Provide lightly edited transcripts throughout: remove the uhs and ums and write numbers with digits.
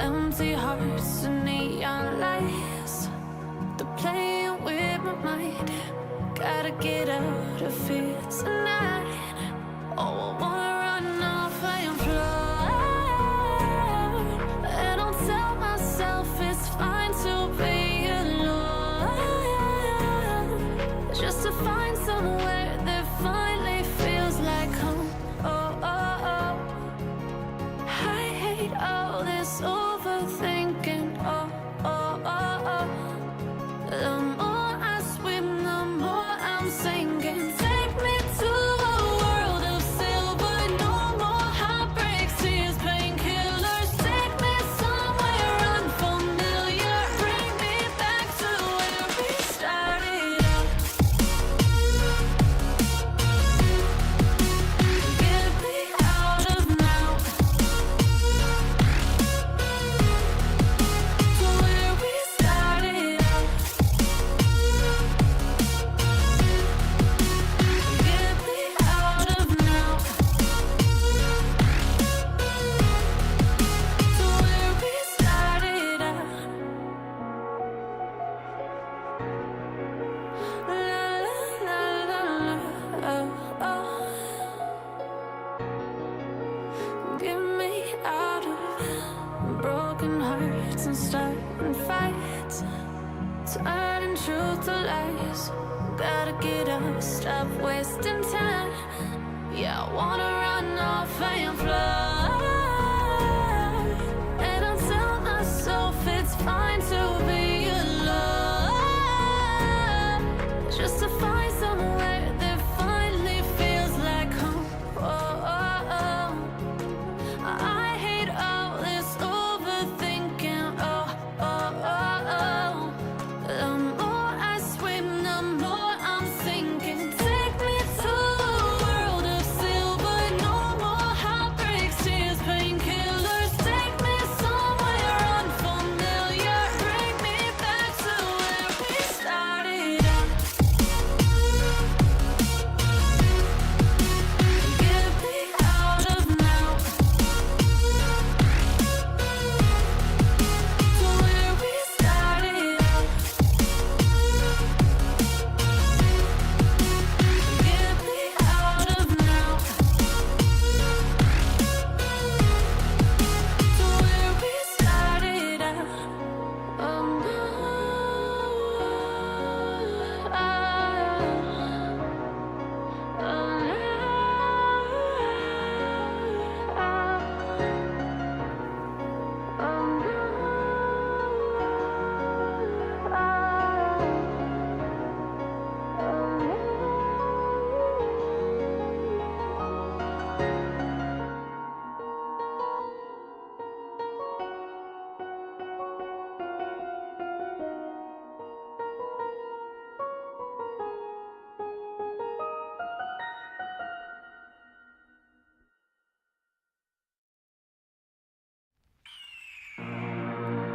empty hearts and neon lights. They're playing with my mind. Gotta get out of here tonight. Oh, I wanna run off and fly. And I'll tell myself it's fine to be alone, just to find somewhere that finally feels like home. Oh, oh, oh. I hate all this overthinking. Oh, oh, oh, oh. The more I swim, the more I'm sinking. Take me to a world of silver. No more heartbreaks, tears, painkillers. Take me somewhere unfamiliar. Bring me back to where we started out. Get me out of now. To where we started out. Get me out of now. To where we started out. La la la la la. Oh, oh. Get me out of broken hearts and starting fights, turning truth to lies. Gotta get up, stop wasting time. Yeah, I wanna run off and fly. And I'll tell myself it's fine to be alone, just to find somewhere that finally feels like home. Oh, oh, oh. I hate all this overthinking. Oh, oh, oh, oh. The more I swim, the more I'm sinking. Take me to a world of silver. No more heartbreaks, tears, painkillers. Take me somewhere unfamiliar. Bring me back to where we started out. Get me out of now. To where we started out. Get me out of now. To where we started out. Oh no.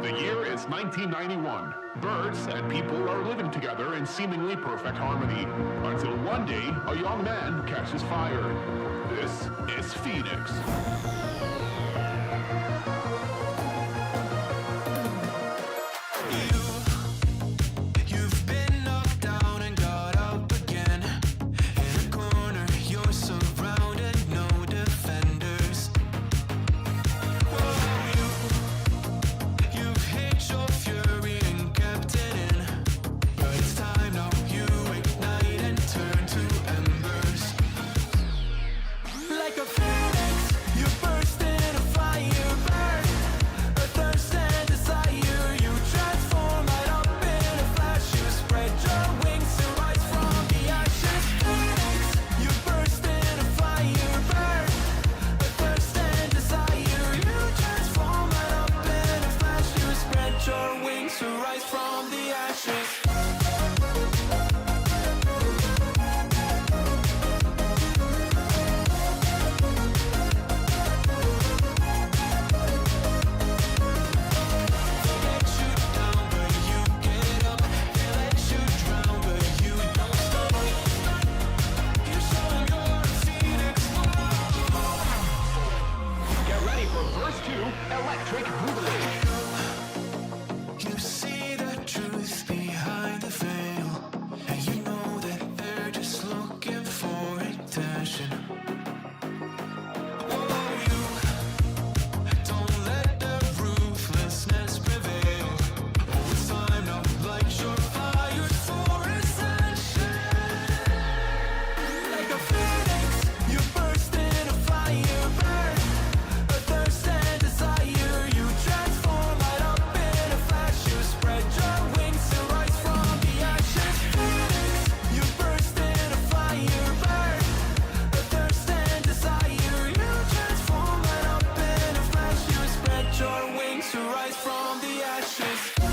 The year is 1991. Birds and people are living together in seemingly perfect harmony, until one day a young man catches fire. This is Phoenix. You've been knocked down and got up again. In a corner, you're surrounded, no defenders. You've hid your fury and kept it in. But it's time now, you ignite and turn to embers. Like a phoenix, you burst in a fire burn. A thirst and desire, you transform right up in a flash. You spread your wings to rise from the ashes. Phoenix, you burst in a fire burn. A thirst and desire, you transform right up in a flash. You spread your wings to rise from the ashes. Let you down, but you get up. They let you drown, but you don't stop. You show your Phoenix glow. Get ready for verse 2, Electric Boogaloo. to rise from the ashes.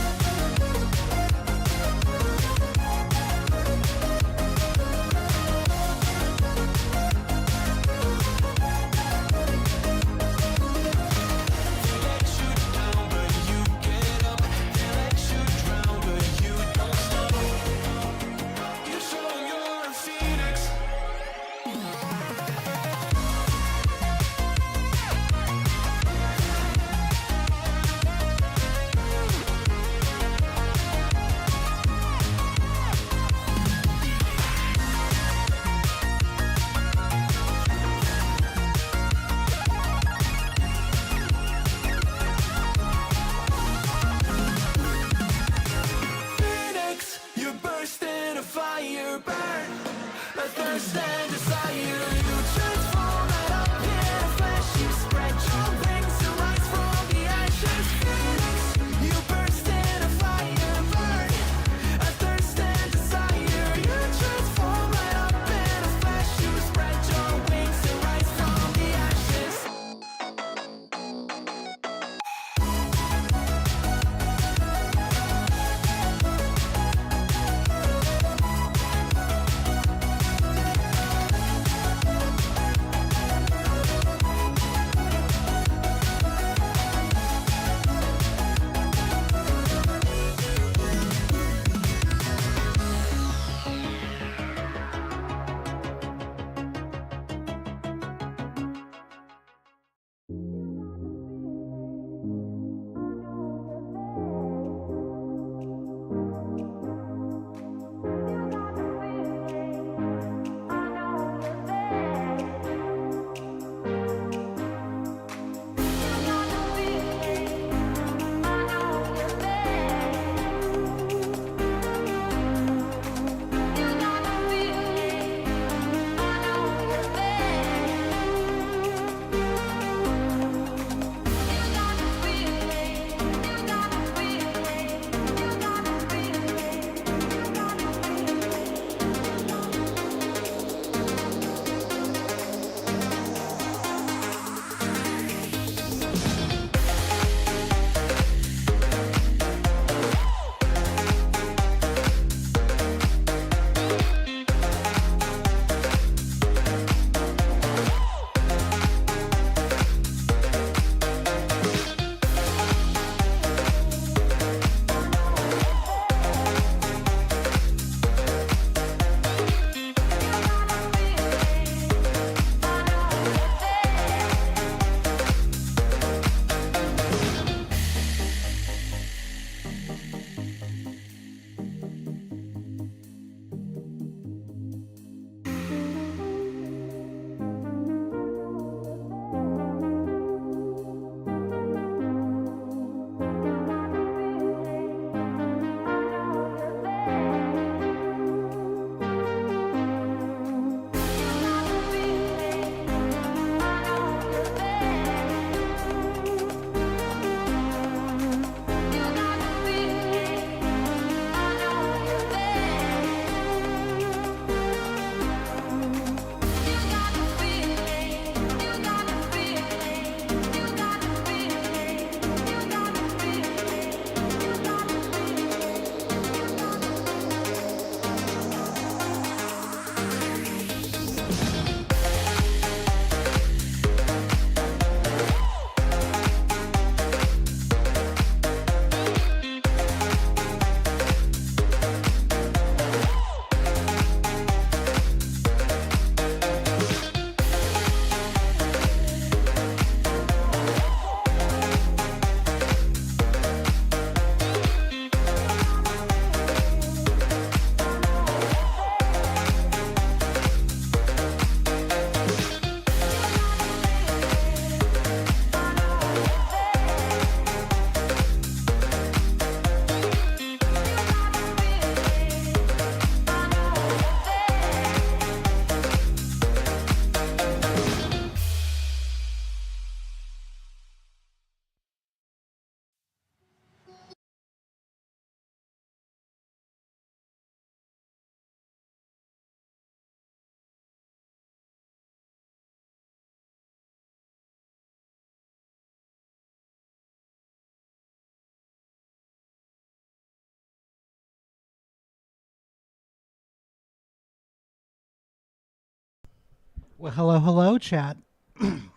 Well, hello, hello, chat.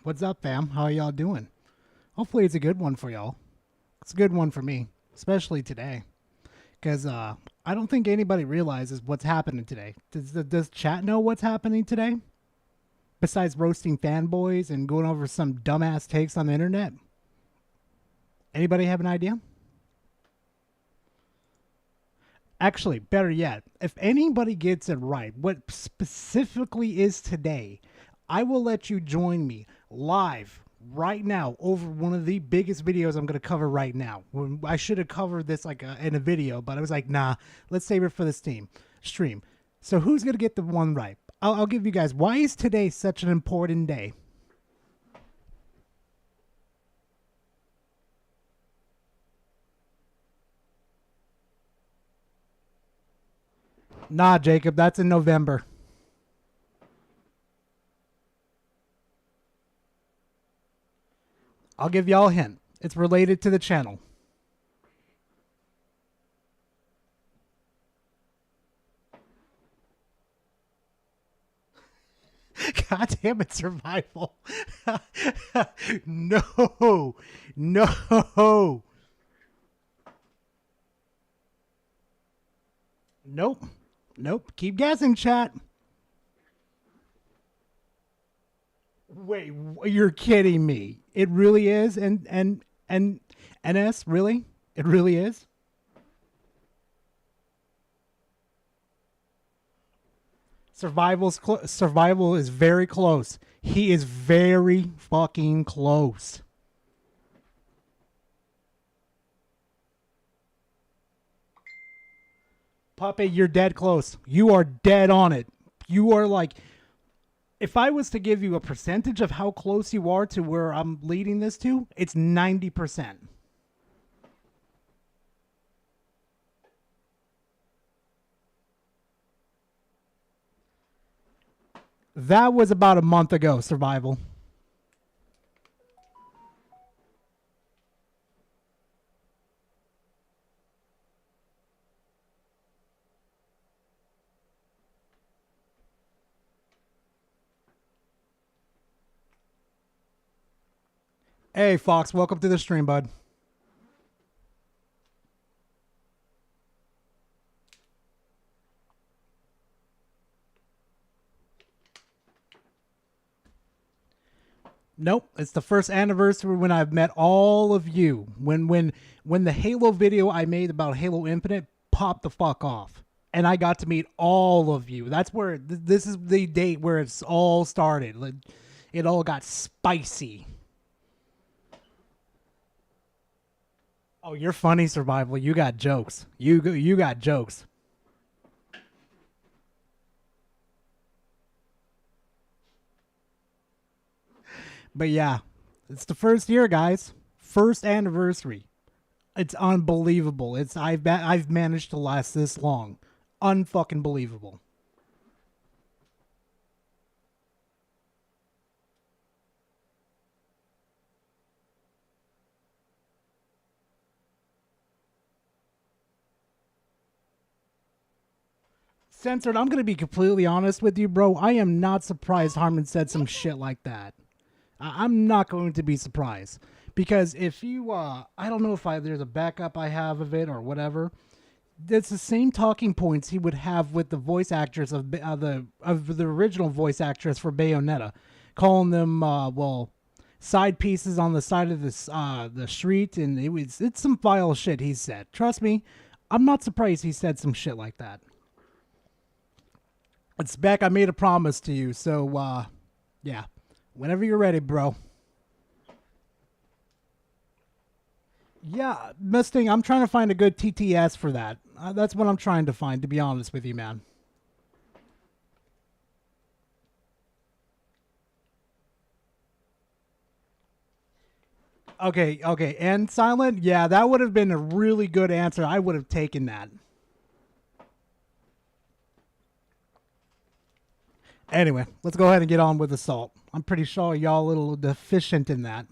What's up, fam? How are y'all doing? Hopefully it's a good one for y'all. It's a good one for me, especially today. Because I don't think anybody realizes what's happening today. Does chat know what's happening today? Besides roasting fanboys and going over some dumbass takes on the internet? Anybody have an idea? Actually, better yet, if anybody gets it right, what specifically is today, I will let you join me live right now over one of the biggest videos I'm going to cover right now. I should have covered this like in a video, but I was like, nah, let's save it for the stream. So who's going to get the one right? I'll give you guys, why is today such an important day? Nah, Jacob, that's in November. I'll give y'all a hint. It's related to the channel. God damn it, survival. No. No. Nope. Nope. Keep guessing, chat. Wait, you're kidding me. It really is? And NS, really? It really is? Survival is very close. He is very fucking close. Puppet, you're dead close. You are dead on it. You are like, if I was to give you a percentage of how close you are to where I'm leading this to, it's 90%. That was about a month ago, survival. Hey, Fox, welcome to the stream, bud. Nope, it's the first anniversary when I've met all of you. When the Halo video I made about Halo Infinite popped the fuck off, and I got to meet all of you. That's where this is the date where it's all started. Like, it all got spicy. Oh, you're funny, survival. You got jokes. You got jokes. But yeah, it's the first year, guys. First anniversary. It's unbelievable. I've managed to last this long. Unfucking believable. Censored, I'm going to be completely honest with you, bro. I am not surprised Harmon said some shit like that. I'm not going to be surprised. Because if you, I don't know if there's a backup I have of it or whatever. It's the same talking points he would have with the voice actress of the original voice actress for Bayonetta. Calling them, side pieces on the side of the street. And it's some vile shit he said. Trust me, I'm not surprised he said some shit like that. It's back. I made a promise to you. So, yeah. Whenever you're ready, bro. Yeah, Mustang, I'm trying to find a good TTS for that. That's what I'm trying to find, to be honest with you, man. Okay. And silent? Yeah, that would have been a really good answer. I would have taken that. Anyway, let's go ahead and get on with Assault. I'm pretty sure y'all a little deficient in that.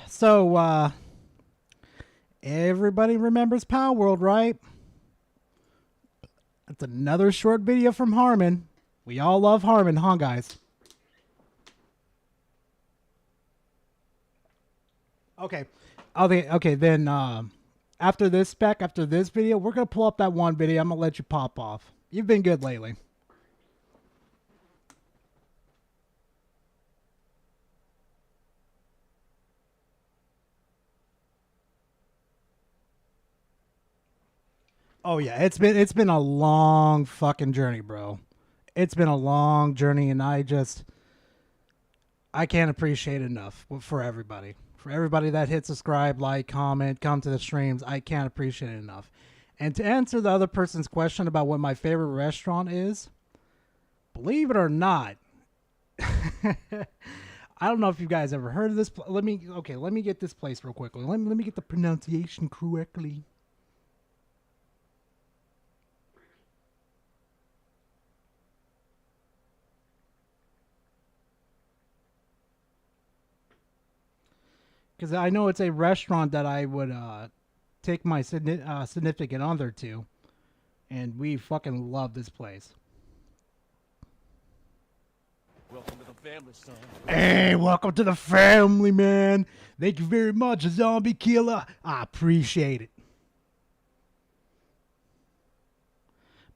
So, everybody remembers Power World, right? That's another short video from Harmon. We all love Harmon, huh, guys? Okay. Okay, then after this video, we're going to pull up that one video. I'm going to let you pop off. You've been good lately. Oh yeah, it's been a long fucking journey, bro. It's been a long journey, and I can't appreciate it enough for everybody. For everybody that hit subscribe, like, comment, come to the streams, I can't appreciate it enough. And to answer the other person's question about what my favorite restaurant is, believe it or not, I don't know if you guys ever heard of this. Let me get this place real quickly. Let me get the pronunciation correctly. Because I know it's a restaurant that I would take my significant other to, and we fucking love this place. Welcome to the family, son. Hey, welcome to the family, man. Thank you very much, zombie killer. I appreciate it.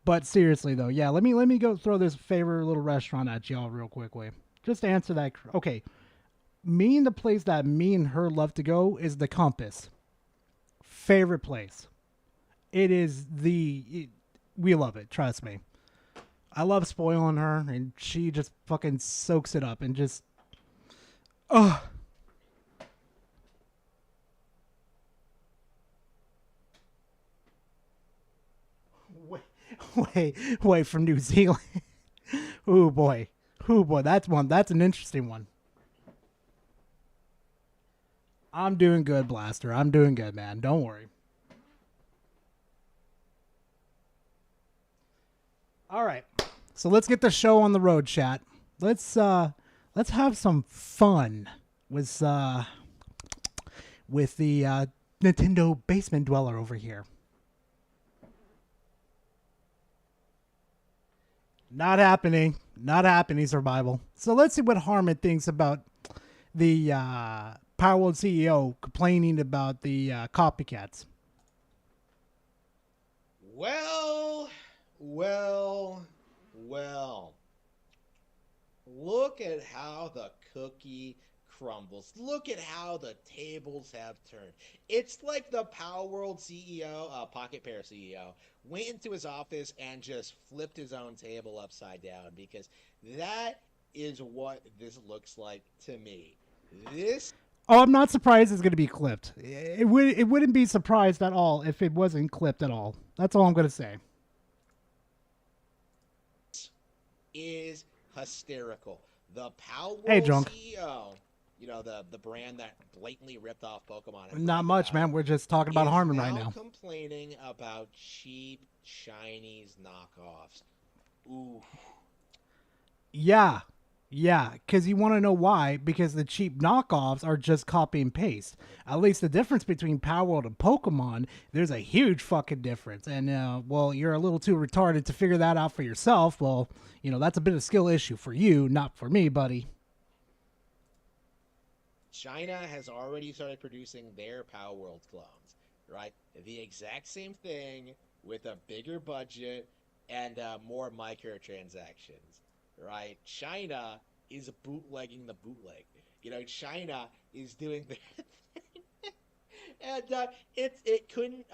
But seriously though, yeah, let me go throw this favorite little restaurant at y'all real quickly. Just to answer that. Okay. The place that me and her love to go is the Compass. Favorite place. We love it, trust me. I love spoiling her, and she just fucking soaks it up and just, Wait, from New Zealand. Ooh boy, that's an interesting one. I'm doing good, Blaster. I'm doing good, man. Don't worry. All right. So let's get the show on the road, chat. Let's have some fun with the Nintendo basement dweller over here. Not happening. Not happening, survival. So let's see what Harmon thinks about the Powerworld CEO complaining about the copycats. Well. Look at how the cookie crumbles. Look at how the tables have turned. It's like the Powerworld CEO, Pocket Pair CEO, went into his office and just flipped his own table upside down, because that is what this looks like to me. Oh, I'm not surprised it's going to be clipped. It wouldn't be surprised at all if it wasn't clipped at all. That's all I'm going to say. Is hysterical. The Powerworld CEO, the brand that blatantly ripped off Pokemon. Not much, man. We're just talking about Harmon right now. Complaining about cheap Chinese knockoffs. Ooh. Yeah, because you want to know why? Because the cheap knockoffs are just copy and paste. At least the difference between Powerworld and Pokemon, there's a huge fucking difference. And, you're a little too retarded to figure that out for yourself. Well, that's a bit of skill issue for you, not for me, buddy. China has already started producing their Powerworld clones, right? The exact same thing with a bigger budget and more microtransactions. Right, China is bootlegging the bootleg. China is doing their thing, and it couldn't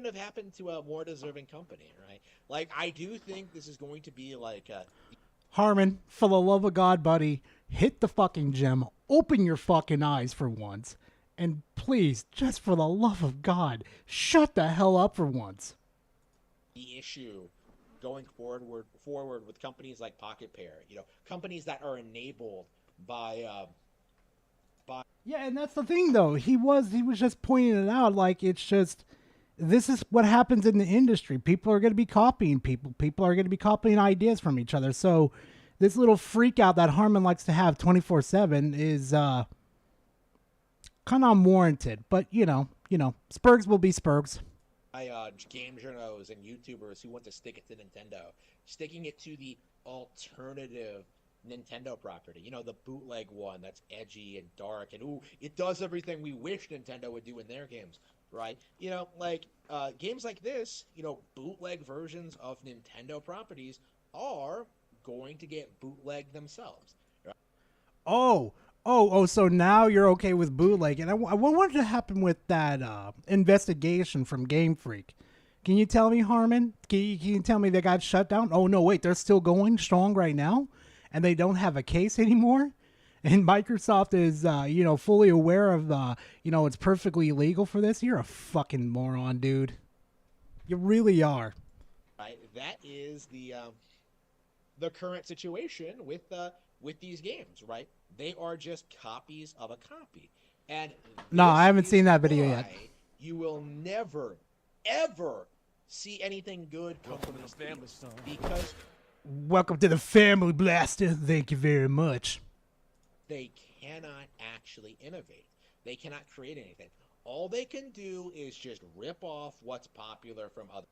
have happened to a more deserving company, right? Like, I do think this is going to be like Harmon, for the love of God, buddy, hit the fucking gym, open your fucking eyes for once, and please, just for the love of God, shut the hell up for once. The issue going forward with companies like Pocket Pair, companies that are enabled by yeah, and that's the thing though. He was just pointing it out, like, it's just, this is what happens in the industry. People are going to be copying people are going to be copying ideas from each other. So this little freak out that Harmon likes to have 24/7 is kind of unwarranted, but Spurgs will be Spurgs. game journals and YouTubers who want to stick it to Nintendo, sticking it to the alternative Nintendo property. You know, the bootleg one that's edgy and dark, and ooh, it does everything we wish Nintendo would do in their games, right? You know, like games like this, you know, bootleg versions of Nintendo properties are going to get bootleg themselves. Right? Oh, so now you're okay with bootleg. And what wanted to happen with that investigation from Game Freak? Can you tell me, Harmon? Can you tell me they got shut down? Oh, no, wait, they're still going strong right now? And they don't have a case anymore? And Microsoft is, fully aware of, it's perfectly legal for this? You're a fucking moron, dude. You really are. Right? That is the current situation with these games, right? They are just copies of a copy. And no, I haven't is seen that video yet. why You will never, ever see anything good come Welcome from to these the family, games. son. Because Welcome to the family, Blaster. Thank you very much. they cannot actually innovate. They cannot create anything. All they can do is just rip off what's popular from other.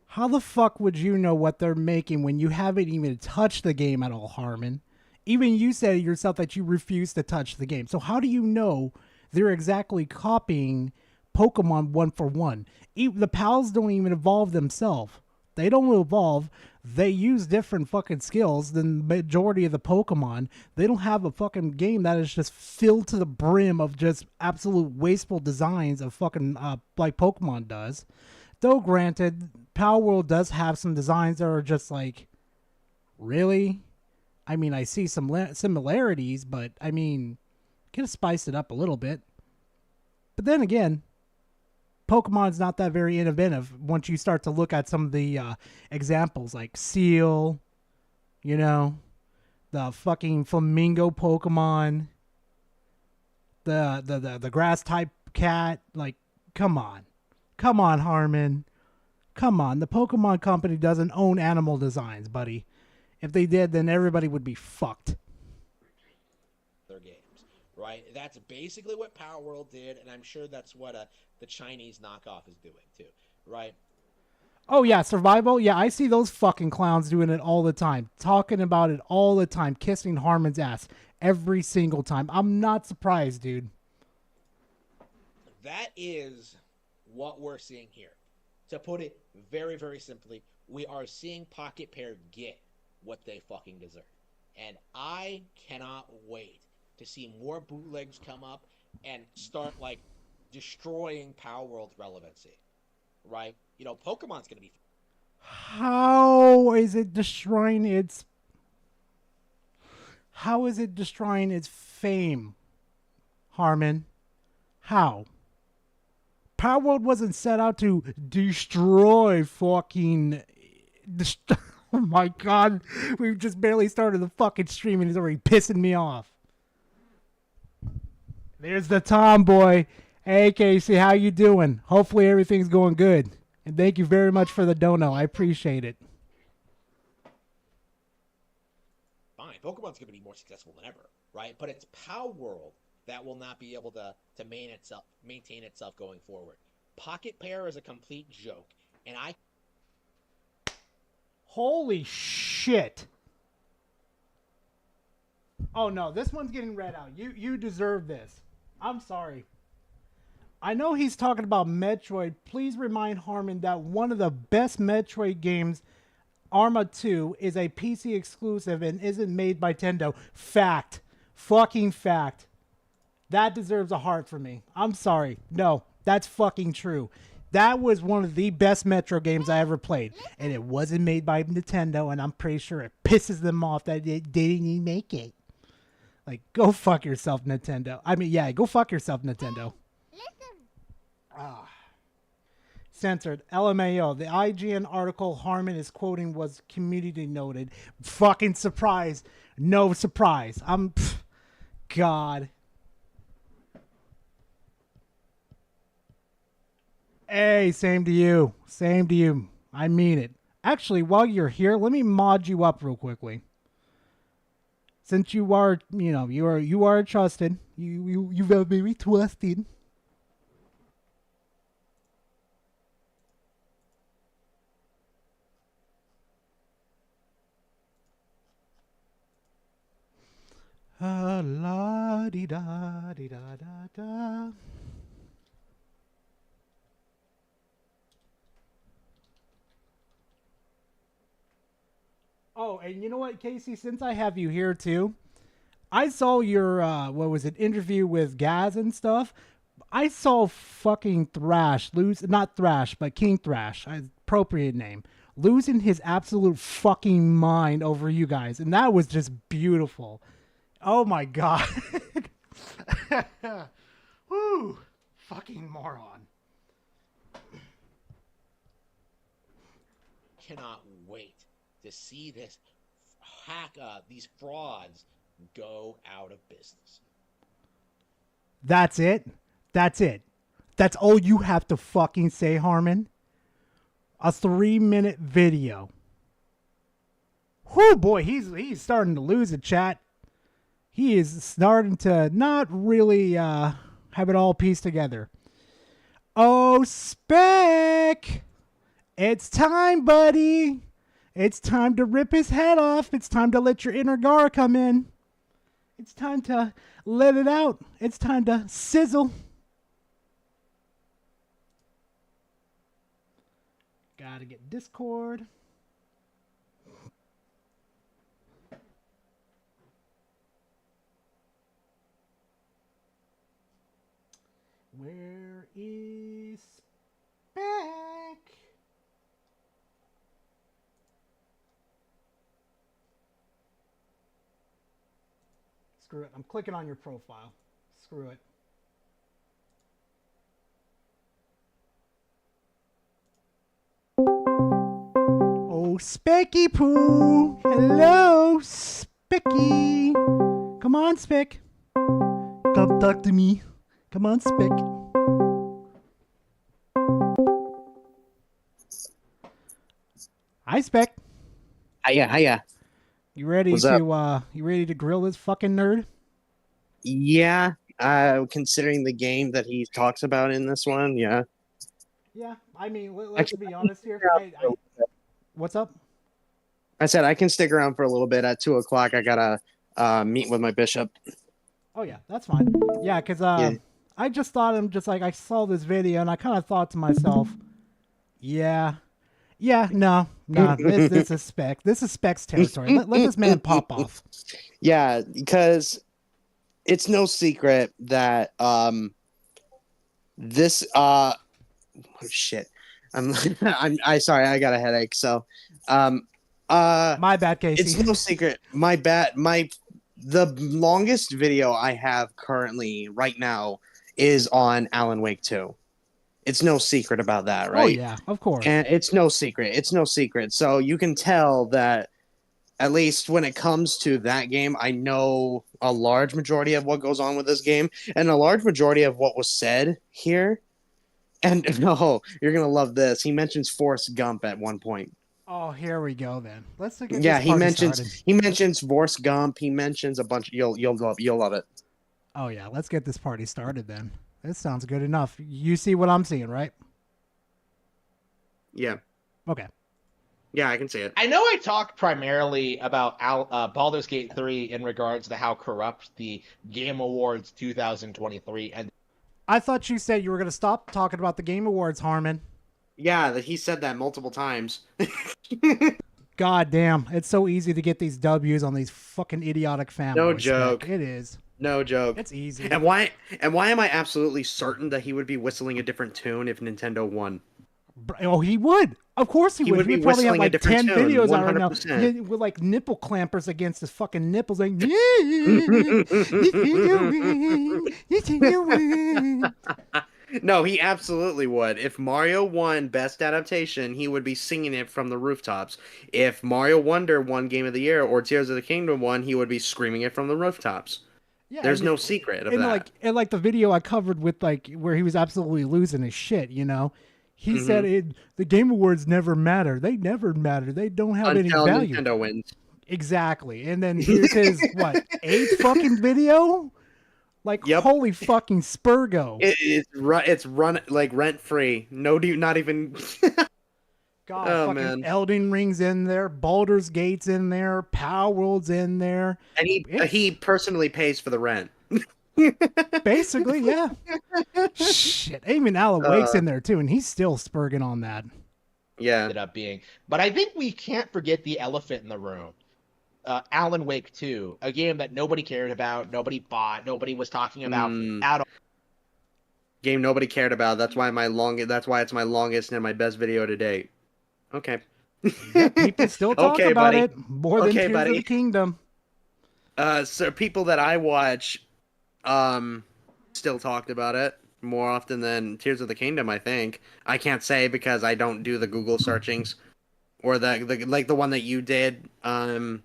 How the fuck would you know what they're making when you haven't even touched the game at all, Harmon? Even you said yourself that you refuse to touch the game. So how do you know they're exactly copying Pokemon one for one? The pals don't even evolve themselves. They don't evolve. They use different fucking skills than the majority of the Pokemon. They don't have a fucking game that is just filled to the brim of just absolute wasteful designs of fucking like Pokemon does. Though granted, Power World does have some designs that are just like, really? I mean, I see some similarities, but I mean, could have spiced it up a little bit. But then again, Pokemon's not that very innovative once you start to look at some of the examples like Seal, the fucking Flamingo Pokemon, the grass type cat. Like, come on, Harmon, come on. The Pokemon Company doesn't own animal designs, buddy. If they did, then everybody would be fucked. Their games, right? That's basically what Power World did, and I'm sure that's what the Chinese knockoff is doing too, right? Oh yeah, survival. Yeah, I see those fucking clowns doing it all the time, talking about it all the time, kissing Harmon's ass every single time. I'm not surprised, dude. That is what we're seeing here. To put it very, very simply, we are seeing Pocket Pair get what they fucking deserve. And I cannot wait to see more bootlegs come up and start, like, destroying Power World's relevancy. Right? You know, Pokemon's going to be... How is it destroying its... How is it destroying its fame, Harmon? How? Power World wasn't set out to destroy fucking... Oh my god, we've just barely started the fucking stream and he's already pissing me off. There's the tomboy. Hey Casey, how you doing? Hopefully everything's going good. And thank you very much for the dono. I appreciate it. Fine, Pokemon's going to be more successful than ever, right? But it's Power World that will not be able to maintain itself going forward. Pocket Pair is a complete joke, and I... Holy shit. Oh no, this one's getting read out. You deserve this. I'm sorry. I know he's talking about Metroid. Please remind Harmon that one of the best Metroid games, Arma 2, is a PC exclusive and isn't made by Nintendo. Fact. Fucking fact. That deserves a heart for me. I'm sorry. No, that's fucking true. That was one of the best Metro games I ever played. And it wasn't made by Nintendo, and I'm pretty sure it pisses them off that it didn't even make it. Like, go fuck yourself, Nintendo. I mean, yeah, go fuck yourself, Nintendo. Censored. LMAO. The IGN article Harmon is quoting was community noted. Fucking surprise. No surprise. God. Hey, same to you. Same to you. I mean it. Actually, while you're here, let me mod you up real quickly. Since you are, you are trusted. You will be trusted. la dee da dee da da da. Oh, and you know what, Casey? Since I have you here too, I saw your what was it, interview with Gaz and stuff. I saw fucking Thrash lose, not Thrash, but King Thrash, appropriate name, losing his absolute fucking mind over you guys, and that was just beautiful. Oh my god. Woo, fucking moron. Cannot wait to see this these frauds go out of business. That's it. That's it. That's all you have to fucking say, Harmon. A 3-minute video. Whoo, boy, he's starting to lose it, chat. He is starting to not really have it all pieced together. Oh, Spec! It's time, buddy. It's time to rip his head off. It's time to let your inner Gar come in. It's time to let it out. It's time to sizzle. Gotta get Discord. Where is Spec? Screw it. I'm clicking on your profile. Screw it. Oh, Specky Poo. Hello, Specky. Come on, Speck. Come talk to me. Come on, Speck. Hi, Speck. Hiya. You ready What's you ready to grill this fucking nerd? Yeah, considering the game that he talks about in this one, yeah. Yeah, I mean, let's be honest here. What's up? I said I can stick around for a little bit. At 2:00, I gotta meet with my bishop. Oh yeah, that's fine. Yeah, because I just thought I saw this video and I kind of thought to myself, no, this is Spec. This is Spec's territory. Let this man pop off. Yeah, because it's no secret that this oh shit. I'm sorry, I got a headache. So my bad, Casey. It's no secret. My bad. The longest video I have currently right now is on Alan Wake 2. It's no secret about that, right? Oh yeah, of course. And it's no secret. It's no secret. So you can tell that at least when it comes to that game, I know a large majority of what goes on with this game and a large majority of what was said here. And no, you're going to love this. He mentions Forrest Gump at one point. Oh, here we go then. Let's get this he started. mentions Forrest Gump. He mentions a bunch. You'll love it. Oh yeah, let's get this party started then. This sounds good enough. You see what I'm seeing, right? Yeah. Okay. Yeah, I can see it. I know I talked primarily about Baldur's Gate 3 in regards to how corrupt the Game Awards 2023 and I thought you said you were going to stop talking about the Game Awards, Harmon. Yeah, he said that multiple times. God damn, it's so easy to get these W's on these fucking idiotic fanboys. No joke. It is. No joke. It's easy. And why am I absolutely certain that he would be whistling a different tune if Nintendo won? Oh, he would. Of course he would. He He would probably be have like whistling 10 a different tune, videos out right now 100%. with like nipple clampers against his fucking nipples. Like, No, he absolutely would. If Mario won Best Adaptation, he would be singing it from the rooftops. If Mario Wonder won Game of the Year or Tears of the Kingdom won, he would be screaming it from the rooftops. yeah, There's no secret of that. Like the video I covered with like where he was absolutely losing his shit, you know. He said the Game Awards never matter. They never matter. They don't have Until any value. Nintendo wins. Exactly. And then here's his what, 8th fucking video? Like Yep. holy fucking Spurgo. It's run like rent free. No, not even. God, Oh, fucking man. Elden Ring's in there, Baldur's Gate's in there, Power World's in there. And he personally pays for the rent. Basically, yeah. Shit, even Alan Wake's in there too, and he's still spurging on that. Yeah. Ended up being. But I think we can't forget the elephant in the room. Alan Wake 2, a game that nobody cared about, nobody bought, nobody was talking about at all. Game nobody cared about. That's why it's my longest and my best video to date. Okay. Yeah, people still talk Okay, about buddy. it more than Okay, Tears buddy. of the Kingdom. So people that I watch, still talked about it more often than Tears of the Kingdom. I think I can't say because I don't do the Google searchings, or the like the one that you did, when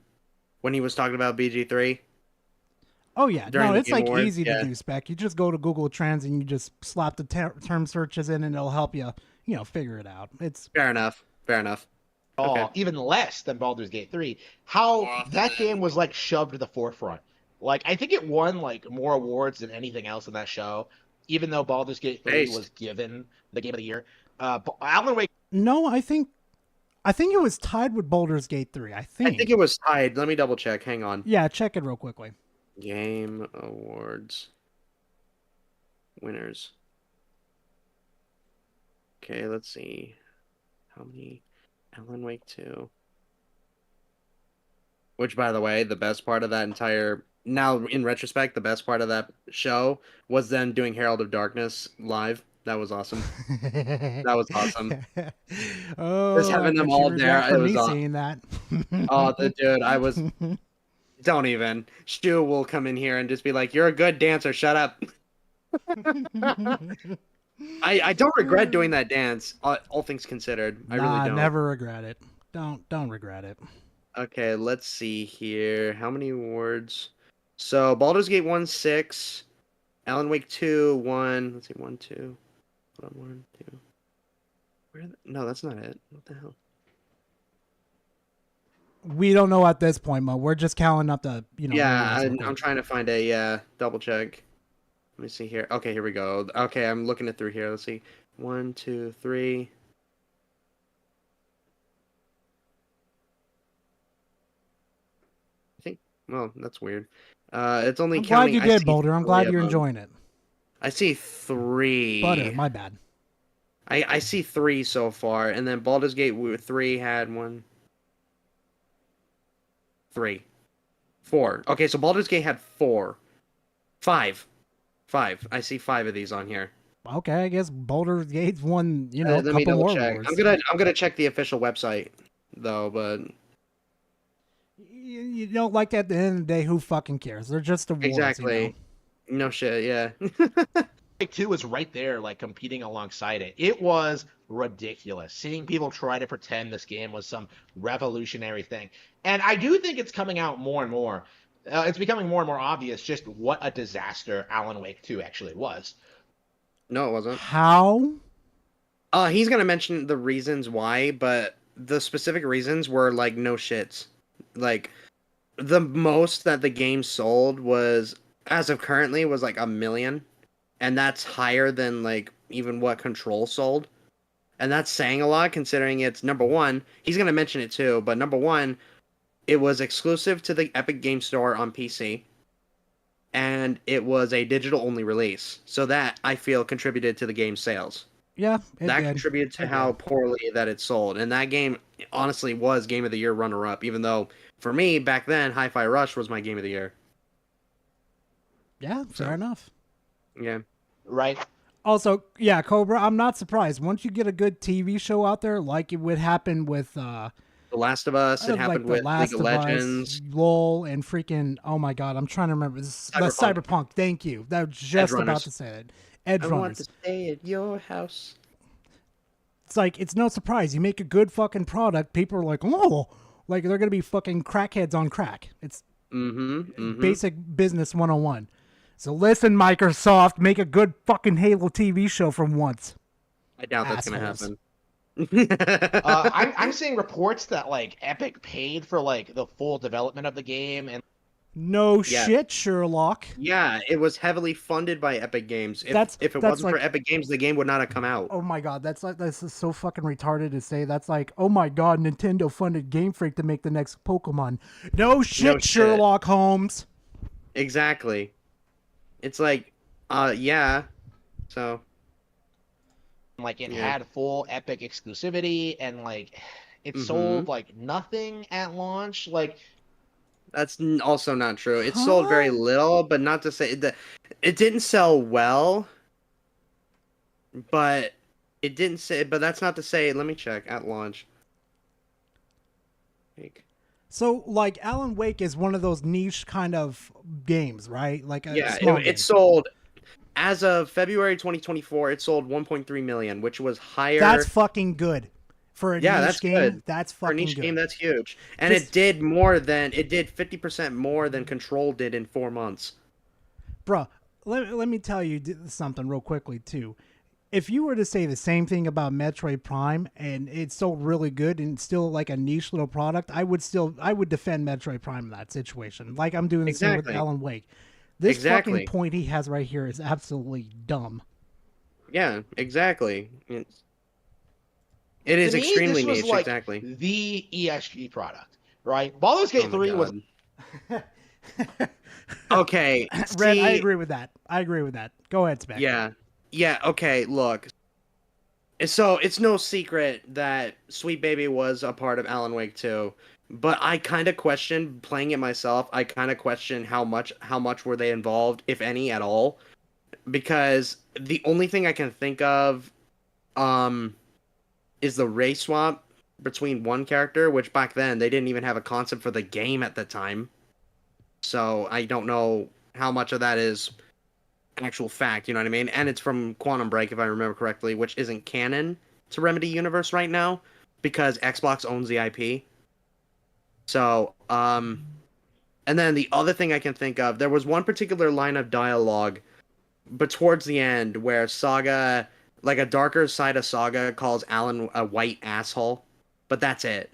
he was talking about BG3. Oh yeah, During no, the it's Game like Awards, easy yeah. to do, Spec. You just go to Google Trends and you just slap the term searches in, and it'll help you, figure it out. It's Fair enough. Okay. Even less than Baldur's Gate 3, how that game was like shoved to the forefront. Like I think it won like more awards than anything else in that show, even though Baldur's Gate 3 Based. was given the game of the year. Alan Wake no, I think it was tied with Baldur's Gate 3. I think it was tied. Let me double check. Hang on. Yeah, check it real quickly. Game Awards winners. Okay, let's see. How many? Alan Wake 2. Which, by the way, the best part of that entire... Now, in retrospect, the best part of that show was them doing Herald of Darkness live. That was awesome. That was awesome. Oh, Just having I them bet you all regret there, for it was me aw- seeing that. Oh, dude, I was... Don't even. Stu will come in here and just be like, "You're a good dancer, shut up." I don't regret doing that dance, all things considered. I really don't. Never regret it. Don't regret it. Okay, let's see here. How many awards? So, Baldur's Gate 1, 6. Alan Wake 2, 1. Let's see, 1, 2. Hold on, 1, 2. No, that's not it. What the hell? We don't know at this point, Mo. We're just counting up the, Yeah, numbers real I'm quick. trying to find double check. Let me see here. Okay, here we go. Okay, I'm looking it through here. Let's see. 1, 2, 3. I think, well, that's weird. It's only I'm glad counting. you I did, see Boulder. I'm 3 glad of you're them. enjoying it. I see 3. Butter, my bad. I see 3 so far, and then Baldur's Gate 3 had 1, 3, 4. Okay, so Baldur's Gate had 4, 5. I see 5 of these on here. Okay, I guess Baldur's Gate's won, a Let me couple double more check. awards. I'm gonna check the official website though, but You don't like that at the end of the day, who fucking cares? They're just awards. exactly. No shit, yeah. Take 2 was right there, like competing alongside it. It was ridiculous seeing people try to pretend this game was some revolutionary thing. And I do think it's coming out more and more. It's becoming more and more obvious just what a disaster Alan Wake 2 actually was. No, it wasn't. How? He's gonna mention the reasons why, but the specific reasons were like no shits. Like the most that the game sold was, as of currently, was like 1 million, and that's higher than like even what Control sold. And that's saying a lot considering it's number one. He's gonna mention it too, but number one, it was exclusive to the Epic Game Store on PC, and it was a digital-only release. So that, I feel, contributed to the game's sales. Yeah, That contributed to how poorly that it sold. And that game, honestly, was Game of the Year runner-up, even though, for me, back then, Hi-Fi Rush was my Game of the Year. Yeah, fair enough. Yeah. Right? Also, yeah, Cobra, I'm not surprised. Once you get a good TV show out there, like it would happen with The Last of Us, it happened The with Last League of of Us, Legends. LOL, and freaking, oh my god, I'm trying to remember this. The Cyberpunk. Thank you. That was just Edge about Runners. to say it. Edge I want Runners. to stay at your house. It's like, it's no surprise. You make a good fucking product, people are like, oh, like they're gonna be fucking crackheads on crack. It's basic business 101. So listen, Microsoft, make a good fucking Halo TV show for once. I doubt that's going to Assholes. happen. I'm seeing reports that like Epic paid for like the full development of the game, and No Yeah. shit, Sherlock. Yeah, it was heavily funded by Epic Games. If That's if it that's wasn't for like, Epic Games, the game would not have come out. oh my god, this is so fucking retarded to say. That's like, oh my god, Nintendo funded Game Freak to make the next Pokemon. No shit, No shit. Sherlock Holmes. Exactly. It's like, yeah. So Like it Yeah. had full Epic exclusivity, and like it sold like nothing at launch. Like that's also not true. It sold very Huh? little, but not to say that it didn't sell well. But it didn't say. But that's not to say. Let me check at launch. So, like, Alan Wake is one of those niche kind of games, right? Like a Yeah, small game. it sold as of February 2024. It sold 1.3 million, which was higher. That's fucking good for a Yeah, niche that's game. good. That's For a fucking niche good. game, that's huge. And Just- it did 50% more than Control did in 4 months. Bruh, let me tell you something real quickly too. If you were to say the same thing about Metroid Prime and it's still really good and still like a niche little product, I would defend Metroid Prime in that situation. Like I'm doing the same with Exactly. Alan Wake. This Exactly. fucking point he has right here is absolutely dumb. Yeah, exactly. It is to me, extremely this was niche, like exactly. the ESG product, right? Baldur's Gate Oh my 3 was God. Okay. Red, I see- agree with that. Go ahead, Spec. Yeah. Yeah, okay, look. So it's no secret that Sweet Baby was a part of Alan Wake 2, but I kind of question playing it myself. I kind of question how much were they involved, if any at all, because the only thing I can think of is the race swap between one character, which back then they didn't even have a concept for the game at the time. So I don't know how much of that is actual fact, you know what I mean? And it's from Quantum Break, if I remember correctly, which isn't canon to Remedy Universe right now because Xbox owns the IP. So, and then the other thing I can think of, there was one particular line of dialogue, but towards the end where Saga, like a darker side of Saga, calls Alan a white asshole, but that's it.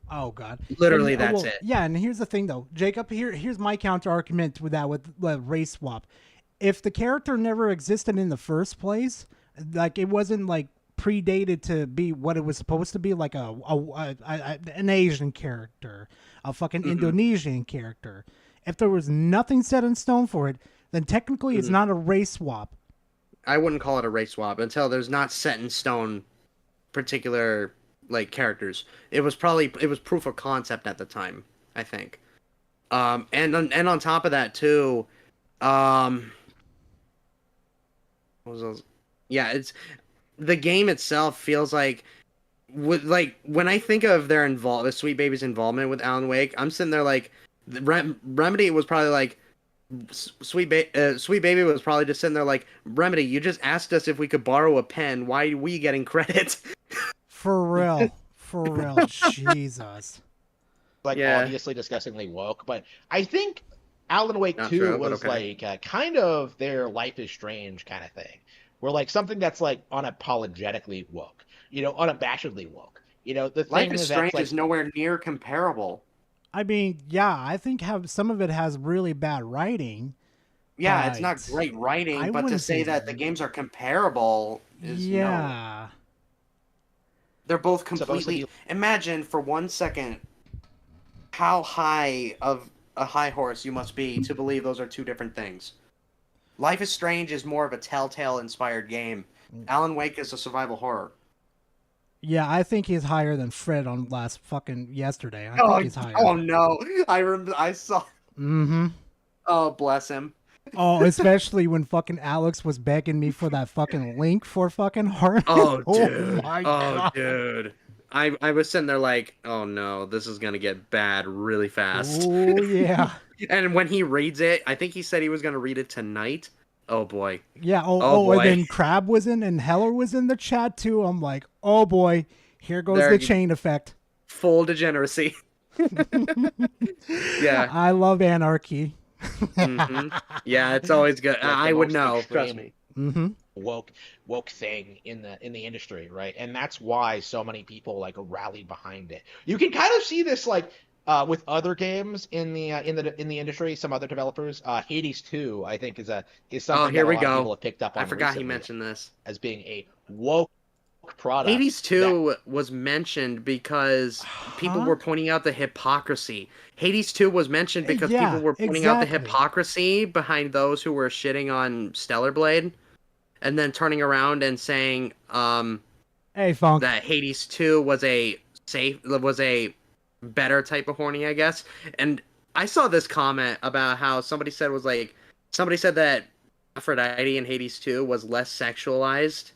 Oh god. Literally, And, that's it. Yeah, and here's the thing though, Jacob. Here's my counter argument with that with the race swap. If the character never existed in the first place, like it wasn't like predated to be what it was supposed to be, like an Asian character, a fucking Indonesian character. If there was nothing set in stone for it, then technically it's not a race swap. I wouldn't call it a race swap until there's not set in stone particular like characters. It was proof of concept at the time, I think. And on top of that too, what was those? Yeah, it's the game itself feels like when I think of the Sweet Baby's involvement with Alan Wake, I'm sitting there like Remedy was probably like Sweet Baby was probably just sitting there like, Remedy, you just asked us if we could borrow a pen. Why are we getting credit? For real, Jesus. like Yeah. obviously disgustingly woke, but I think Alan Wake Not 2 true, but was okay. like kind of their Life is Strange kind of thing, where like something that's like unapologetically woke, unabashedly woke. The Life thing is that's Strange like, is nowhere near comparable. I mean, yeah, I think some of it has really bad writing. Yeah, it's not Right. great writing, I but to wouldn't say say that the games are comparable is no. Yeah. They're both Supposed to completely. be- Imagine for 1 second how high of a high horse you must be to believe those are two different things. Life is Strange is more of a Telltale inspired game. Alan Wake is a survival horror. Yeah, I think he's higher than Fred on last fucking yesterday. I Oh, think he's higher. oh no! I saw. Mm-hmm. Oh, bless him. Oh, especially when fucking Alex was begging me for that fucking link for fucking Harmon. Oh, dude. my Oh, God. dude. I was sitting there like, oh no, this is gonna get bad really fast. Oh, yeah. And when he reads it, I think he said he was gonna read it tonight. Oh boy. Yeah, Oh, and boy. then Crab was in and Heller was in the chat too. I'm like, oh boy, here goes There the you- chain effect. Full degeneracy. Yeah. I love anarchy. Mhm. Yeah, it's always good. like, the I would most know. extreme Trust me. Mm-hmm. woke thing in the industry, right? And that's why so many people like rallied behind it. You can kind of see this like with other games in the industry, some other developers, Hades 2, I think is Oh, something here that a we lot of people go. have picked up I on forgot he recently mentioned this. as being a woke product Hades that 2 was mentioned because people Huh? were pointing out the hypocrisy. Hades 2 was mentioned because people Yeah, were pointing out the exactly. hypocrisy behind those who were shitting on Stellar Blade and then turning around and saying Hey, Funk. that Hades 2 was a better type of horny, I guess. And I saw this comment about how somebody said that Aphrodite in Hades 2 was less sexualized,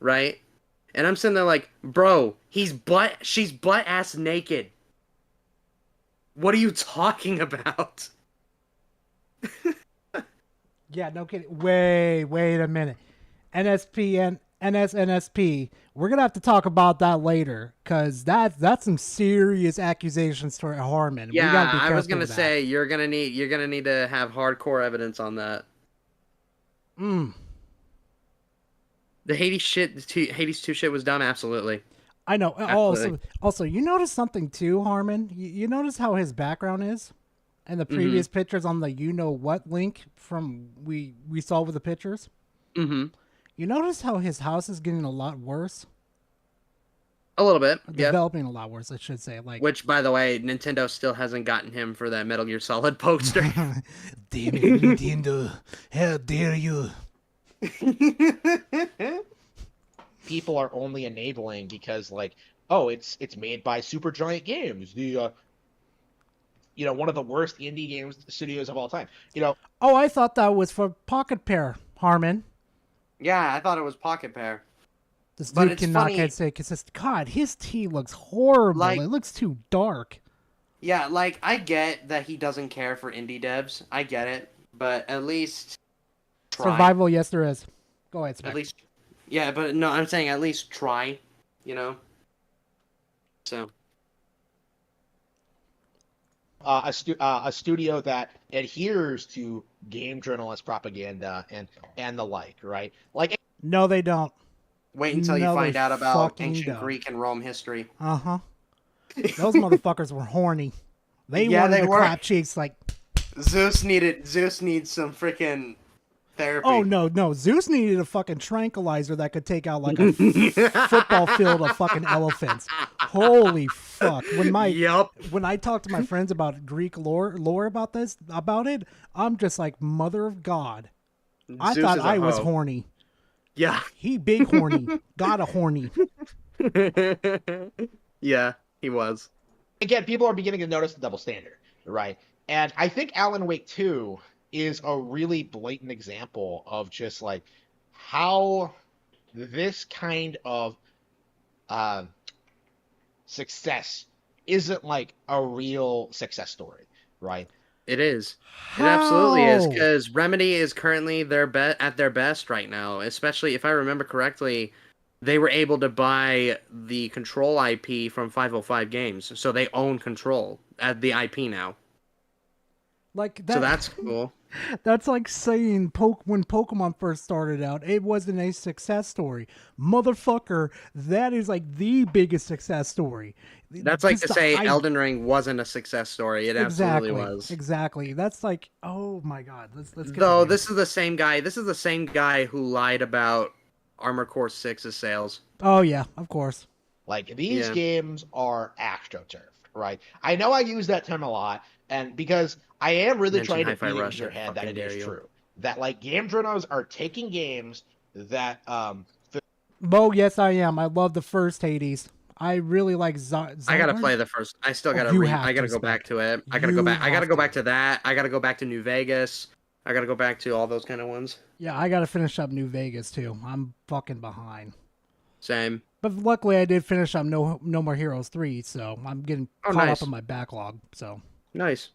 right? And I'm sitting there like, bro, she's butt ass naked. What are you talking about? Yeah, no kidding. Wait a minute. NSP and NSNSP. We're gonna have to talk about that later, cause that's some serious accusations toward Harmon. We gotta Yeah, be I was careful gonna with that. say you're gonna need to have hardcore evidence on that. Mm. The Hades 2 shit was dumb, absolutely. I know. Absolutely. Also, you notice something too, Harmon. You notice how his background is, and the Mm-hmm. previous pictures on the you know what link from we saw with the pictures. Mm-hmm. You notice how his house is getting a lot worse, A little bit, yep. developing a lot worse, I should say. Like, Which, by the way, Nintendo still hasn't gotten him for that Metal Gear Solid poster. damn it, Nintendo! How dare you! people are only enabling because, like, oh, it's made by Supergiant Games, the one of the worst indie games studios of all time. Oh, I thought that was for Pocket Pair, Harmon. Yeah, I thought it was Pocket Pair. This But dude it's cannot funny- get sick. It's just God. His tea looks horrible. Like- It looks too dark. Yeah, like, I get that he doesn't care for indie devs. I get it. But at least try. Survival, yes, there is. Go ahead, Spec. At least... Yeah, but no, I'm saying at least try, you know? So... A studio that adheres to game journalist propaganda and the like, right? Like, No, they don't. Wait until you No, find they out about fucking ancient don't. Greek and Rome history. Uh huh. Those motherfuckers were horny. They Yeah, wanted they to were. clap cheeks like. Zeus needs some freaking therapy. Oh no! Zeus needed a fucking tranquilizer that could take out like a football field of fucking elephants. Holy fuck! Yup. When I talk to my friends about Greek lore about it, I'm just like, mother of God. I Zeus thought is a I was hoe. horny. Yeah. He big horny. God a horny. Yeah, he was. again, people are beginning to notice the double standard, right? And I think Alan Wake 2 is a really blatant example of just like how this kind of success isn't like a real success story, right? It is. It absolutely is, How? because Remedy is currently at their best right now. Especially if I remember correctly, they were able to buy the Control IP from 505 Games, so they own Control at the IP now. Like that. So that's cool. That's like saying when Pokemon first started out, it wasn't a success story. Motherfucker, that is like the biggest success story. That's like Just to say I- Elden Ring wasn't a success story. It absolutely was. Exactly. That's like, oh my god. Let's get Though to this is the same guy. This is the same guy who lied about Armor Core 6's sales. Oh yeah, of course. Like these Yeah. games are astroturfed, right? I know I use that term a lot, and because I am really Mention trying to Hi-Fi beat it Rush, into your I head that fucking it is dare you. true. That like game journals are taking games that Bo, yes I am. I love the first Hades. I really like I gotta play the first. I still gotta. you have I gotta to, go back Spec. to it. I gotta go You back. I gotta have go to. back to that. I gotta go back to New Vegas. I gotta go back to all those kind of ones. Yeah, I gotta finish up New Vegas too. I'm fucking behind. Same. But luckily I did finish up No More Heroes 3, so I'm getting Oh, caught nice. up on my backlog. So Nice.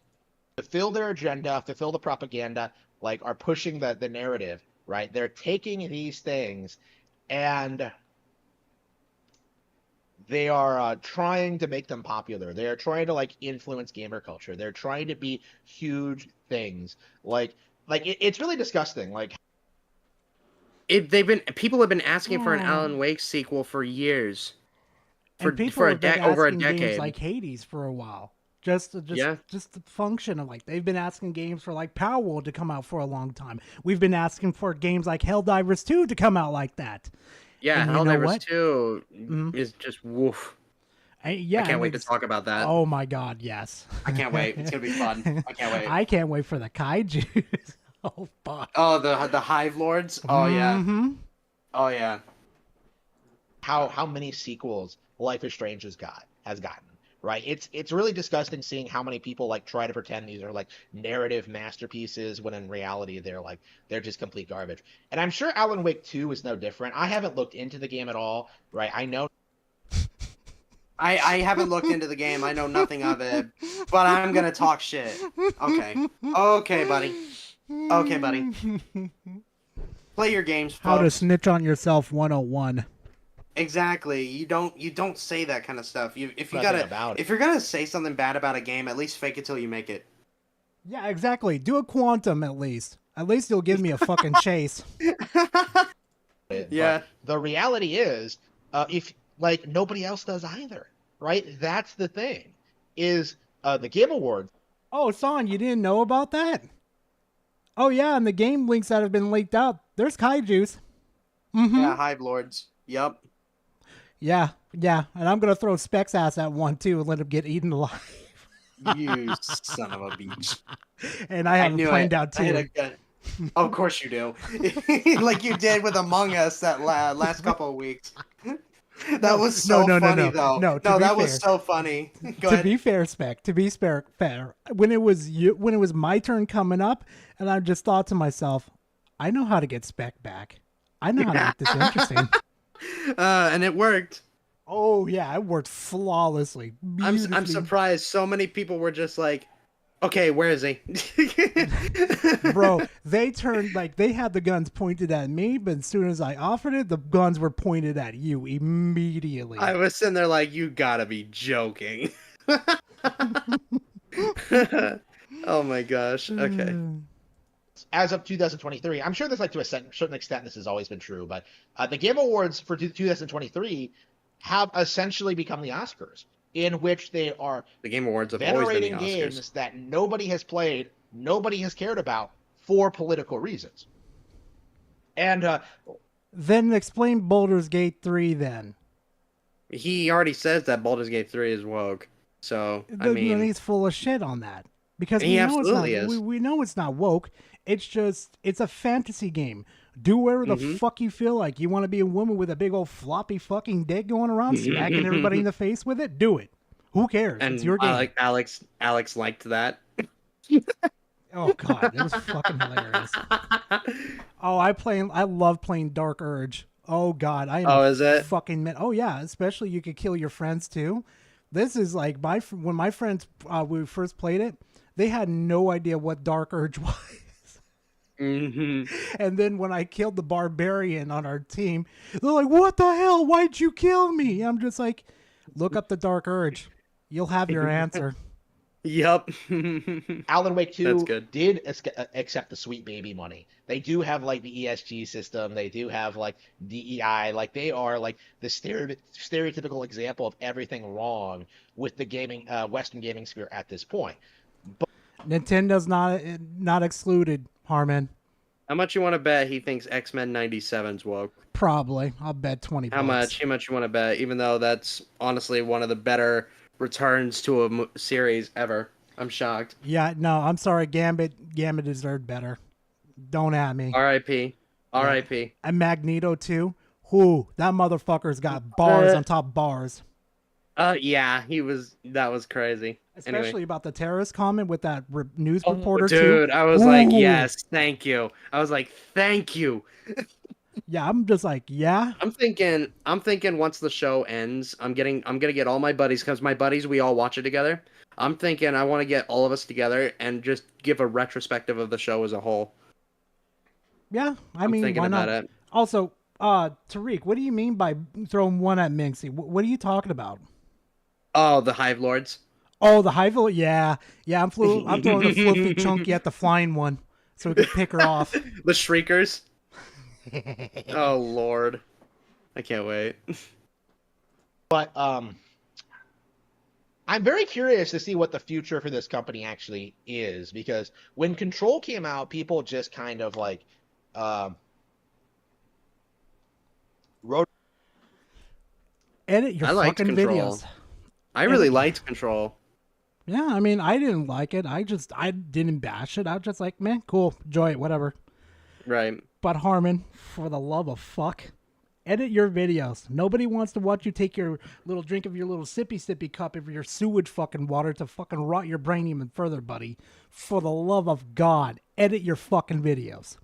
fulfill their agenda, fulfill the propaganda, like are pushing the narrative, right? They're taking these things and they are trying to make them popular. They are trying to like influence gamer culture. They're trying to be huge things. It's really disgusting. Like People have been asking for an Alan Wake sequel for years. And people for have been over a asking games decade. like Hades for a while. Just the function of like they've been asking games for like Power World to come out for a long time. We've been asking for games like Helldivers 2 to come out like that. Yeah, And you know Helldivers what? 2 is just woof. Yeah, I can't and wait to it's- talk about that. Oh my god, yes. I can't wait. It's gonna be fun. I can't wait. I can't wait for the kaiju. Oh fuck. Oh, the Hive Lords. Oh yeah. Mhm. Oh yeah. How many sequels Life is Strange has gotten, right? It's really disgusting seeing how many people like try to pretend these are like narrative masterpieces when in reality they're just complete garbage. And I'm sure Alan Wake 2 is no different. I haven't looked into the game at all, right? I know I haven't looked into the game. I know nothing of it, but I'm gonna talk shit. Okay. Okay, buddy. Okay, buddy. Play your games, folks. How to snitch on yourself 101. Exactly. You don't say that kind of stuff. If Nothing you're gonna say something bad about a game, at least fake it till you make it. Yeah, exactly. Do a quantum at least. At least you'll give me a fucking chase. it, Yeah. but the reality is, if like nobody else does either, right? That's the thing. Is the Game Awards Oh, Son, you didn't know about that? Oh yeah, and the game links that have been leaked out, there's kaijus. Yeah, Hive Lords. Yup. Yeah, and I'm gonna throw Specs ass at one too and let him get eaten alive. You son of a bitch. And I have knew it planned it. out I had too. a gun. Of course you do. Like you did with Among Us that last couple of weeks. That was so funny though. No, to be that was fair. so funny. Go To ahead. be fair, Spec. To be fair, when it was my turn coming up, and I just thought to myself, I know how to get Spec back. I know how to make this interesting. And it worked. Oh yeah, it worked flawlessly. I'm Beautifully. surprised so many people were just like, okay, where is he? Bro, they turned like they had the guns pointed at me, but as soon as I offered it, the guns were pointed at you immediately. I was sitting there like, you gotta be joking. Oh my gosh. Okay. as of 2023, I'm sure there's like to a certain extent this has always been true, but the Game Awards for 2023 have essentially become the Oscars, in which they are The Game Awards have always been the venerating Oscars. games that nobody has played, nobody has cared about for political reasons. And Then explain Baldur's Gate 3 then. He already says that Baldur's Gate 3 is woke. So, I Then mean, he's full of shit on that. Because He we know it's not, absolutely is. we know it's not woke. It's just, it's a fantasy game. Do whatever the Mm-hmm. fuck you feel like. You want to be a woman with a big old floppy fucking dick going around smacking everybody in the face with it? Do it. Who cares? and It's your game. like Alex liked that. Oh god, it was fucking hilarious. Oh, I love playing Dark Urge. Oh god, I am Oh, a is it? fucking oh yeah, especially you could kill your friends too. This is like when my friends we first played it, they had no idea what Dark Urge was. hmm And then when I killed the barbarian on our team, they're like, "What the hell? Why'd you kill me?" I'm just like, "Look up the Dark Urge. You'll have your answer." Yup. Alan Wake 2 That's good. did accept the sweet baby money. They do have like the ESG system. They do have like DEI. Like they are like the stereotypical example of everything wrong with the gaming Western gaming sphere at this point. Nintendo's not excluded, Harmon. How much you want to bet he thinks X-Men 97's woke? Probably. I'll bet 20 How bucks. much? How much you want to bet? Even though that's honestly one of the better returns to a series ever. I'm shocked. Yeah, no, I'm sorry, Gambit deserved better. Don't at me. R.I.P. R.I.P. And Magneto too. Who? That motherfucker's got bars on top of bars. Yeah, that was crazy. Especially Anyway. about the terrorist comment with that news Oh, reporter too. dude, I was like, Ooh. yes, thank you. I was like, thank you. Yeah, I'm just like, yeah. I'm thinking once the show ends, I'm gonna get all my buddies, because my buddies, we all watch it together. I'm thinking I want to get all of us together and just give a retrospective of the show as a whole. Yeah, I I'm mean, thinking why not? about it. Also, Tariq, what do you mean by throwing one at Minxie? What are you talking about? Oh, the Hive Lords. Oh, the Hive. Yeah. I'm throwing a fluffy chunky at the flying one so we can pick her off. The Shriekers. Oh, Lord. I can't wait. But I'm very curious to see what the future for this company actually is, because when Control came out, people just kind of like wrote. Edit your I liked fucking Control. videos. I really liked Control. Yeah, I mean, I didn't like it. I didn't bash it. I was just like, man, cool, enjoy it, whatever. Right. But Harmon, for the love of fuck, edit your videos. Nobody wants to watch you take your little drink of your little sippy cup of your sewage fucking water to fucking rot your brain even further, buddy. For the love of God, edit your fucking videos.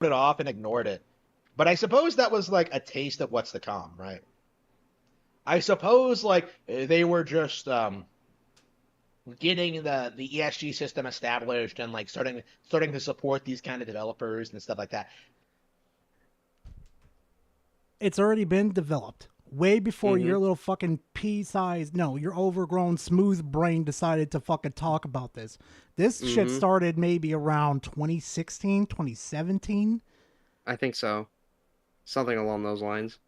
It off and ignored it. But I suppose that was like a taste of what's to come, right? I suppose like they were just getting the ESG system established and like starting to support these kind of developers and stuff like that. It's already been developed way before your little fucking your overgrown smooth brain decided to fucking talk about this. This shit started maybe around 2016, 2017. I think so. Something along those lines.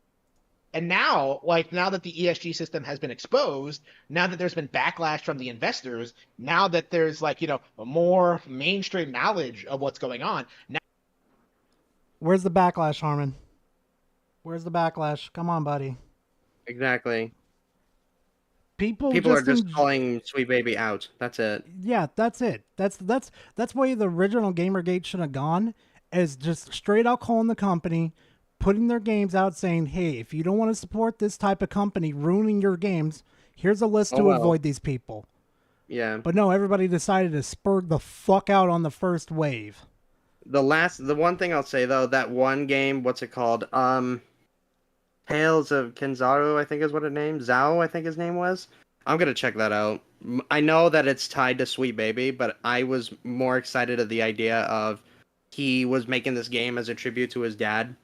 And now, like, now that the ESG system has been exposed, now that there's been backlash from the investors, now that there's, like, you know, more mainstream knowledge of what's going on. Now, where's the backlash, Harmon? Where's the backlash? Come on, buddy. Exactly. People are just calling Sweet Baby out. That's it. Yeah, that's it. That's why the original Gamergate should have gone, is just straight out calling the company, putting their games out, saying, hey, if you don't want to support this type of company ruining your games, here's a list to avoid these people. Yeah. But no, everybody decided to spur the fuck out on the first wave. The one thing I'll say though, that one game, what's it called? Tales of Kenzaru, I think is what it named. Zao, I think his name was. I'm gonna check that out. I know that it's tied to Sweet Baby, but I was more excited at the idea of he was making this game as a tribute to his dad.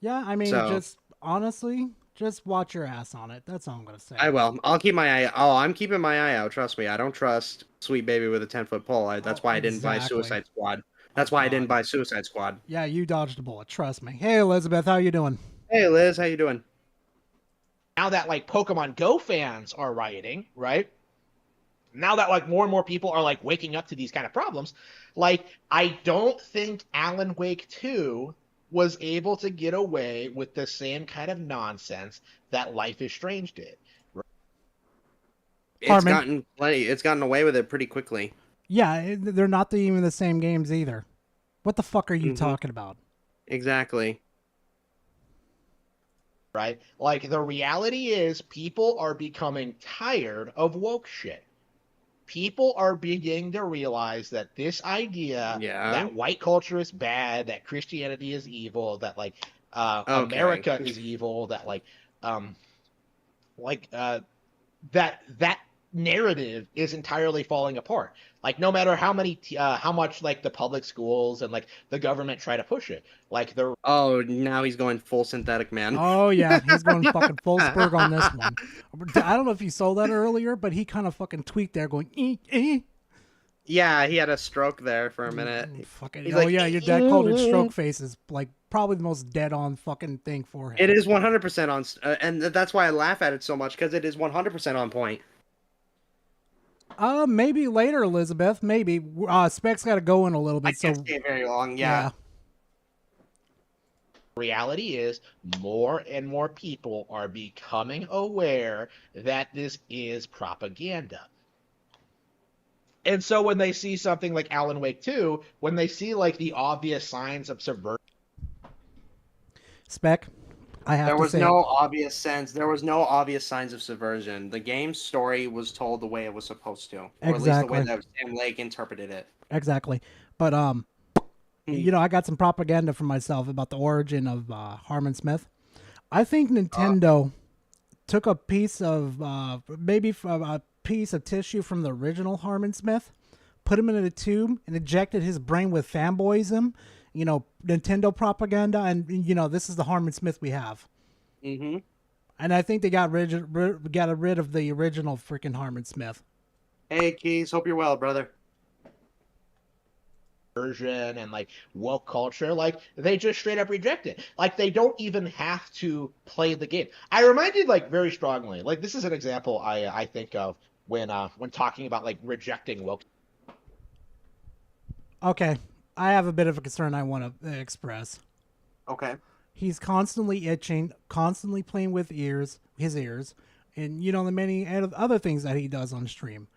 Yeah, I mean, just honestly, just watch your ass on it. That's all I'm gonna say. I will. I'll keep my eye. Oh, I'm keeping my eye out. Trust me. I don't trust Sweet Baby with a 10-foot pole. That's why I didn't buy Suicide Squad. That's why I didn't buy Suicide Squad. Yeah, you dodged a bullet. Trust me. Hey, Elizabeth, how you doing? Hey, Liz, how you doing? now that like Pokemon Go fans are rioting, right? Now that like more and more people are like waking up to these kind of problems, like I don't think Alan Wake 2 was able to get away with the same kind of nonsense that Life is Strange did. It's gotten away with it pretty quickly. Yeah, they're not even the same games either. What the fuck are you talking about? Exactly. Right? Like, the reality is people are becoming tired of woke shit. People are beginning to realize that this idea that white culture is bad, that Christianity is evil, that like America is evil, that that narrative is entirely falling apart. Like, no matter how much like the public schools and like the government try to push it, like the now he's going full synthetic man. Oh yeah, he's going fucking full Spurg on this one. I don't know if you saw that earlier, but he kind of fucking tweaked there, going Yeah, he had a stroke there for a minute. Yeah, your dad called it stroke face is like probably the most dead on fucking thing for him. It is 100% on, and that's why I laugh at it so much, because it is 100% on point. Maybe later, Elizabeth. Maybe. Spec's got to go in a little bit. I can't stay very long. Yeah. Reality is more and more people are becoming aware that this is propaganda. And so when they see something like Alan Wake 2, when they see like the obvious signs of subversion. Spec, There was no obvious signs of subversion. The game's story was told the way it was supposed to. Or at least the way that Sam Lake interpreted it. Exactly. But you know, I got some propaganda for myself about the origin of Harmon Smith. I think Nintendo took a piece of a piece of tissue from the original Harmon Smith, put him in a tube, and injected his brain with fanboyism. You know, Nintendo propaganda, and you know, this is the Harmon Smith we have. Mm-hmm. And I think they got rid of the original freaking Harmon Smith. Hey, Keys, hope you're well, brother. version and like woke culture, like they just straight up reject it. Like they don't even have to play the game. I reminded like very strongly, like this is an example I think of when talking about like rejecting woke. Okay, I have a bit of a concern I want to express. Okay. He's constantly itching, constantly playing with his ears, and you know the many other things that he does on stream.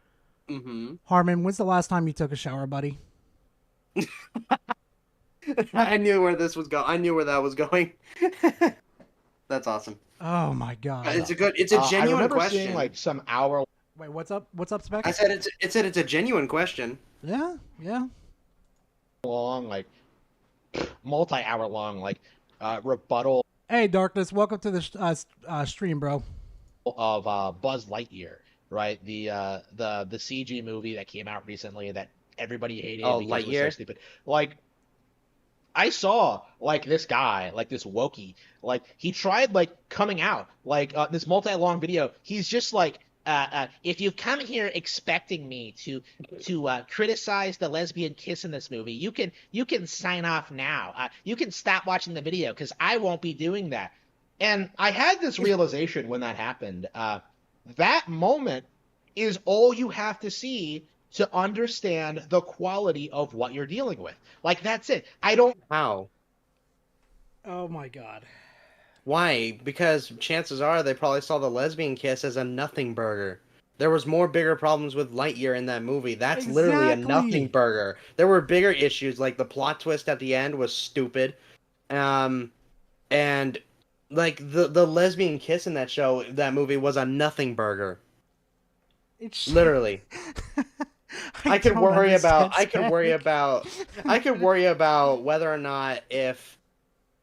Mm-hmm. Harmon, when's the last time you took a shower, buddy? I knew where this was going. I knew where that was going. That's awesome. Oh my god! It's a I genuine remember question. seeing like some hour Wait, what's up? What's up, Spec? I said it's a genuine question. Yeah, yeah. long, like multi-hour long, like rebuttal Hey, Darkness, welcome to the stream, bro. of Buzz Lightyear, right? The CG movie that came out recently that everybody hated Oh, because it was Lightyear? so stupid. Like I saw like this guy, like this wokey, like he tried like coming out, like this multi-long video. He's just like, if you've come here expecting me to criticize the lesbian kiss in this movie, you can sign off now. You can stop watching the video because I won't be doing that. And I had this realization when that happened. That moment is all you have to see to understand the quality of what you're dealing with. Like that's it. I don't. How? Oh my god. Why? Because chances are they probably saw the lesbian kiss as a nothing burger. There was more bigger problems with Lightyear in that movie. That's literally a Exactly. nothing burger. There were bigger issues, like the plot twist at the end was stupid. And like the lesbian kiss in that movie was a nothing burger. It's Literally. I could don't worry understand, about I could worry about whether or not if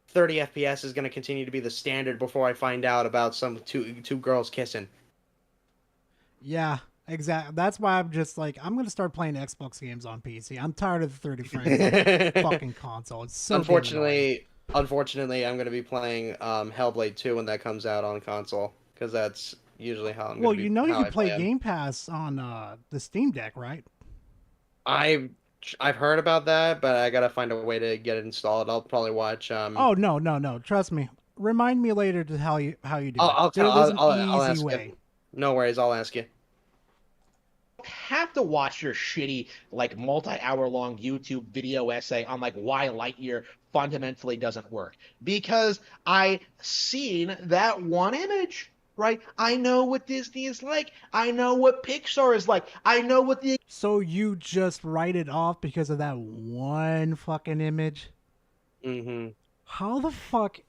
30 FPS is going to continue to be the standard before I find out about some two girls kissing. Yeah, exactly. That's why I'm just like, I'm gonna start playing Xbox games on PC. I'm tired of the 30 frames on the fucking console. It's so damn annoying. Unfortunately, I'm going to be playing Hellblade 2 when that comes out on console because that's usually how I'm. Well, gonna be, you know you how can I play 'em. Game Pass on the Steam Deck, right? I've heard about that, but I gotta find a way to get it installed. I'll probably watch. Oh no! Trust me. Remind me later to how you do I'll it. There's an I'll easy ask way. you. No worries, I'll ask you. Have to watch your shitty like multi-hour long YouTube video essay on like why Lightyear fundamentally doesn't work because I seen that one image, right? I know what Disney is like. I know what Pixar is like. I know what the So you just write it off because of that one fucking image? Mm-hmm. How the fuck?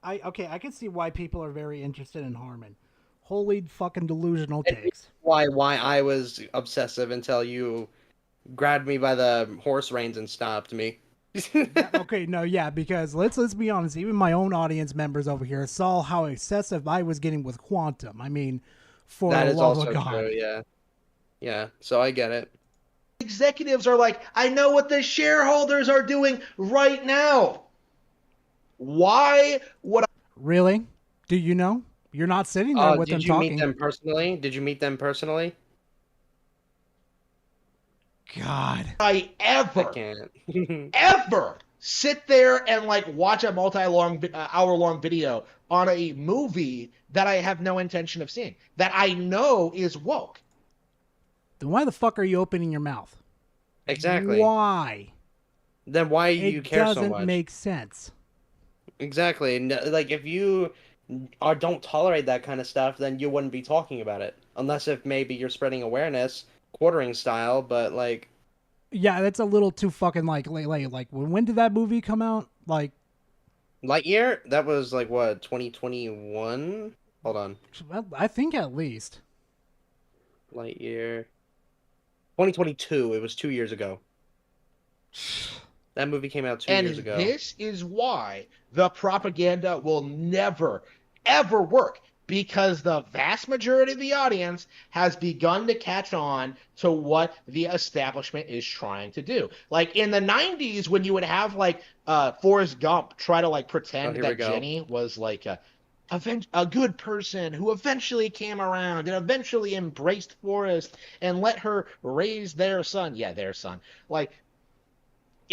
I can see why people are very interested in Harmon. Holy fucking delusional takes. Why I was obsessive until you grabbed me by the horse reins and stopped me. Okay, no, yeah, because let's be honest, even my own audience members over here saw how excessive I was getting with Quantum. I mean, for That the is love also of God. true, yeah. Yeah, so I get it. executives are like, I know what the shareholders are doing right now. Why would Really? Do you know? You're not sitting there with them did you talking. meet them personally? Did you meet them personally? God. I I ever can't. ever sit there and like watch a multi-long hour-long video on a movie that I have no intention of seeing, that I know is woke? Then why the fuck are you opening your mouth? Exactly. Why? Then why do you It care so doesn't much? make sense. Exactly. Like if you don't tolerate that kind of stuff, then you wouldn't be talking about it. Unless if maybe you're spreading awareness, quartering style, but like Yeah, that's a little too fucking like late. Like when did that movie come out? Like Lightyear, that was like what, 2021? Hold on. I think at least. Lightyear. 2022. It was 2 years ago. That movie came out 2 years ago. And this is why the propaganda will never, ever work, because the vast majority of the audience has begun to catch on to what the establishment is trying to do. Like in the 90s, when you would have like Forrest Gump try to like pretend here we that go. Jenny was like a good person who eventually came around and eventually embraced Forrest and let her raise their son. Yeah, their son. Like,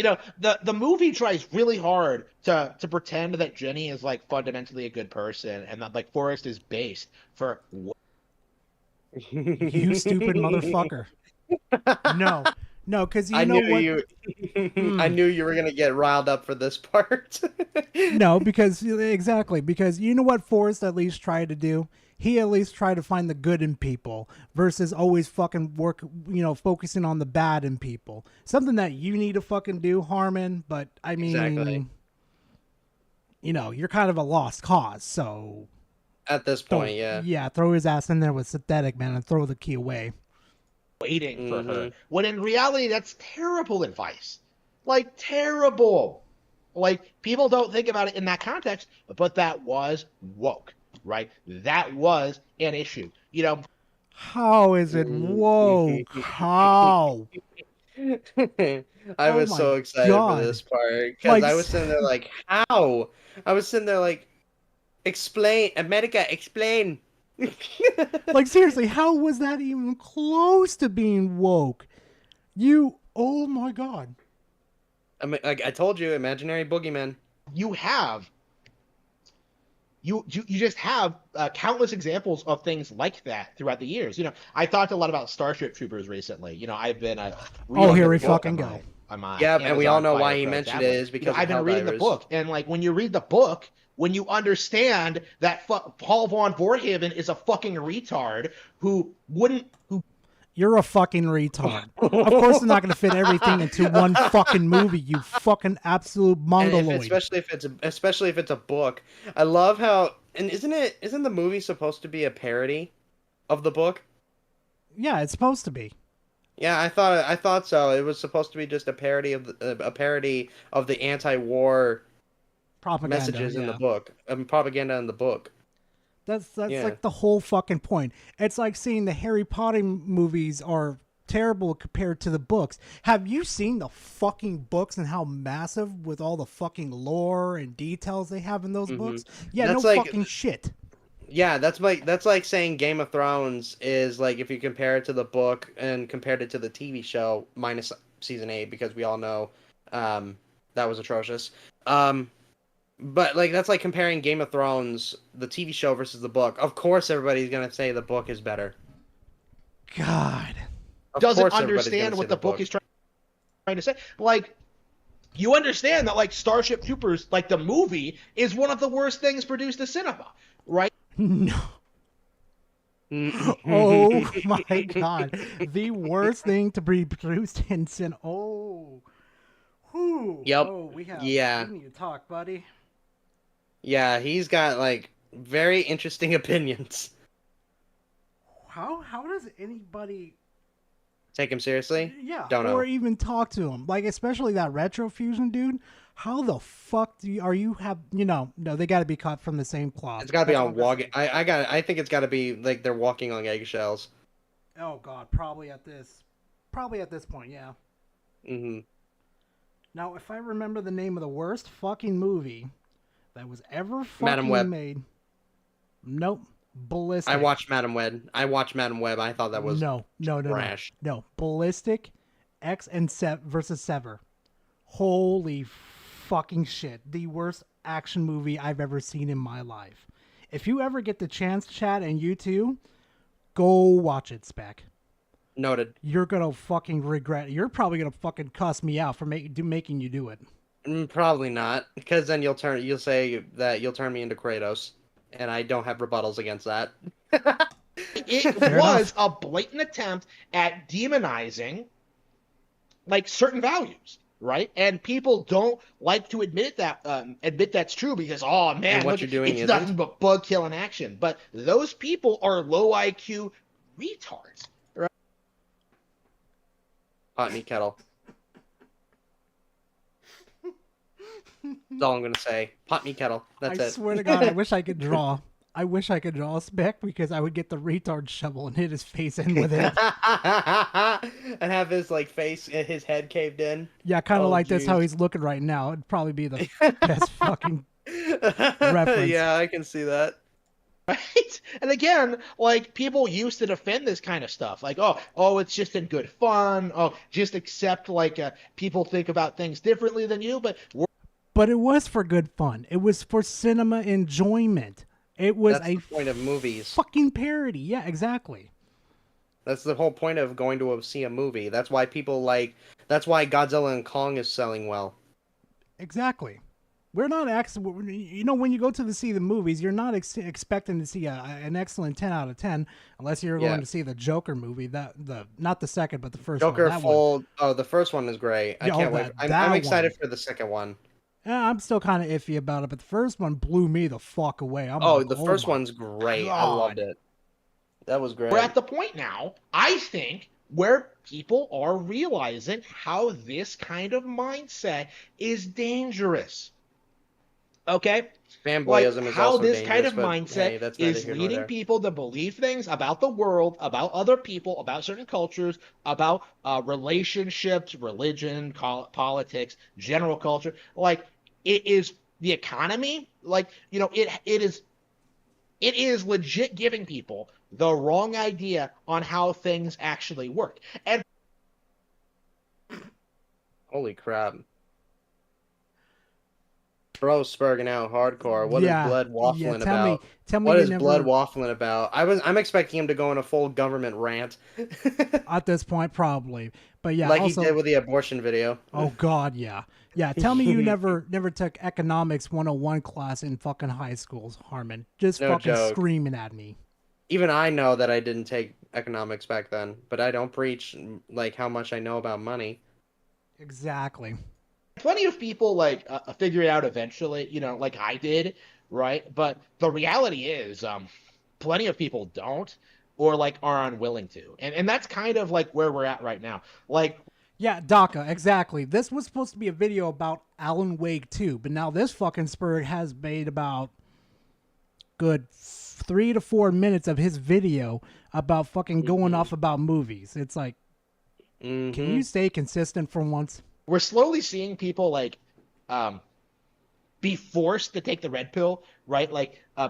You know, the movie tries really hard to pretend that Jenny is like fundamentally a good person, and that like Forrest is based for. You stupid motherfucker. No, no, because you I know knew what? you. I Hmm. knew you were gonna get riled up for this part. No, because exactly, because you know what Forrest at least tried to do? He at least tried to find the good in people versus always fucking focusing on the bad in people. Something that you need to fucking do, Harmon, but I mean, Exactly. You're kind of a lost cause, so At this don't, point, yeah. yeah, throw his ass in there with synthetic, man, and throw the key away. Waiting for her. Hmm. When in reality, that's terrible advice. Like, terrible. Like, people don't think about it in that context, but that was woke, right? That was an issue. You know, How is it woke? How? I Oh was my so excited for god! this part because Like, I was sitting there like, how? I was sitting there like, explain, America, explain. like seriously, how was that even close to being woke? Oh my god! I mean, like I told you, imaginary boogeyman. you have you just have countless examples of things like that throughout the years. You know, I talked a lot about Starship Troopers recently. You know, I've been Oh, reading here the we book fucking on go. my Yeah, and we all Amazon know Fire why he Pro mentioned it tablet. is because I've of been reading the Helldivers. book, and like when you read the book, when you understand that Paul von Vorhaven is a fucking retard who You're a fucking retard. Of course, they're not going to fit everything into one fucking movie. You fucking absolute And mongoloid. especially if it's a book. I love how and isn't the movie supposed to be a parody of the book? Yeah, it's supposed to be Yeah, I thought so. It was supposed to be just a parody of the anti-war propaganda. messages in the Yeah. book, propaganda in the book. That's Yeah. like the whole fucking point. It's like saying the Harry Potter movies are terrible compared to the books. Have you seen the fucking books and how massive with all the fucking lore and details they have in those books? Yeah, That's no like- fucking shit. Yeah, that's like saying Game of Thrones is like if you compare it to the book and compared it to the TV show minus season 8 because we all know that was atrocious. But like that's like comparing Game of Thrones, the TV show versus the book. Of course everybody's going to say the book is better. God. Of doesn't course everybody's gonna understand say what the book is trying to say. Like, you understand that like Starship Troopers, like the movie, is one of the worst things produced in cinema, right? No. Oh my god. The worst thing to be produced in sin. Oh. Whew. Yep. Oh, we Yeah. need to talk, buddy. Yeah, he's got like very interesting opinions. How does anybody Take him seriously? yeah, Don't know. or even talk to him? Like especially that retrofusion dude. How the fuck are you have no, they got to be cut from the same cloth. It's got to be That's all on I'm gonna walking. say. I think it's got to be like they're walking on eggshells. Oh god, probably at this point, yeah. Mhm. Now, if I remember the name of the worst fucking movie that was ever Madam fucking Web. made. Nope. Ballistic. I watched Madam Web. I thought that was no. trash. No. Ballistic X and versus Sever. Holy fucking shit. The worst action movie I've ever seen in my life. If you ever get the chance, chat, and you too, go watch it, Spec. Noted. You're gonna fucking regret it. You're probably gonna fucking cuss me out for making you do it. Probably not, because then you'll say that you'll turn me into Kratos, and I don't have rebuttals against that. It Fair was a blatant attempt at demonizing like certain values, right? And people don't like to admit that's true because oh man, And what look, you're doing it's isn't. nothing but bug killing action. But those people are low IQ retards. Hot meat kettle. That's all I'm gonna say. Pot me kettle. That's I it. swear to God, I wish I could draw. I wish I could draw a Spec because I would get the retard shovel and hit his face in with it. And have his like face, his head caved in. Yeah, kind of Oh, like this how jeez. he's looking right now. It'd probably be the best fucking reference. Yeah, I can see that. Right? And again, like people used to defend this kind of stuff, like, oh, it's just in good fun. Oh, just accept like people think about things differently than you. But it was for good fun. It was for cinema enjoyment. It was That's a the point of movies. fucking parody. Yeah, exactly. That's the whole point of going to see a movie. That's why people like. That's why Godzilla and Kong is selling well. Exactly. We're not when you go to see the movies, you're not expecting to see an excellent 10 out of 10 unless you're going to see the Joker movie. Not the second, but the first Joker one. Full. Oh, the first one is great. I Yeah, can't wait. I'm excited for the second one. Yeah, I'm still kind of iffy about it, but the first one blew me the fuck away. The first one's great. God. I loved it. That was great. We're at the point now, I think, where people are realizing how this kind of mindset is dangerous. Okay? Fanboyism is how also this dangerous, kind of but, mindset hey, that's neither is here nor leading there. people to believe things about the world, about other people, about certain cultures, about relationships, religion, politics, general culture. Like, it is the economy. Like, it is legit giving people the wrong idea on how things actually work. And Holy crap. Bro, spurging out hardcore. What is Blood waffling about? Tell me What you is never, Blood waffling about? I'm expecting him to go on a full government rant. at this point, probably. But yeah, like also, he did with the abortion video. oh God, yeah. Yeah, tell me you never took economics 101 class in fucking high schools, Harmon. Just No fucking joke. screaming at me. Even I know that I didn't take economics back then, but I don't preach like how much I know about money. Exactly. plenty of people figure it out eventually, like I did, right? But the reality is, plenty of people don't, or are unwilling to, and that's kind of where we're at right now. Yeah, DACA, exactly. This was supposed to be a video about Alan Wake 2, but now this fucking spur has made about good 3 to 4 minutes of his video about fucking going off about movies. It's like, can you stay consistent for once? We're slowly seeing people be forced to take the red pill, right?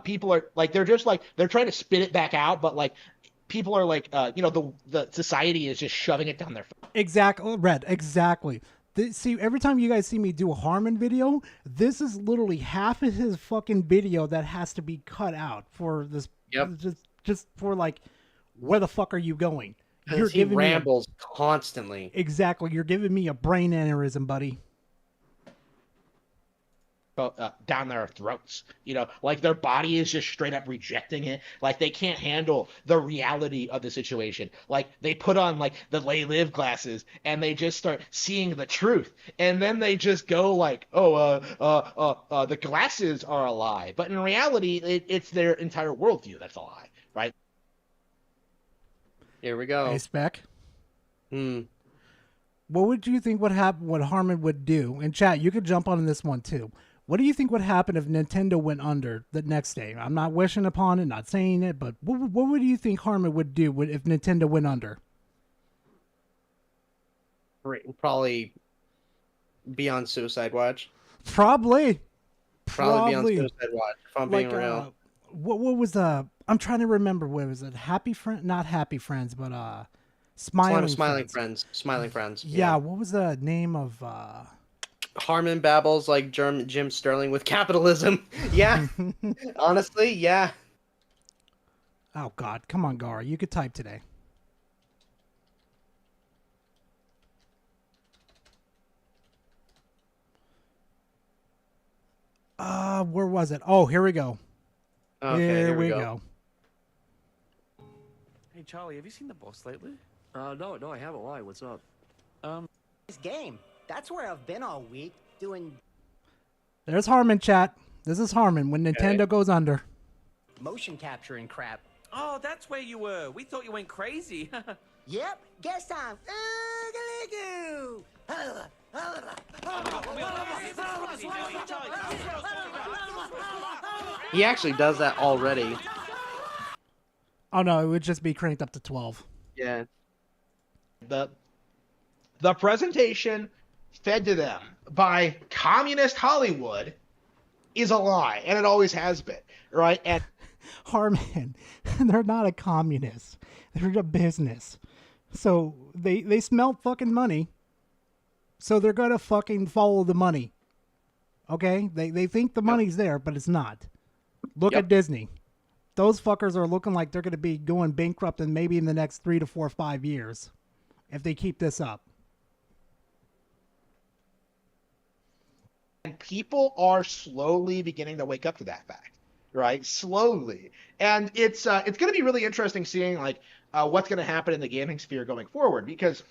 People are they're just they're trying to spit it back out, but people are the society is just shoving it down their. Exactly, Red. Exactly. See, every time you guys see me do a Harmon video, this is literally half of his fucking video that has to be cut out for this. Yep. Just for where the fuck are you going? He rambles constantly. Exactly. You're giving me a brain aneurysm, buddy. Down their throats, their body is just straight up rejecting it. They can't handle the reality of the situation. They put on the Lay Live glasses and they just start seeing the truth, and then they just go the glasses are a lie, but in reality it's their entire worldview that's a lie, right? Here we go. Hey, Spec. What would you think would happen? What Harmon would do? In chat, you could jump on this one too. What do you think would happen if Nintendo went under the next day? I'm not wishing upon it, not saying it, but what would you think Harmon would do if Nintendo went under? Probably be on Suicide Watch. Probably be on Suicide Watch, if I'm being real. What was the? I'm trying to remember. What was it? Happy Friend? Not Happy Friends, but Smiling Friends. Smiling Friends. Yeah. What was the name of? Harmon babbles like Jim Sterling with capitalism. Yeah. Honestly, yeah. Oh God, come on, Gara. You could type today. Where was it? Oh, here we go. Okay, here we go. Hey, Charlie, have you seen the boss lately? No, I haven't. Why? What's up? This game. That's where I've been all week, doing There's Harmon, chat. This is Harmon when Nintendo goes under. motion capture and crap. Oh, that's where you were. We thought you went crazy. Yep, guess time. Oogaloo! He actually does that already. Oh no, it would just be cranked up to 12. Yeah. The presentation fed to them by communist Hollywood is a lie, and it always has been, right? And Harmon, they're not a communist. They're a business. So they smell fucking money. So they're gonna fucking follow the money. Okay? They think the money's there, but it's not. Look at Disney. Those fuckers are looking like they're gonna be going bankrupt in maybe in the next 3 to 4 or 5 years if they keep this up. And people are slowly beginning to wake up to that fact, right? Slowly. And it's going to be really interesting seeing like what's going to happen in the gaming sphere going forward, because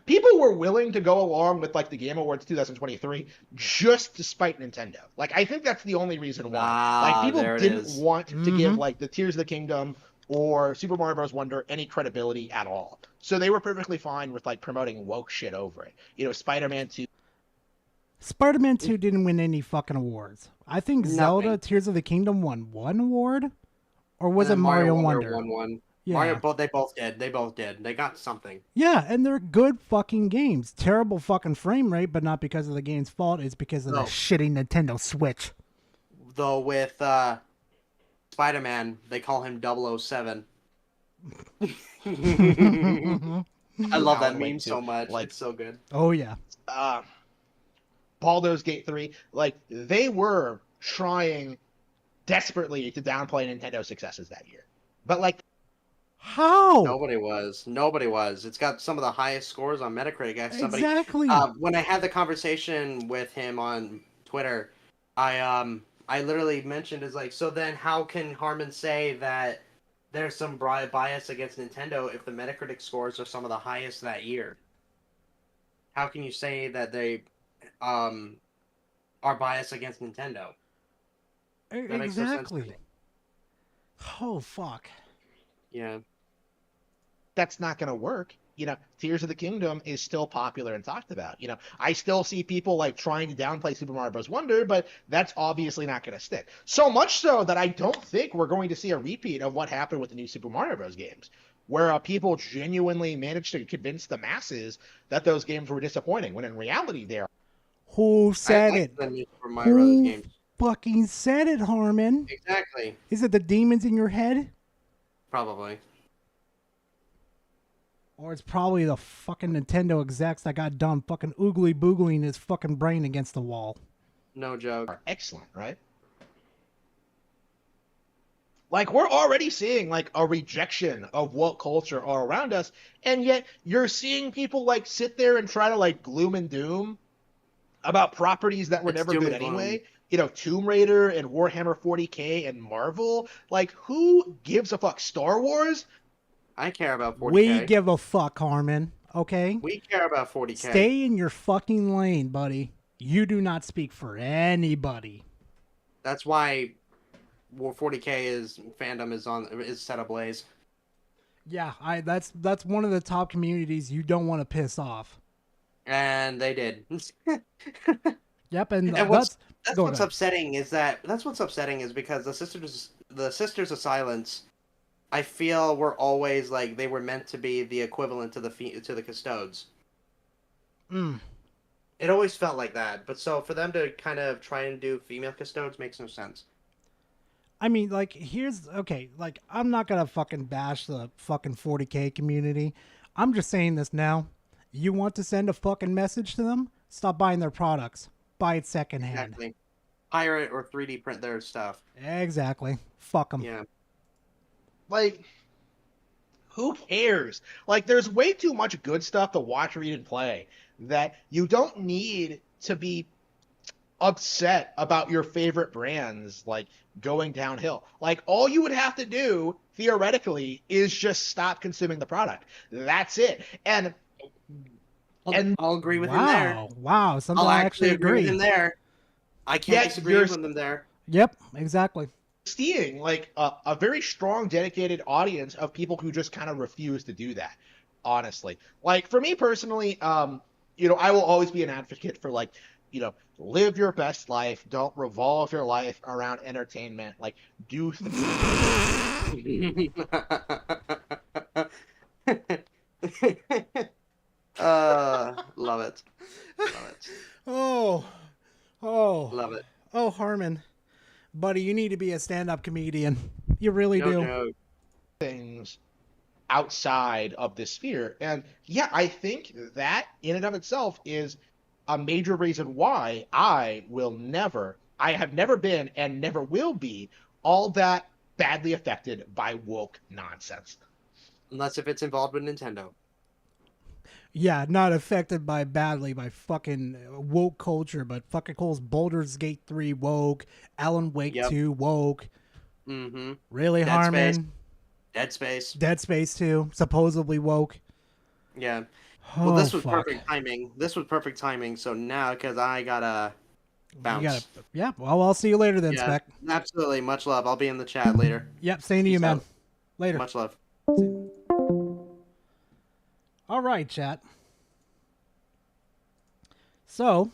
people were willing to go along with like the Game Awards 2023 just to spite Nintendo. Like, I think that's the only reason why. Like, people didn't want to give like the Tears of the Kingdom or Super Mario Bros. Wonder any credibility at all. So they were perfectly fine with like promoting woke shit over it. Spider-Man 2. Spider-Man 2 didn't win any fucking awards. I think Zelda Tears of the Kingdom won one award, or was it Mario Wonder? Won one. Yeah. Mario, they both did. They got something. Yeah, and they're good fucking games. Terrible fucking frame rate, but not because of the game's fault. It's because of the shitty Nintendo Switch. Though with Spider-Man, they call him 007. I love that meme so much. Like, it's so good. Oh, yeah. Baldur's Gate 3, like, they were trying desperately to downplay Nintendo's successes that year. But, like... How? Nobody was. It's got some of the highest scores on Metacritic. Exactly. When I had the conversation with him on Twitter, I literally mentioned, is like, so then how can Harmon say that there's some bias against Nintendo if the Metacritic scores are some of the highest that year? How can you say that they... are biased against Nintendo? That makes no sense to me. Oh, fuck. Yeah. That's not going to work. Tears of the Kingdom is still popular and talked about. I still see people like trying to downplay Super Mario Bros. Wonder, but that's obviously not going to stick. So much so that I don't think we're going to see a repeat of what happened with the new Super Mario Bros. Games, where people genuinely managed to convince the masses that those games were disappointing, when in reality they are. Who said it? Who fucking said it, Harmon? Exactly. Is it the demons in your head? Probably. Or it's probably the fucking Nintendo execs that got done fucking oogly boogling his fucking brain against the wall. No joke. Excellent, right? Like, we're already seeing like a rejection of woke culture all around us, and yet you're seeing people like sit there and try to like gloom and doom about properties that were never good anyway. Tomb Raider and Warhammer 40K and Marvel. Like, who gives a fuck? Star Wars? I care about 40K. We give a fuck, Harmon. Okay? We care about 40K. Stay in your fucking lane, buddy. You do not speak for anybody. That's why 40K fandom is set ablaze. Yeah, that's one of the top communities you don't want to piss off. And they did. Yep, and what's upsetting is because the Sisters of Silence, I feel, were always like they were meant to be the equivalent to the Custodes. It always felt like that, but so for them to kind of try and do female Custodes makes no sense. I mean, like, I'm not gonna fucking bash the fucking 40K community. I'm just saying this now. You want to send a fucking message to them? Stop buying their products. Buy it secondhand. Exactly. Hire it or 3D print their stuff. Exactly. Fuck them. Yeah. Like, who cares? Like, there's way too much good stuff to watch, read, and play that you don't need to be upset about your favorite brands, like, going downhill. Like, all you would have to do, theoretically, is just stop consuming the product. That's it. And I'll agree with him there. Wow, something I actually agree with him there. I can't disagree with him there. Yep, exactly. Seeing like a very strong, dedicated audience of people who just kind of refuse to do that. Honestly, like for me personally, I will always be an advocate for like, live your best life. Don't revolve your life around entertainment. Like, do. Love it. Oh, love it. Oh, Harmon, buddy, you need to be a stand-up comedian. You really No do. joke. things outside of this sphere. And yeah, I think that in and of itself is a major reason why I have never been and never will be all that badly affected by woke nonsense. Unless if it's involved with Nintendo. Yeah, not affected by badly by fucking woke culture, but fucking calls Baldur's Gate 3 woke, Alan Wake Yep. 2 woke. Mm-hmm. Really, Dead Space. Harmon? Dead Space. Dead Space 2, supposedly woke. Yeah. Oh, Well, this was fuck. perfect timing. This was perfect timing. So now, because I gotta bounce. Yeah, well, I'll see you later then, Yeah, Spec. absolutely. Much love. I'll be in the chat later. Yep, same to you, Peace man. out. Later. Much love. All right, chat. So,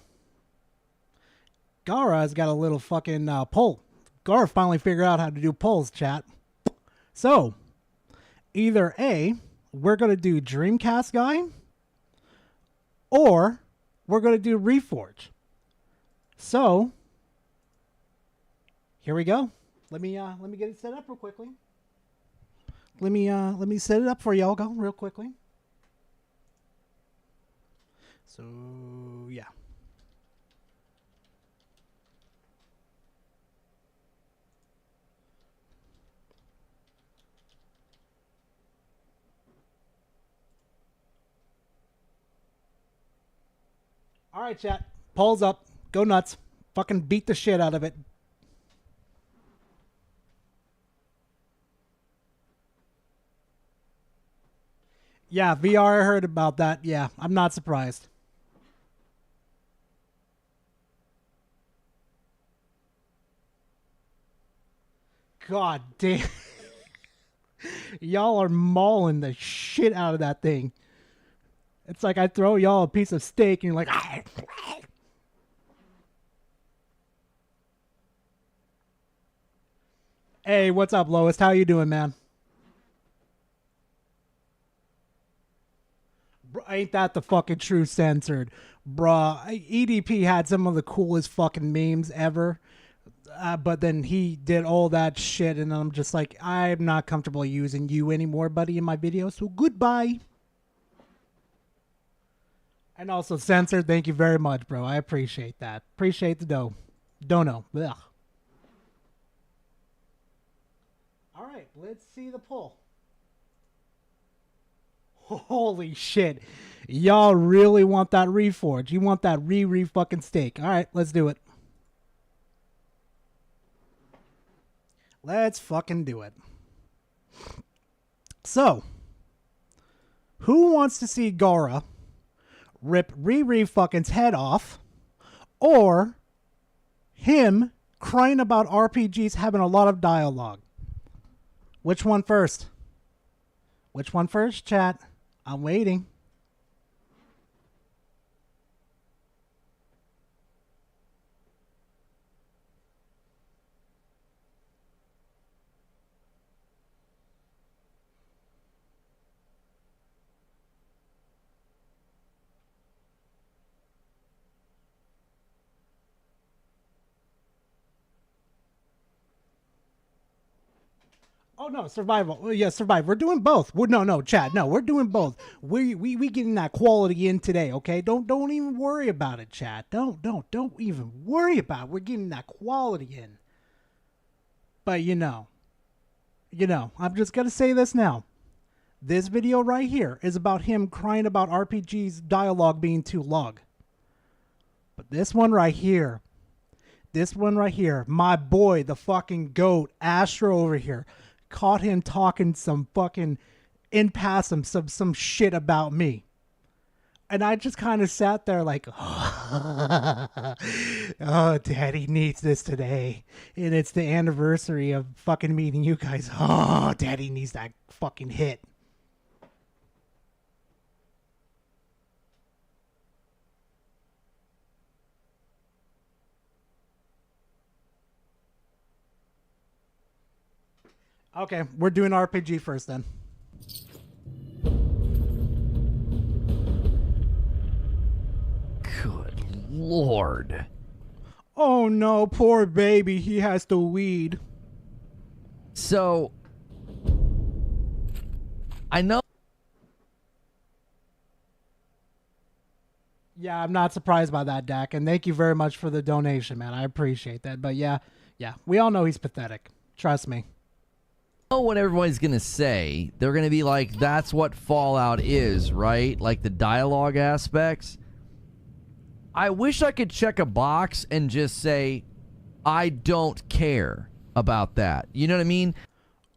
Gara has got a little fucking poll. Gara finally figured out how to do polls, chat. So, either A, we're going to do Dreamcast guy, or we're going to do Reforge. So, here we go. Let me get it set up real quickly. Let me set it up for y'all go real quickly. So, yeah. All right, chat. Polls up. Go nuts. Fucking beat the shit out of it. Yeah, VR, I heard about that. Yeah, I'm not surprised. God damn. Y'all are mauling the shit out of that thing. It's like I throw y'all a piece of steak and you're like, ah. Hey, what's up, Lowest? How you doing, man? Ain't that the fucking true censored? Bruh, EDP had some of the coolest fucking memes ever. But then he did all that shit, and I'm just like, I'm not comfortable using you anymore, buddy, in my video, so goodbye. And also, censored, thank you very much, bro. I appreciate that. Appreciate the dough. Dono. Ugh. All right, let's see the poll. Holy shit. Y'all really want that Reforge. You want that fucking steak. All right, let's do it. Let's fucking do it. So, who wants to see Gara rip fucking's head off, or him crying about RPGs having a lot of dialogue? Which one first? Which one first, chat? I'm waiting. Oh no, survival. Oh, yeah, survive. We're doing both. No, Chad. No, we're doing both. We getting that quality in today. Okay, don't even worry about it, Chad. Don't even worry about it. We're getting that quality in. But you know, I'm just gonna say this now. This video right here is about him crying about RPG's dialogue being too long. But this one right here, my boy, the fucking goat, Astro over here, caught him talking some fucking some shit about me. And I just kind of sat there like, oh, daddy needs this today. And it's the anniversary of fucking meeting you guys. Oh, daddy needs that fucking hit. Okay, we're doing RPG first then. Good lord. Oh no, poor baby, he has to weed. So I know. Yeah, I'm not surprised by that, Dak, and thank you very much for the donation, man. I appreciate that. But yeah, we all know he's pathetic. Trust me. Know what everybody's gonna say. They're gonna be like, that's what Fallout is, right? Like the dialogue aspects. I wish I could check a box and just say, I don't care about that. You know what I mean?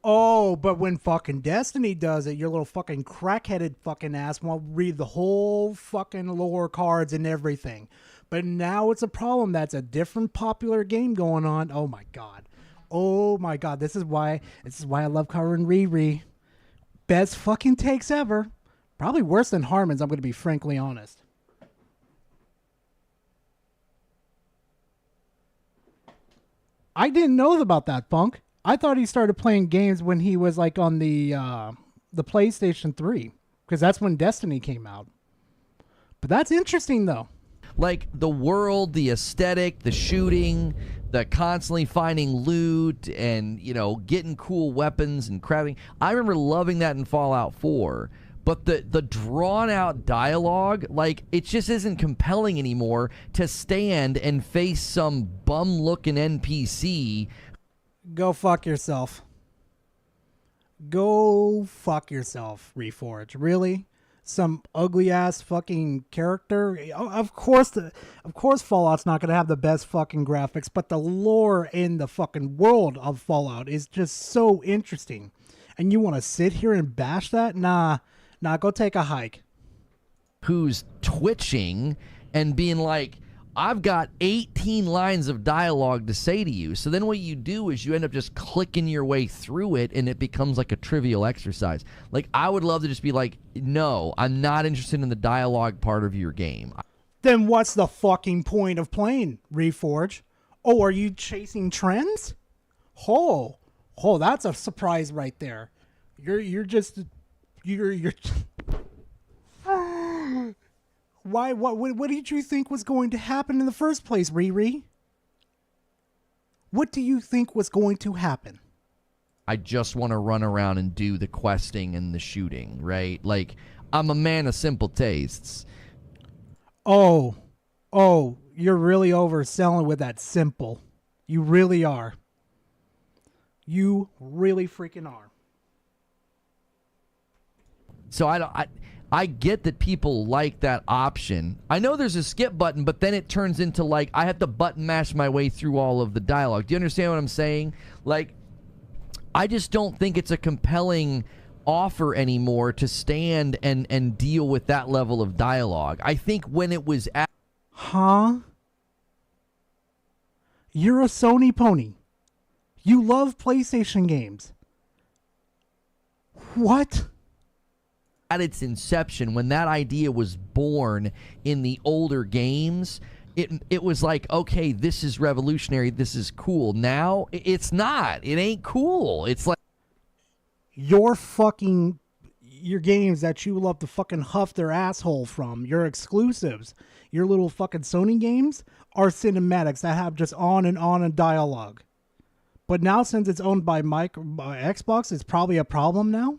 Oh, but when fucking Destiny does it, your little fucking crackheaded fucking ass won't read the whole fucking lore cards and everything. But now it's a problem. That's a different popular game going on. Oh my god. Oh my god. This is why I love covering Riri. Best fucking takes ever. Probably worse than Harmon's, I'm gonna be frankly honest. I didn't know about that, Funk. I thought he started playing games when he was like on the PlayStation 3, because that's when Destiny came out. But that's interesting though. Like the world, the aesthetic, the shooting, the constantly finding loot and, you know, getting cool weapons and crafting. I remember loving that in Fallout 4. But the drawn out dialogue, like, it just isn't compelling anymore to stand and face some bum looking NPC. Go fuck yourself. Go fuck yourself, Reforge. Really? Some ugly ass fucking character? Of course Fallout's not gonna have the best fucking graphics, but the lore in the fucking world of Fallout is just so interesting. And you wanna sit here and bash that? Nah, go take a hike. Who's twitching and being like, I've got 18 lines of dialogue to say to you. So then what you do is you end up just clicking your way through it, and it becomes like a trivial exercise. Like, I would love to just be like, no, I'm not interested in the dialogue part of your game. Then what's the fucking point of playing, Reforge? Oh, are you chasing trends? Oh, that's a surprise right there. You're Why? What did you think was going to happen in the first place, Riri? What do you think was going to happen? I just want to run around and do the questing and the shooting, right? Like, I'm a man of simple tastes. Oh, you're really overselling with that simple. You really are. You really freaking are. So I get that people like that option. I know there's a skip button, but then it turns into like I have to button mash my way through all of the dialogue. Do you understand what I'm saying? Like, I just don't think it's a compelling offer anymore to stand and deal with that level of dialogue. I think when it was Huh? You're a Sony pony. You love PlayStation games. What? at its inception, when that idea was born in the older games, it was like, okay, this is revolutionary, this is cool. Now it's not. It ain't cool. It's like your games that you love to fucking huff their asshole from, your exclusives, your little fucking Sony games are cinematics that have just on and dialogue. But now, since it's owned by Xbox, it's probably a problem now.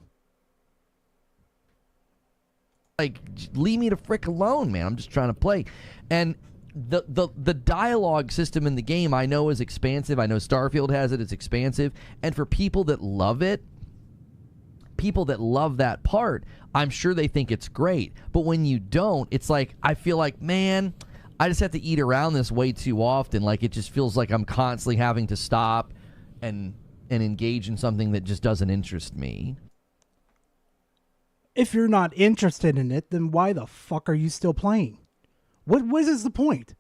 Like, leave me the frick alone, man. I'm just trying to play. And the dialogue system in the game, I know, is expansive. I know Starfield has it. It's expansive. And for people that love it, people that love that part, I'm sure they think it's great. But when you don't, it's like, I feel like, man, I just have to eat around this way too often. Like, it just feels like I'm constantly having to stop and engage in something that just doesn't interest me. If you're not interested in it, then why the fuck are you still playing? What is the point?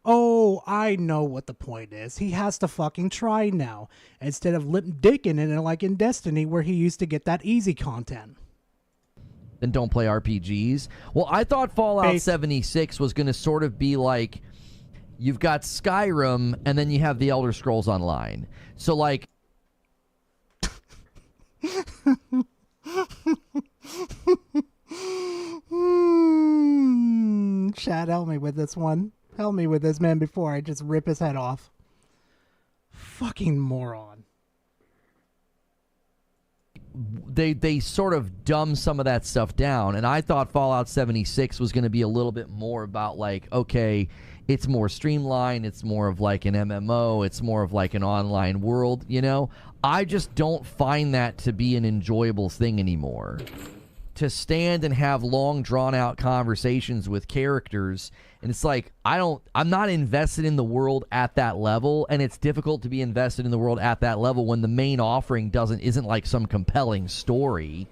Oh, I know what the point is. He has to fucking try now, instead of lip dicking in it like in Destiny, where he used to get that easy content. Then don't play RPGs. Well, I thought Fallout 76 was going to sort of be like, you've got Skyrim, and then you have the Elder Scrolls Online. So, like... Chad, help me with this one. Help me with this, man, before I just rip his head off. Fucking moron. they sort of dumb some of that stuff down, and I thought Fallout 76 was going to be a little bit more about like, okay, it's more streamlined, it's more of like an MMO, it's more of like an online world, you know? I just don't find that to be an enjoyable thing anymore. To stand and have long drawn out conversations with characters, and it's like I'm not invested in the world at that level, and it's difficult to be invested in the world at that level when the main offering isn't like some compelling story.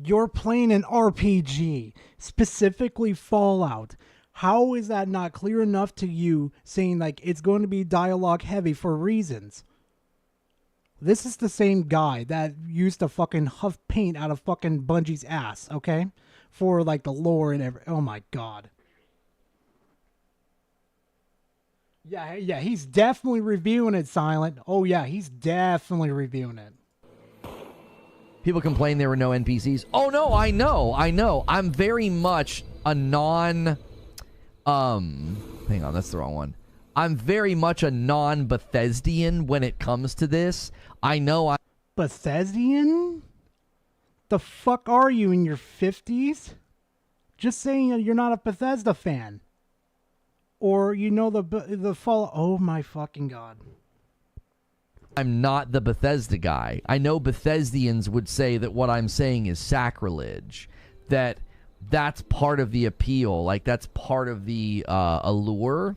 You're playing an RPG, specifically Fallout. How is that not clear enough to you, saying like it's going to be dialogue heavy for reasons? This is the same guy that used to fucking huff paint out of fucking Bungie's ass, okay? For like the lore and everything. Oh my god. Yeah, he's definitely reviewing it, Silent. Oh yeah, he's definitely reviewing it. People complain there were no NPCs. Oh no, I know. I'm very much a hang on, that's the wrong one. I'm very much a non-Bethesdian when it comes to this. I know I... Bethesdian? The fuck are you, in your 50s? Just saying that you're not a Bethesda fan. Or you know the fall... Oh my fucking god. I'm not the Bethesda guy. I know Bethesdians would say that what I'm saying is sacrilege. That's part of the appeal. Like, that's part of the allure.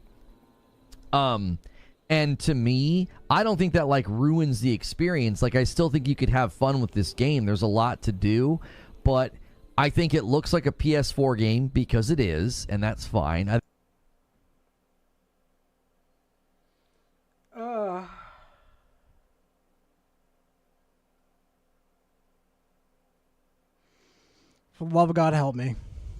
And to me, I don't think that like ruins the experience. Like, I still think you could have fun with this game. There's a lot to do, but I think it looks like a PS4 game because it is, and that's fine. For the love of God, help me. I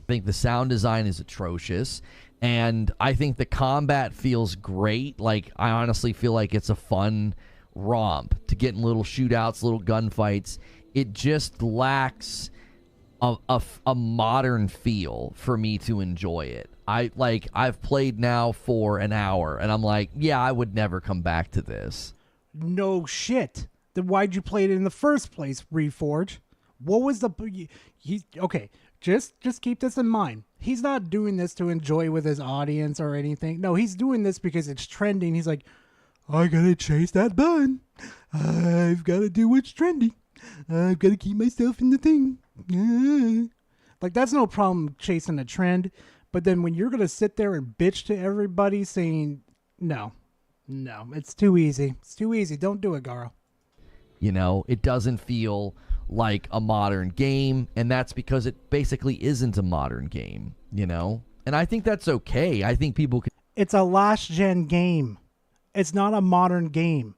think the sound design is atrocious, and I think the combat feels great. Like, I honestly feel like it's a fun romp to get in little shootouts, little gunfights. It just lacks a modern feel for me to enjoy it. I've played now for an hour, and I'm like, yeah, I would never come back to this. No shit. Then why'd you play it in the first place, Reforge? What was the... Okay, just keep this in mind. He's not doing this to enjoy with his audience or anything. No, he's doing this because it's trending. He's like, I gotta chase that bun. I've gotta do what's trending. I've gotta keep myself in the thing. Like, that's no problem chasing a trend. But then when you're gonna sit there and bitch to everybody saying, no, it's too easy. It's too easy. Don't do it, Garo. You know, it doesn't feel like a modern game, and that's because it basically isn't a modern game, you know? And I think that's okay. I think people can... It's a last-gen game. It's not a modern game.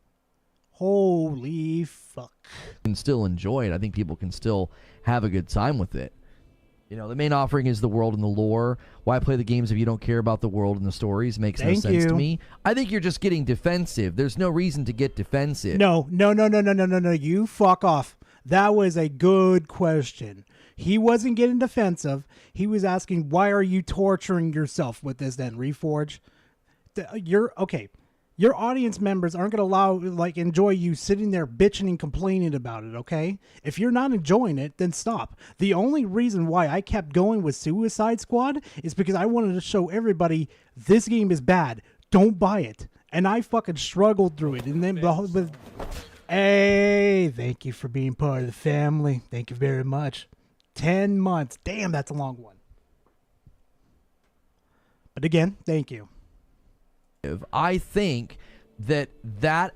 Holy fuck. Can still enjoy it. I think people can still have a good time with it. You know, the main offering is the world and the lore. Why play the games if you don't care about the world and the stories? Makes no sense to me. I think you're just getting defensive. There's no reason to get defensive. No. You fuck off. That was a good question. He wasn't getting defensive. He was asking, why are you torturing yourself with this then, Reforge? Okay. Your audience members aren't going to enjoy you sitting there bitching and complaining about it, okay? If you're not enjoying it, then stop. The only reason why I kept going with Suicide Squad is because I wanted to show everybody this game is bad. Don't buy it. And I fucking struggled through it. And then, hey, thank you for being part of the family. Thank you very much. 10 months. Damn, that's a long one. But again, thank you. I think that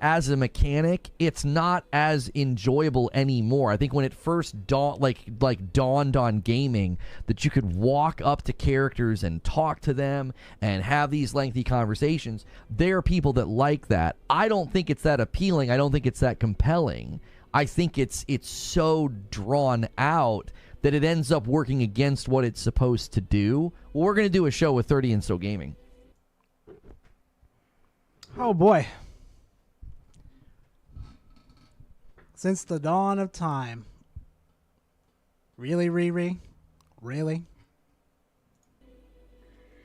as a mechanic, it's not as enjoyable anymore. I think when it first dawned on gaming that you could walk up to characters and talk to them and have these lengthy conversations, there are people that like that. I don't think it's that appealing. I don't think it's that compelling. I think it's so drawn out that it ends up working against what it's supposed to do. Well, we're going to do a show with 30 and Still Gaming. Oh boy. Since the dawn of time. Really, Riri? Really?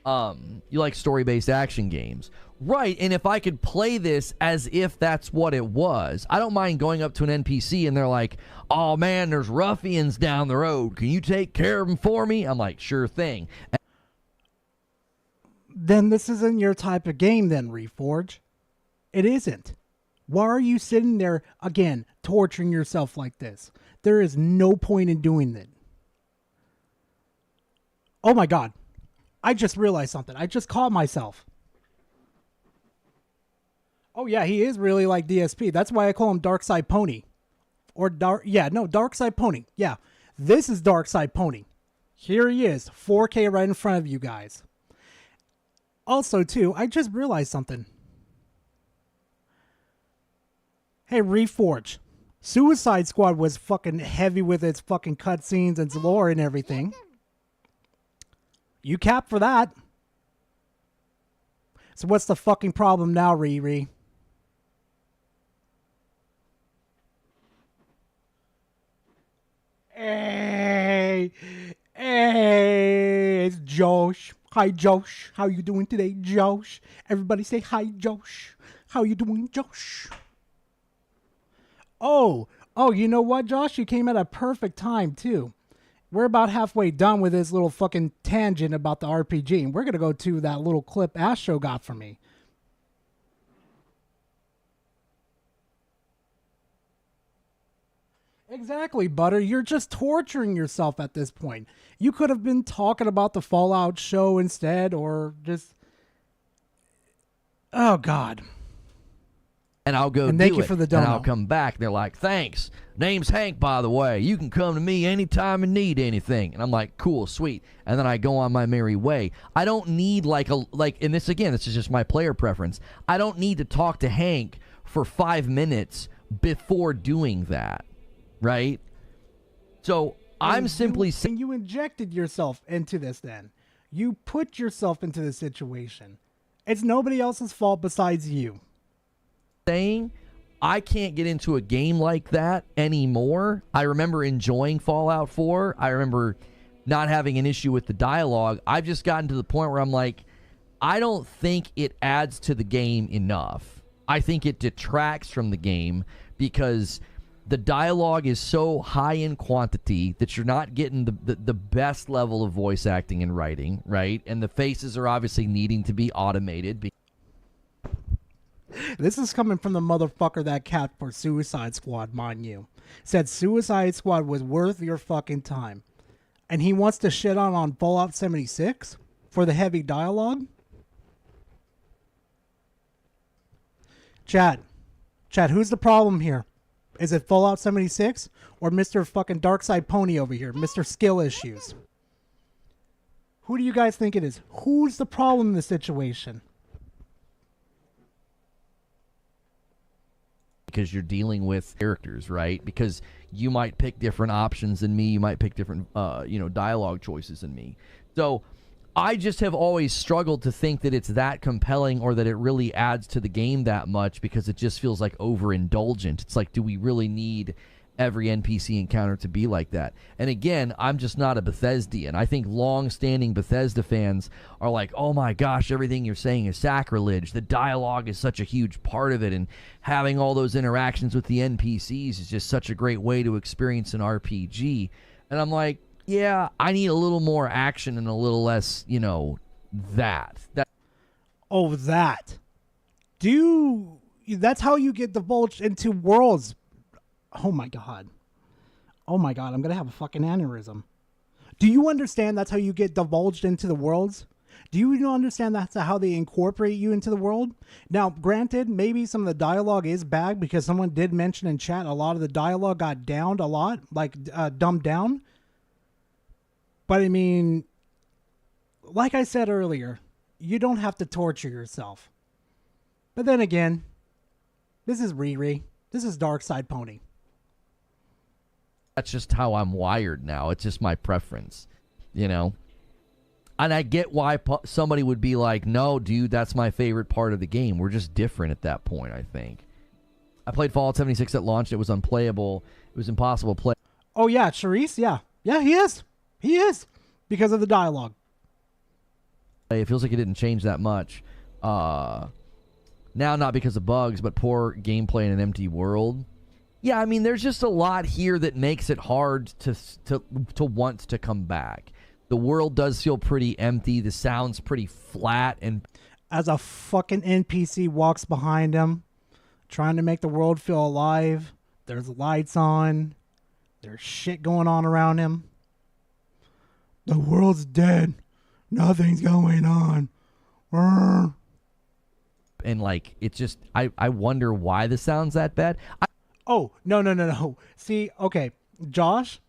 You like story-based action games. Right, and if I could play this as if that's what it was, I don't mind going up to an NPC and they're like, oh man, there's ruffians down the road. Can you take care of them for me? I'm like, sure thing. Then this isn't your type of game then, Reforge. It isn't. Why are you sitting there, again, torturing yourself like this? There is no point in doing that. Oh my god. I just realized something. I just caught myself. Oh yeah, he is really like DSP. That's why I call him Dark Side Pony. Or Dark Side Pony. Yeah. This is Dark Side Pony. Here he is, 4K right in front of you guys. Also, too, I just realized something. Hey, Reforge. Suicide Squad was fucking heavy with its fucking cutscenes and lore and everything. You capped for that. So what's the fucking problem now, Riri? Hey, it's Josh. Hi, Josh. How you doing today, Josh? Everybody say hi, Josh. How you doing, Josh? Oh, you know what, Josh? You came at a perfect time, too. We're about halfway done with this little fucking tangent about the RPG, and we're going to go to that little clip Astro got for me. Exactly, Butter. You're just torturing yourself at this point. You could have been talking about the Fallout show instead, or just... Oh, God. And I'll go and do thank you it, for the and dono. I'll come back. They're like, thanks. Name's Hank, by the way. You can come to me anytime you need anything. And I'm like, cool, sweet. And then I go on my merry way. I don't need and this is just my player preference. I don't need to talk to Hank for 5 minutes before doing that, right? So I'm simply saying... You injected yourself into this then. You put yourself into this situation. It's nobody else's fault besides you. Saying I can't get into a game like that anymore. I remember enjoying Fallout 4. I remember not having an issue with the dialogue. I've just gotten to the point where I'm like, I don't think it adds to the game enough. I think it detracts from the game because the dialogue is so high in quantity that you're not getting the best level of voice acting and writing, right? And the faces are obviously needing to be automated. This is coming from the motherfucker that capped for Suicide Squad, mind you. Said Suicide Squad was worth your fucking time. And he wants to shit on Fallout 76 for the heavy dialogue? Chat, who's the problem here? Is it Fallout 76 or Mr. fucking Darkside Pony over here, Mr. Skill Issues? Who do you guys think it is? Who's the problem in the situation? Because you're dealing with characters, right? Because you might pick different options than me. You might pick different, dialogue choices than me. So I just have always struggled to think that it's that compelling or that it really adds to the game that much because it just feels like overindulgent. It's like, do we really need every NPC encounter to be like that? And again, I'm just not a Bethesdian. I think long-standing Bethesda fans are like, oh my gosh, everything you're saying is sacrilege. The dialogue is such a huge part of it, and having all those interactions with the NPCs is just such a great way to experience an RPG. And I'm like, yeah, I need a little more action and a little less, that. Oh, that. That's how you get divulged into worlds. Oh my god, I'm gonna have a fucking aneurysm. Do you understand that's how you get divulged into the worlds? Do you understand that's how they incorporate you into the world? Now, granted, maybe some of the dialogue is bad because someone did mention in chat a lot of the dialogue got downed a lot, dumbed down. But I mean, like I said earlier, you don't have to torture yourself. But then again, this is Riri. This is Darkside Pony. That's just how I'm wired now. It's just my preference, And I get why somebody would be like, no, dude, that's my favorite part of the game. We're just different at that point, I think. I played Fallout 76 at launch. It was unplayable. It was impossible to play. Oh, yeah, Charisse, yeah. Yeah, he is. He is. Because of the dialogue. It feels like it didn't change that much. Now, not because of bugs, but poor gameplay in an empty world. Yeah, I mean, there's just a lot here that makes it hard to want to come back. The world does feel pretty empty. The sound's pretty flat. And as a fucking NPC walks behind him, trying to make the world feel alive, there's lights on, there's shit going on around him. The world's dead. Nothing's going on. And like, it's just, I wonder why the sound's that bad. Oh, no. See, okay, Josh,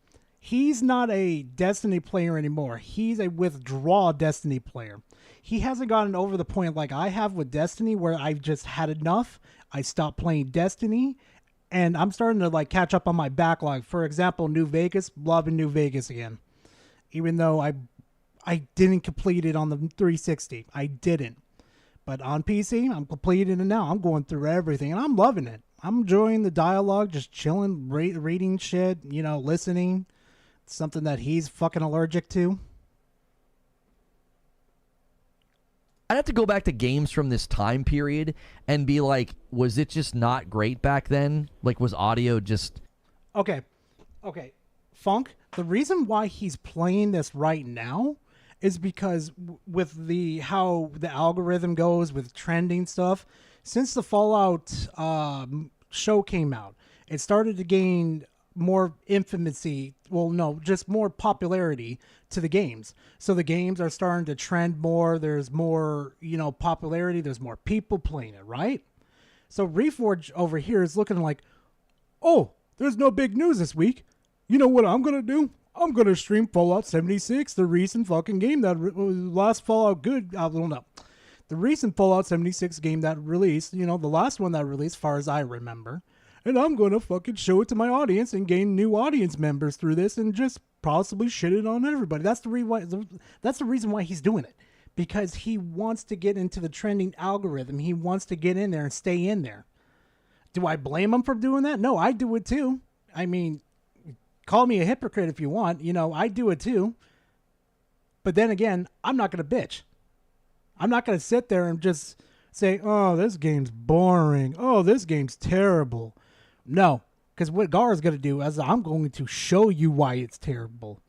he's not a Destiny player anymore. He's a withdraw Destiny player. He hasn't gotten over the point like I have with Destiny where I've just had enough. I stopped playing Destiny, and I'm starting to like catch up on my backlog. For example, New Vegas, loving New Vegas again. Even though I didn't complete it on the 360. I didn't. But on PC, I'm completing it now. I'm going through everything, and I'm loving it. I'm enjoying the dialogue, just chilling, reading shit, listening. It's something that he's fucking allergic to. I'd have to go back to games from this time period and be like, was it just not great back then? Like, was audio just... Okay. Funk, the reason why he's playing this right now is because with how the algorithm goes with trending stuff, since the Fallout show came out, it started to gain more infamousy. Well, no, just more popularity to the games. So the games are starting to trend more. There's more, popularity. There's more people playing it, right? So Reforge over here is looking like, oh, there's no big news this week. You know what I'm going to do? I'm going to stream Fallout 76, the recent fucking game that last Fallout good. I don't know. The recent Fallout 76 game that released, the last one that released, far as I remember. And I'm going to fucking show it to my audience and gain new audience members through this and just possibly shit it on everybody. That's the reason why he's doing it. Because he wants to get into the trending algorithm. He wants to get in there and stay in there. Do I blame him for doing that? No, I do it too. I mean, call me a hypocrite if you want. I do it too. But then again, I'm not going to bitch. I'm not going to sit there and just say, oh, this game's boring. Oh, this game's terrible. No, because what Gar's going to do is I'm going to show you why it's terrible.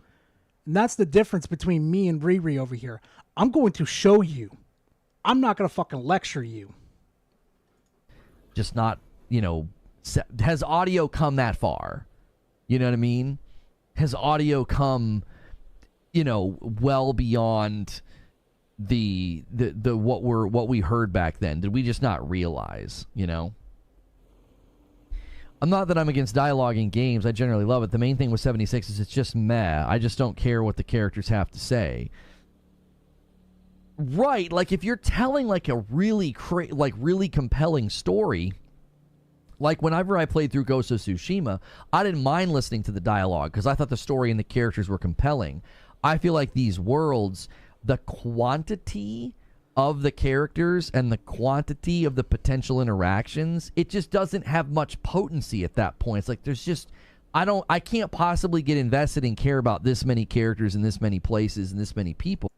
And that's the difference between me and Riri over here. I'm going to show you. I'm not going to fucking lecture you. Just not, has audio come that far? You know what I mean? Has audio come, well beyond the what we heard back then? Did we just not realize, I'm not that I'm against dialogue in games. I generally love it. The main thing with 76 is it's just meh. I just don't care what the characters have to say. Right, like if you're telling like a really really compelling story, like whenever I played through Ghost of Tsushima, I didn't mind listening to the dialogue because I thought the story and the characters were compelling. I feel like these worlds, the quantity of the characters and the quantity of the potential interactions, it just doesn't have much potency at that point. It's like there's just, I can't possibly get invested and care about this many characters in this many places and this many people.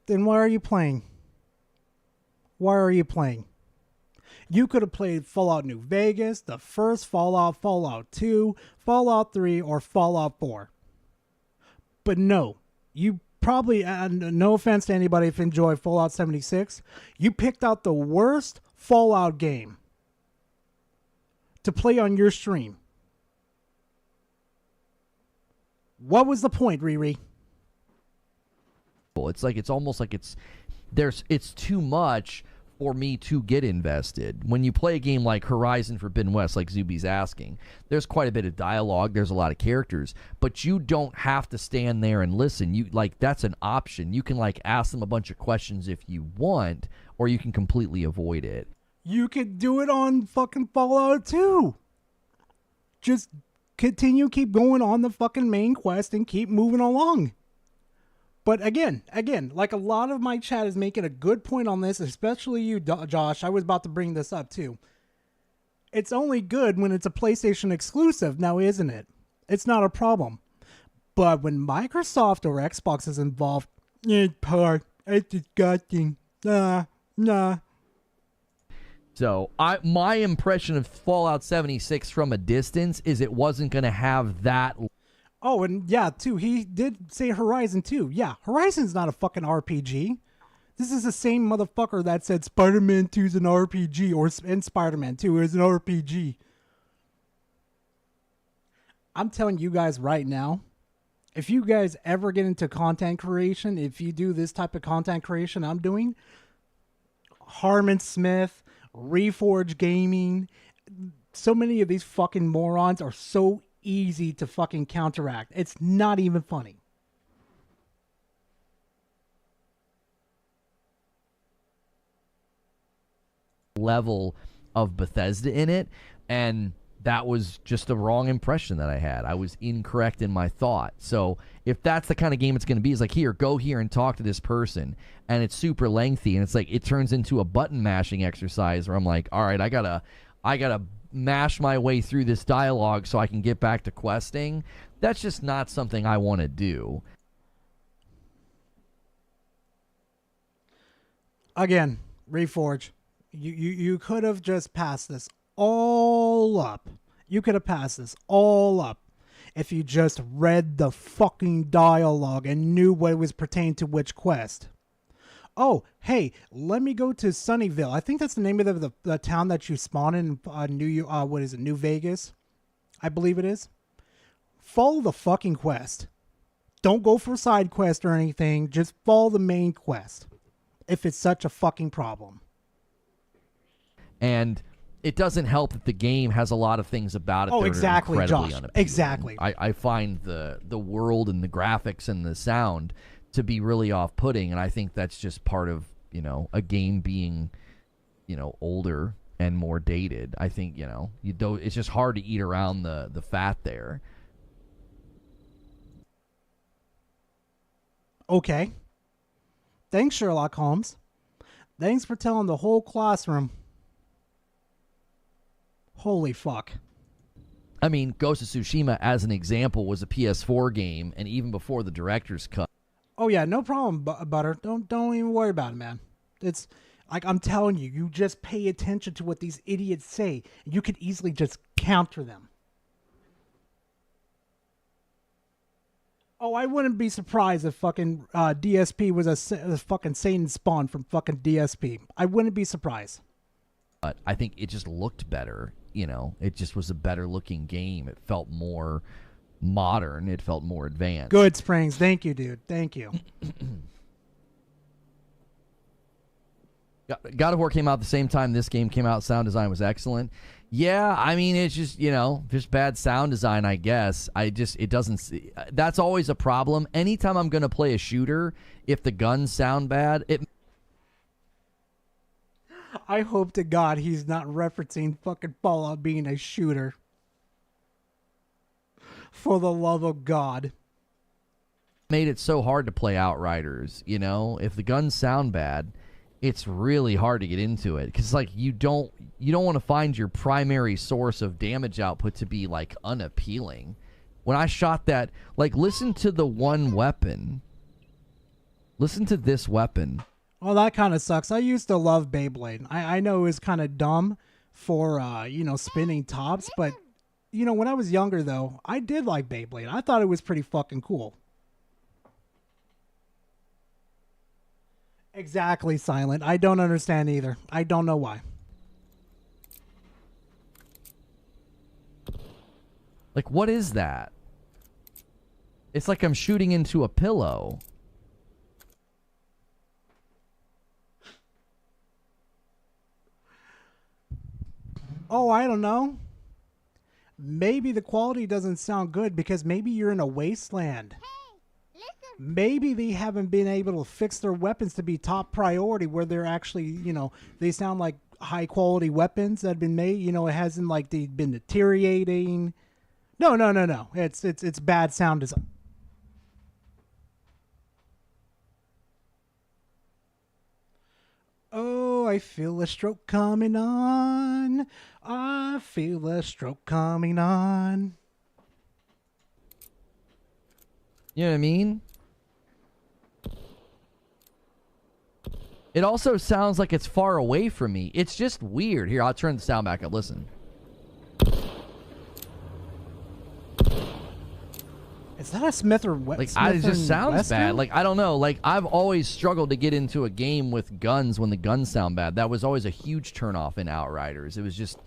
Then why are you playing? Why are you playing? You could have played Fallout New Vegas, the first Fallout, Fallout 2, Fallout 3, or Fallout 4. But no, you probably, no offense to anybody if you enjoy Fallout 76, you picked out the worst Fallout game to play on your stream. What was the point, Riri? It's like, it's almost like it's too much for me to get invested. When you play a game like Horizon Forbidden West, like Zuby's asking, there's quite a bit of dialogue, there's a lot of characters, but you don't have to stand there and listen. You that's an option. You can ask them a bunch of questions if you want, or you can completely avoid it. You could do it on fucking Fallout 2. Just keep going on the fucking main quest and keep moving along. But again, like a lot of my chat is making a good point on this, especially you, Josh. I was about to bring this up too. It's only good when it's a PlayStation exclusive now, isn't it? It's not a problem. But when Microsoft or Xbox is involved, It's hard. It's disgusting. Nah. So my impression of Fallout 76 from a distance is it wasn't going to have that. Oh, and yeah, too, he did say Horizon too. Yeah, Horizon's not a fucking RPG. This is the same motherfucker that said Spider-Man 2 is an RPG, and Spider-Man 2 is an RPG. I'm telling you guys right now, if you guys ever get into content creation, if you do this type of content creation I'm doing, Harmon Smith, Reforge Gaming, so many of these fucking morons are so easy to fucking counteract. It's not even funny. Level of Bethesda in it, and that was just a wrong impression that I had. I was incorrect in my thought. So if that's the kind of game it's going to be, it's like, here, go here and talk to this person, and it's super lengthy, and it's like it turns into a button mashing exercise where I'm like, all right, I gotta mash my way through this dialogue so I can get back to questing. That's just not something I want to do. Again, Reforge, you could have just passed this all up. You could have passed this all up if you just read the fucking dialogue and knew what was pertaining to which quest. Oh, hey, let me go to Sunnyvale. I think that's the name of the town that you spawn in New Vegas? I believe it is. Follow the fucking quest. Don't go for a side quest or anything. Just follow the main quest. If it's such a fucking problem. And it doesn't help that the game has a lot of things about it that exactly, are incredibly Josh. unappealing. Exactly. I find the world and the graphics and the sound to be really off-putting, and I think that's just part of, a game being, older and more dated. I think, it's just hard to eat around the fat there. Okay. Thanks, Sherlock Holmes. Thanks for telling the whole classroom. Holy fuck. I mean, Ghost of Tsushima, as an example, was a PS4 game, and even before the director's cut. Oh yeah, no problem, Butter. Don't even worry about it, man. It's like I'm telling you, you just pay attention to what these idiots say. You could easily just counter them. Oh, I wouldn't be surprised if fucking DSP was a fucking Satan spawn from fucking DSP. I wouldn't be surprised. But I think it just looked better. It just was a better looking game. It felt more modern. It felt more advanced. Good, Springs. Thank you, dude. Thank you. God of War came out at the same time this game came out. Sound design was excellent. Yeah, I mean, it's just, just bad sound design, I guess. It doesn't, that's always a problem. Anytime I'm going to play a shooter, if the guns sound bad, I hope to God he's not referencing fucking Fallout being a shooter. For the love of God. Made it so hard to play Outriders, If the guns sound bad, it's really hard to get into it. Because, you don't want to find your primary source of damage output to be, unappealing. When I shot that, listen to the one weapon. Listen to this weapon. Well, that kind of sucks. I used to love Beyblade. I know it was kind of dumb for, spinning tops, but, when I was younger, though, I did like Beyblade. I thought it was pretty fucking cool. Exactly, Silent. I don't understand either. I don't know why. What is that? It's like I'm shooting into a pillow. Oh, I don't know. Maybe the quality doesn't sound good because maybe you're in a wasteland. Maybe they haven't been able to fix their weapons to be top priority where they're actually, they sound like high quality weapons that have been made. It hasn't they've been deteriorating. No. It's bad sound design. Oh, I feel a stroke coming on. I feel a stroke coming on. You know what I mean? It also sounds like it's far away from me. It's just weird. Here, I'll turn the sound back up. Listen. Is that a Smith or West? Like, it just sounds bad. Like, I don't know. Like, I've always struggled to get into a game with guns when the guns sound bad. That was always a huge turnoff in Outriders. It was just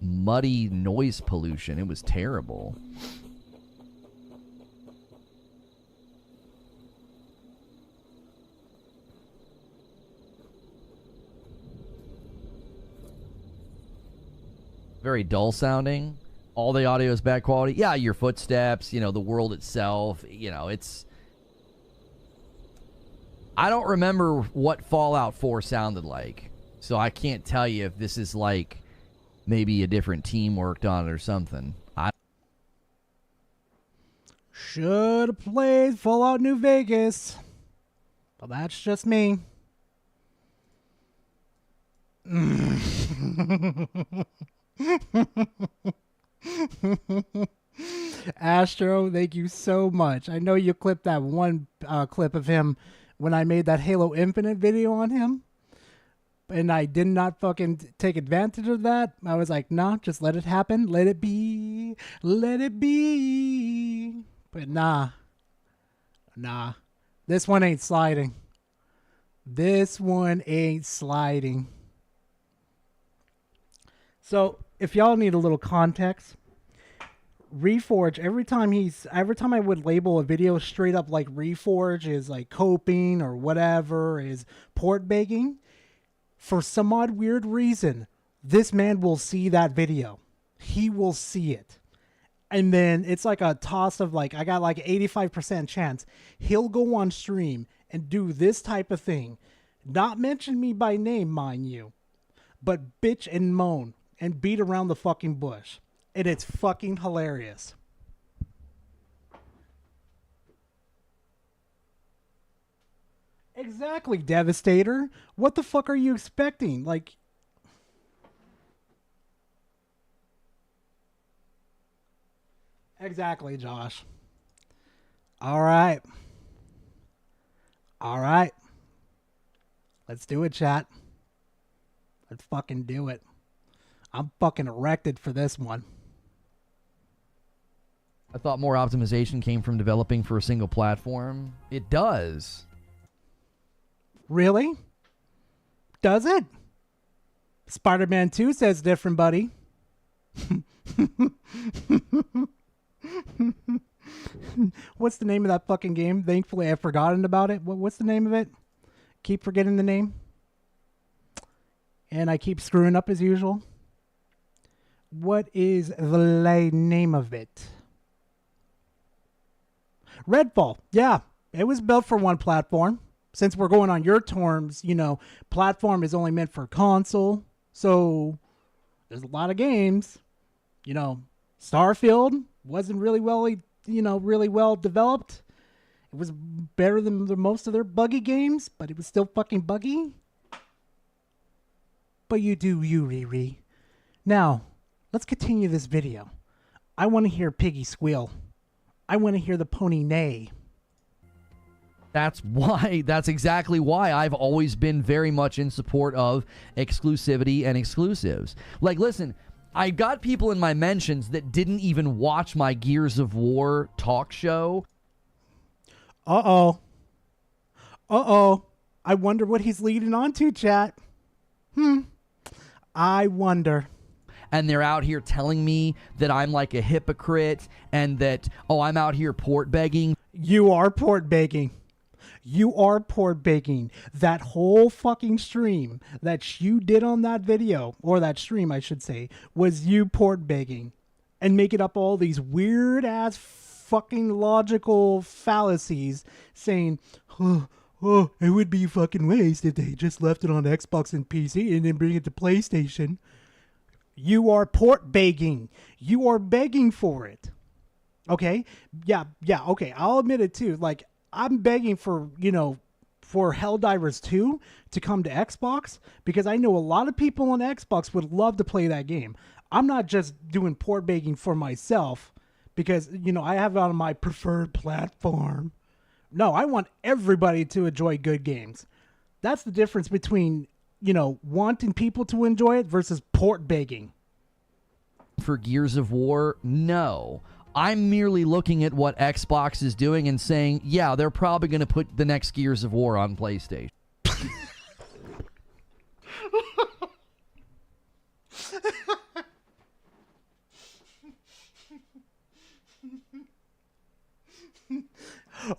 muddy noise pollution. It was terrible. Very dull sounding. All the audio is bad quality. Yeah, your footsteps, you know, the world itself, you know, it's... I don't remember what Fallout 4 sounded like, so I can't tell you if this is like maybe a different team worked on it or something. Should have played Fallout New Vegas. Well, that's just me. Astro, thank you so much. I know you clipped that one clip of him when I made that Halo Infinite video on him, and I did not fucking take advantage of that. I was like, nah, just let it happen. Let it be. Let it be. But nah. This one ain't sliding. This one ain't sliding. So, if y'all need a little context, Reforge, every time I would label a video straight up like Reforge is like coping or whatever, is port begging, for some odd weird reason, this man will see that video. He will see it. And then it's like a toss of like, I got like 85% chance. He'll go on stream and do this type of thing. Not mention me by name, mind you, but bitch and moan and beat around the fucking bush. And it's fucking hilarious. Exactly, Devastator. What the fuck are you expecting? Like... Exactly, Josh. All right. Let's do it, chat. Let's fucking do it. I'm fucking erected for this one. I thought more optimization came from developing for a single platform. It does. Really? Does it? Spider-Man 2 says different, buddy. What's the name of that fucking game? Thankfully, I've forgotten about it. What's the name of it? Keep forgetting the name. And I keep screwing up as usual. What is the name of it? Redfall. Yeah, it was built for one platform. Since we're going on your terms, you know, platform is only meant for console. So there's a lot of games. You know, Starfield wasn't really well developed. It was better than most of their buggy games, but it was still fucking buggy. But you do you, Riri. Now, let's continue this video. I want to hear Piggy squeal. I want to hear the pony neigh. That's exactly why I've always been very much in support of exclusivity and exclusives. Like, listen, I got people in my mentions that didn't even watch my Gears of War talk show. Uh-oh. I wonder what he's leading on to, chat. I wonder. And they're out here telling me that I'm like a hypocrite and that, I'm out here port begging. You are port begging. You are port begging. That whole fucking stream that you did on that video, or that stream, I should say, was you port begging and making up all these weird ass fucking logical fallacies saying, it would be fucking waste if they just left it on Xbox and PC and then bring it to PlayStation. You are port begging. You are begging for it. Okay? Yeah, okay. I'll admit it too. Like, I'm begging for, for Helldivers 2 to come to Xbox because I know a lot of people on Xbox would love to play that game. I'm not just doing port begging for myself because, I have it on my preferred platform. No, I want everybody to enjoy good games. That's the difference between, wanting people to enjoy it versus port begging. For Gears of War, no. I'm merely looking at what Xbox is doing and saying, yeah, they're probably going to put the next Gears of War on PlayStation.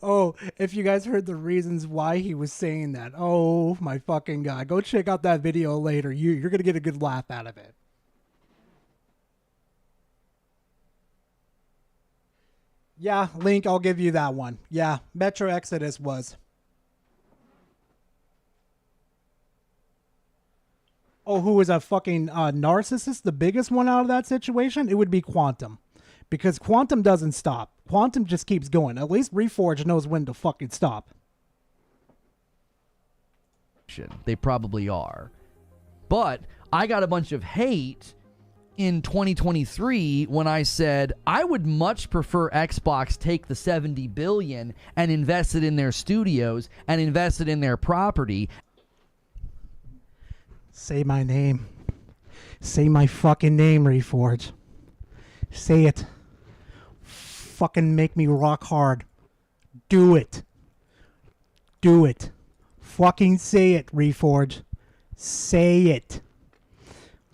Oh, if you guys heard the reasons why he was saying that, oh my fucking God, go check out that video later. You're going to get a good laugh out of it. Yeah, Link, I'll give you that one. Yeah, Metro Exodus was. Oh, who was a fucking narcissist? The biggest one out of that situation? It would be Quantum. Because Quantum doesn't stop. Quantum just keeps going. At least Reforge knows when to fucking stop. They probably are. But I got a bunch of hate in 2023 when I said I would much prefer Xbox take the $70 billion and invest it in their studios and invest it in their property. Say my name. Say my fucking name, Reforge. Say it. Fucking make me rock hard. Do it. Do it. Fucking say it, Reforge. Say it.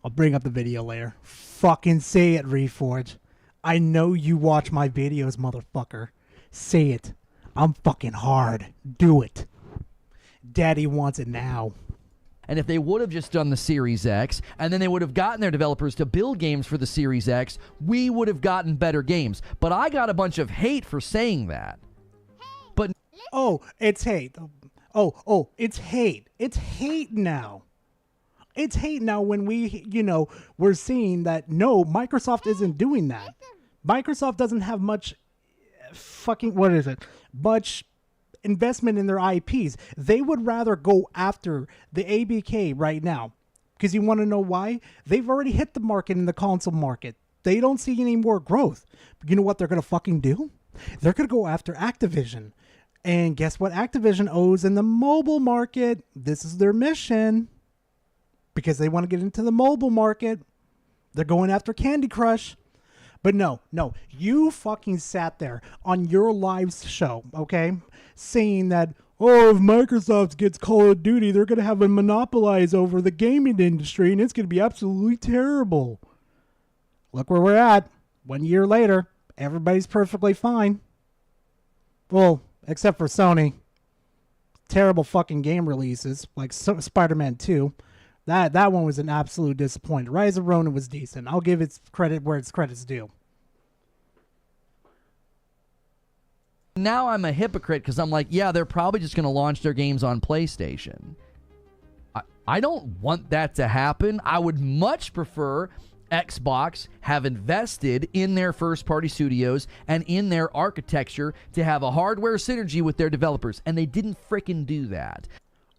I'll bring up the video later. Fucking say it, Reforge. I know you watch my videos, motherfucker. Say it. I'm fucking hard. Do it. Daddy wants it now. And if they would have just done the Series X, and then they would have gotten their developers to build games for the Series X, we would have gotten better games. But I got a bunch of hate for saying that. But oh, it's hate. Oh, it's hate. It's hate now. It's hate now when we, we're seeing that, no, Microsoft isn't doing that. Microsoft doesn't have much much investment in their IPs. They would rather go after the ABK right now. Because you want to know why? They've already hit the market in the console market. They don't see any more growth. You know what they're going to fucking do? They're going to go after Activision. And guess what Activision owes in the mobile market? This is their mission. Because they want to get into the mobile market. They're going after Candy Crush. But no, you fucking sat there on your live show, okay, saying that, oh, if Microsoft gets Call of Duty, they're going to have a monopolize over the gaming industry, and it's going to be absolutely terrible. Look where we're at. 1 year later, everybody's perfectly fine. Well, except for Sony. Terrible fucking game releases, like Spider-Man 2. That one was an absolute disappointment. Rise of Ronin was decent. I'll give its credit where its credit's due. now I'm a hypocrite because I'm like, yeah, they're probably just going to launch their games on PlayStation. I don't want that to happen. I would much prefer Xbox have invested in their first-party studios and in their architecture to have a hardware synergy with their developers, and they didn't frickin' do that.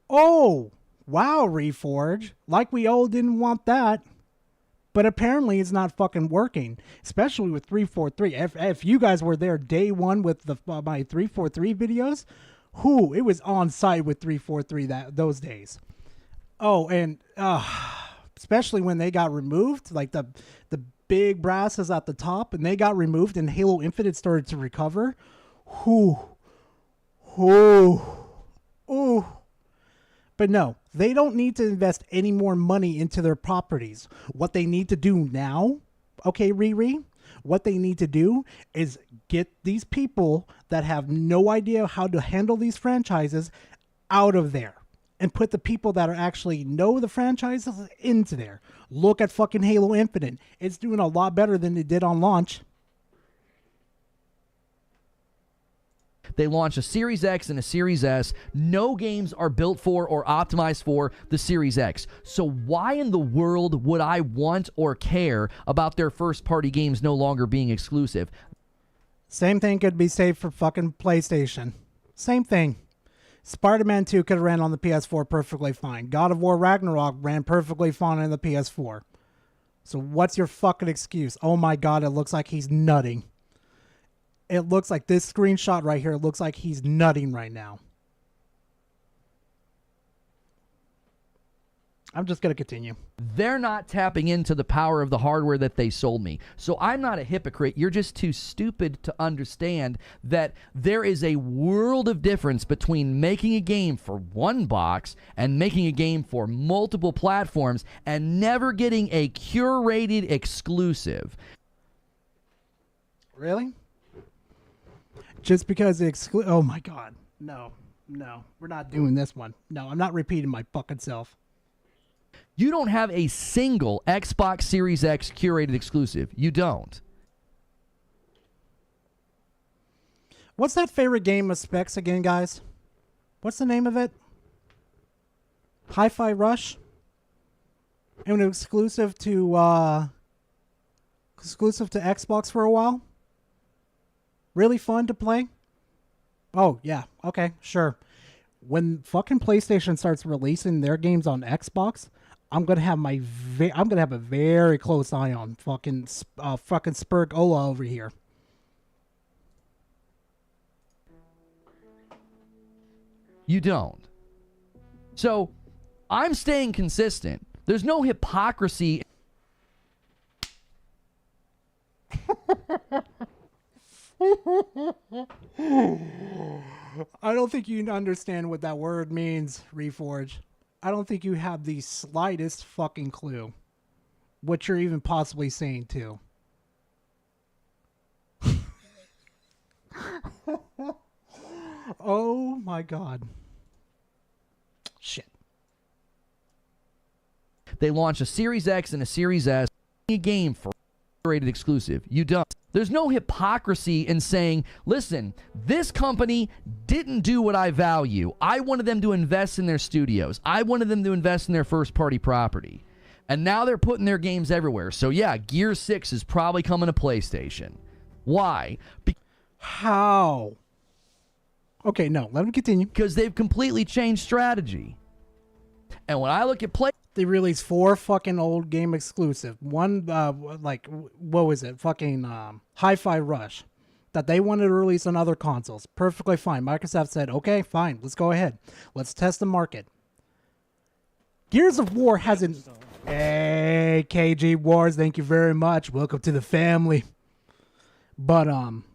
Oh, wow, Reforge. Like we all didn't want that. But apparently it's not fucking working, especially with 343. If you guys were there day one with the my 343 videos, it was on site with 343 those days. Oh, and especially when they got removed, like the big brasses at the top, and they got removed, and Halo Infinite started to recover. But no, they don't need to invest any more money into their properties. What they need to do now, okay, Riri, what they need to do is get these people that have no idea how to handle these franchises out of there and put the people that are actually know the franchises into there. Look at fucking Halo Infinite. It's doing a lot better than it did on launch. They launch a Series X and a Series S. No games are built for or optimized for the Series X. So why in the world would I want or care about their first-party games no longer being exclusive? Same thing could be said for fucking PlayStation. Same thing. Spider-Man 2 could have ran on the PS4 perfectly fine. God of War Ragnarok ran perfectly fine on the PS4. So what's your fucking excuse? Oh my god, it looks like he's nutting. It looks like this screenshot right here looks like he's nutting right now. I'm just going to continue. They're not tapping into the power of the hardware that they sold me. So I'm not a hypocrite. You're just too stupid to understand that there is a world of difference between making a game for one box and making a game for multiple platforms and never getting a curated exclusive. Really? Just because it oh my god. No. We're not doing this one. No, I'm not repeating my fucking self. You don't have a single Xbox Series X curated exclusive. You don't. What's that favorite game of Specs again, guys? What's the name of it? Hi-Fi Rush? And exclusive to Xbox for a while? Really fun to play? Oh, yeah. Okay, sure. When fucking PlayStation starts releasing their games on Xbox, I'm gonna have a very close eye on fucking Spurg Ola over here. You don't. So, I'm staying consistent. There's no hypocrisy. I don't think you understand what that word means, Reforge. I don't think you have the slightest fucking clue what you're even possibly saying too. Oh my god. Shit. They launch a Series X and a Series S, a game for rated exclusive. You don't. There's no hypocrisy in saying, listen, this company didn't do what I value. I wanted them to invest in their studios. I wanted them to invest in their first-party property. And now they're putting their games everywhere. So yeah, Gear 6 is probably coming to PlayStation. Why? How? Okay, no, let me continue. Because they've completely changed strategy. And when I look at they released 4 fucking old game exclusive. One, what was it? Fucking Hi-Fi Rush. That they wanted to release on other consoles. Perfectly fine. Microsoft said, okay, fine, let's go ahead. Let's test the market. Gears of War hasn't... Hey, KG Wars, thank you very much. Welcome to the family. But,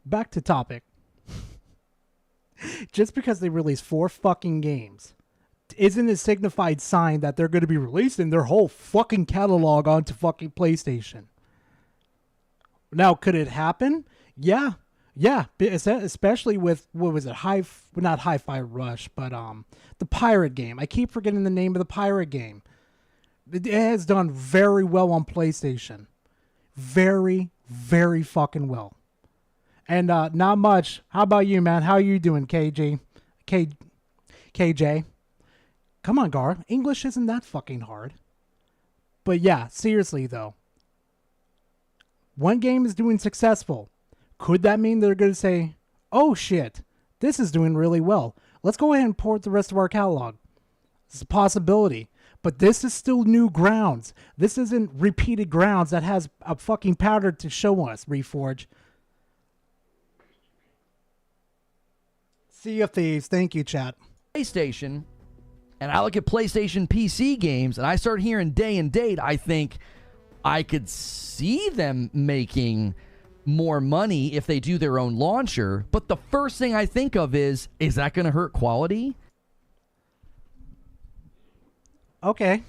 back to topic. Just because they released 4 fucking games isn't a signified sign that they're going to be releasing their whole fucking catalog onto fucking PlayStation. Now, could it happen? Yeah, especially with, what was it, not Hi-Fi Rush, but the pirate game. I keep forgetting the name of the pirate game. It has done very well on PlayStation. Very, very fucking well. And not much. How about you, man? How are you doing, KJ? Come on, Gar. English isn't that fucking hard. But yeah, seriously though. One game is doing successful. Could that mean they're going to say, oh shit, this is doing really well. Let's go ahead and port the rest of our catalog. It's a possibility. But this is still new grounds. This isn't repeated grounds that has a fucking powder to show us, Reforge. Sea of Thieves. Thank you, chat. PlayStation, and I look at PlayStation PC games, and I start hearing day and date, I think I could see them making more money if they do their own launcher. But the first thing I think of is that going to hurt quality? Okay.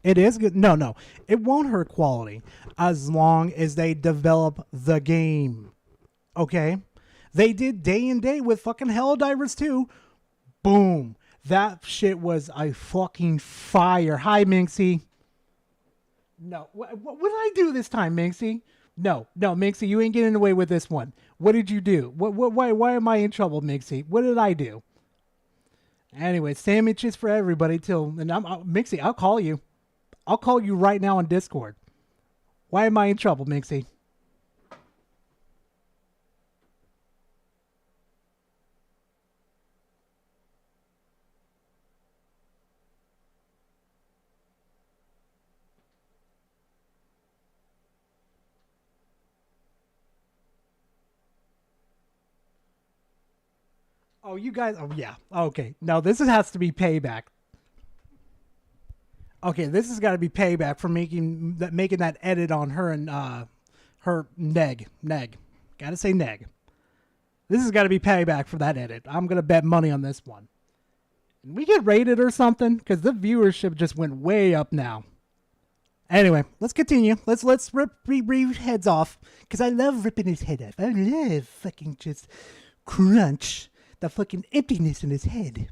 It is good. No. It won't hurt quality as long as they develop the game. Okay? They did day and date with fucking Helldivers 2. Boom. That shit was a fucking fire. Hi, Minxie. No. What did I do this time, Minxie? No, Minxie, you ain't getting away with this one. What did you do? Why am I in trouble, Minxie? What did I do? Anyway, sandwiches for everybody Minxie, I'll call you. I'll call you right now on Discord. Why am I in trouble, Minxie? Oh, you guys. Oh, yeah. Okay. No, this has to be payback. Okay, this has got to be payback for making that edit on her and her neg. Gotta say neg. This has got to be payback for that edit. I'm gonna bet money on this one. Can we get rated or something? Because the viewership just went way up now. Anyway, let's continue. Let's rip Reeve's heads off. Because I love ripping his head off. I love fucking just crunch the fucking emptiness in his head.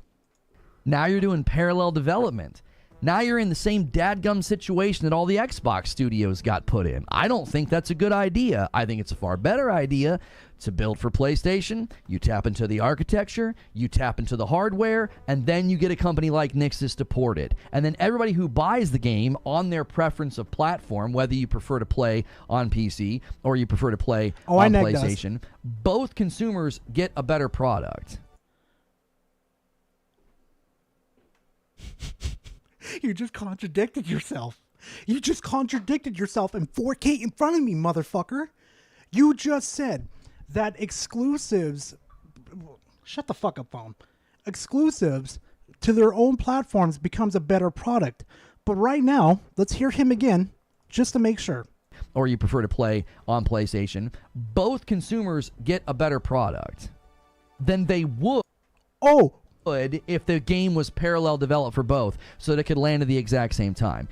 Now you're doing parallel development. Now you're in the same dadgum situation that all the Xbox studios got put in. I don't think that's a good idea. I think it's a far better idea to build for PlayStation. You tap into the architecture, you tap into the hardware, and then you get a company like Nixxes to port it. And then everybody who buys the game on their preference of platform, whether you prefer to play on PC or you prefer to play on PlayStation, both consumers get a better product. You just contradicted yourself. You just contradicted yourself in 4K in front of me, motherfucker. You just said that exclusives... Shut the fuck up, phone. Exclusives to their own platforms becomes a better product. But right now, let's hear him again, just to make sure. Or you prefer to play on PlayStation. Both consumers get a better product than they would. Oh! If the game was parallel developed for both, so that it could land at the exact same time.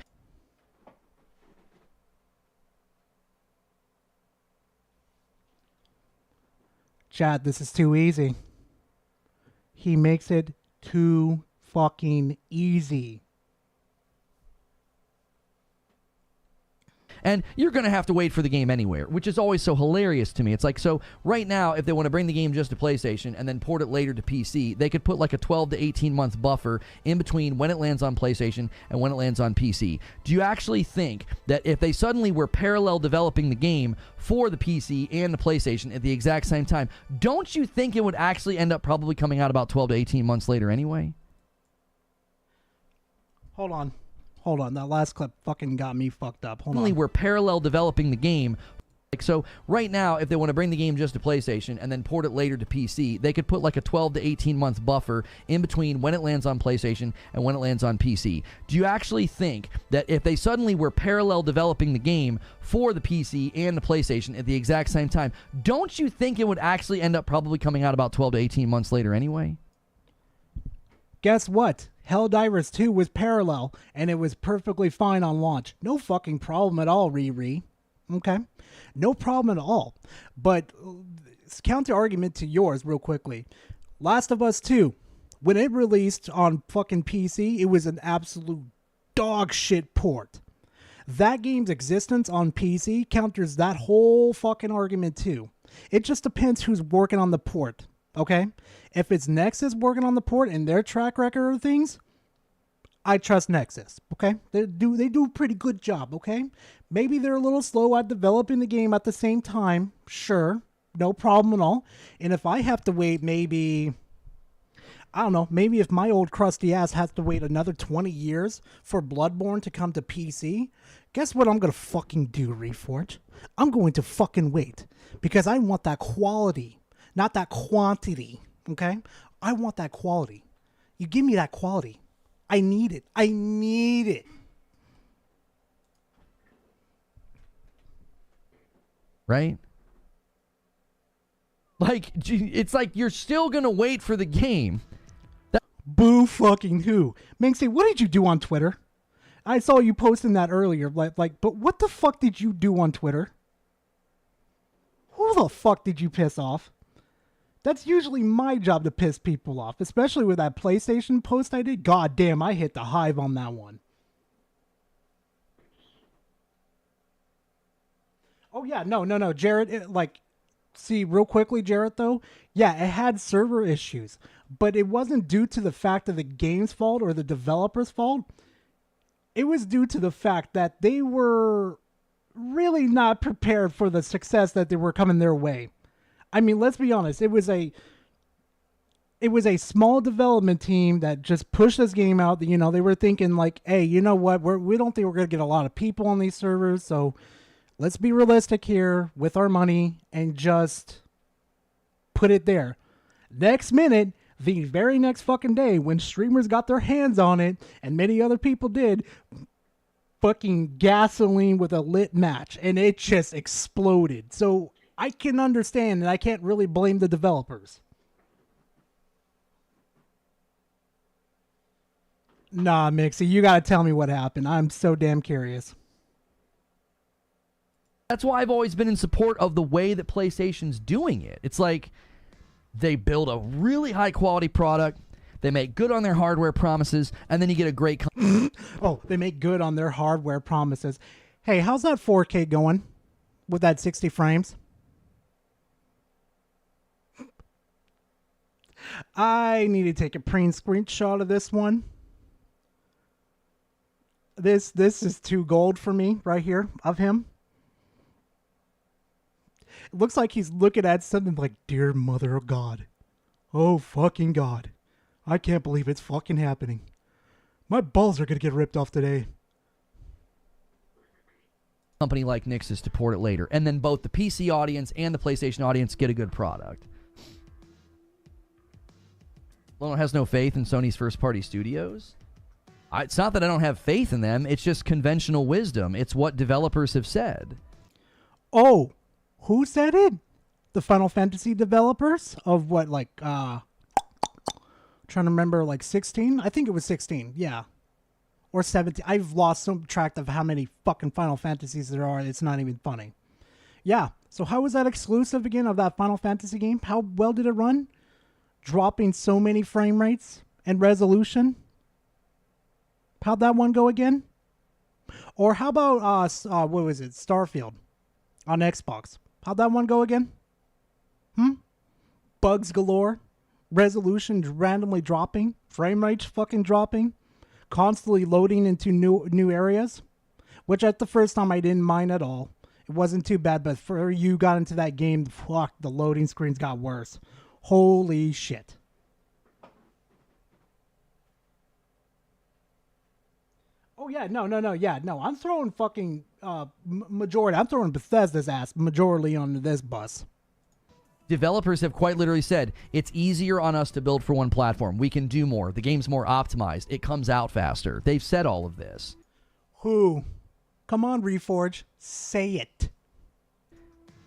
Chad, this is too easy. He makes it too fucking easy. And you're going to have to wait for the game anywhere, which is always so hilarious to me. It's like, so right now, if they want to bring the game just to PlayStation and then port it later to PC, they could put like a 12 to 18 month buffer in between when it lands on PlayStation and when it lands on PC. Do you actually think that if they suddenly were parallel developing the game for the PC and the PlayStation at the exact same time, don't you think it would actually end up probably coming out about 12 to 18 months later anyway? Hold on, that last clip fucking got me fucked up. Hold on. We're parallel developing the game. Like, so right now, if they want to bring the game just to PlayStation and then port it later to PC, they could put like a 12 to 18 month buffer in between when it lands on PlayStation and when it lands on PC. Do you actually think that if they suddenly were parallel developing the game for the PC and the PlayStation at the exact same time, don't you think it would actually end up probably coming out about 12 to 18 months later anyway? Guess what? Helldivers 2 was parallel, and it was perfectly fine on launch. No fucking problem at all, Riri. Okay? No problem at all. But counter argument to yours real quickly. Last of Us 2, when it released on fucking PC, it was an absolute dog shit port. That game's existence on PC counters that whole fucking argument too. It just depends who's working on the port. Okay? If it's Nexus working on the port and their track record of things, I trust Nexus. Okay? They do a pretty good job, okay? Maybe they're a little slow at developing the game at the same time. Sure. No problem at all. And if I have to wait maybe, I don't know, maybe if my old crusty ass has to wait another 20 years for Bloodborne to come to PC, guess what I'm going to fucking do, Reforge? I'm going to fucking wait. Because I want that quality. Not that quantity, okay? I want that quality. You give me that quality. I need it. I need it. Right? Like, it's like you're still going to wait for the game. Boo fucking who? Minxie, what did you do on Twitter? I saw you posting that earlier. Like, but what the fuck did you do on Twitter? Who the fuck did you piss off? That's usually my job to piss people off, especially with that PlayStation post I did. God damn, I hit the hive on that one. Oh yeah, no, Jared, see, real quickly, Jared, though, yeah, it had server issues, but it wasn't due to the fact of the game's fault or the developer's fault. It was due to the fact that they were really not prepared for the success that they were coming their way. I mean, let's be honest. It was a small development team that just pushed this game out. You know, they were thinking like, hey, you know what? We don't think we're going to get a lot of people on these servers. So let's be realistic here with our money and just put it there. Next minute, the very next fucking day when streamers got their hands on it, and many other people did, fucking gasoline with a lit match, and it just exploded. So I can understand, and I can't really blame the developers. Nah, Mixie, you gotta tell me what happened. I'm so damn curious. That's why I've always been in support of the way that PlayStation's doing it. It's like they build a really high quality product, they make good on their hardware promises, and then you get a great Oh, they make good on their hardware promises. Hey, how's that 4K going with that 60 frames? I need to take a print screenshot of this one. This is too gold for me right here of him. It looks like he's looking at something like, dear mother of God. Oh, fucking God. I can't believe it's fucking happening. My balls are going to get ripped off today. company like Nix's to port it later. And then both the PC audience and the PlayStation audience get a good product. Lono has no faith in Sony's first-party studios. It's not that I don't have faith in them. It's just conventional wisdom. It's what developers have said. Oh, who said it? The Final Fantasy developers of what, like, trying to remember, like 16? I think it was 16, yeah. Or 17. I've lost some track of how many fucking Final Fantasies there are. It's not even funny. Yeah, so how was that exclusive again of that Final Fantasy game? How well did it run? Dropping so many frame rates and resolution? How'd that one go again? Or how about, what was it, Starfield on Xbox? How'd that one go again? Bugs galore, resolution randomly dropping, frame rates fucking dropping, constantly loading into new areas, which at the first time I didn't mind at all. It wasn't too bad, but for you got into that game, fuck, the loading screens got worse. Holy shit. Oh yeah, no, I'm throwing fucking majority. I'm throwing Bethesda's ass majorly on this bus. Developers have quite literally said, it's easier on us to build for one platform. We can do more. The game's more optimized. It comes out faster. They've said all of this. Who? Come on, Reforge. Say it.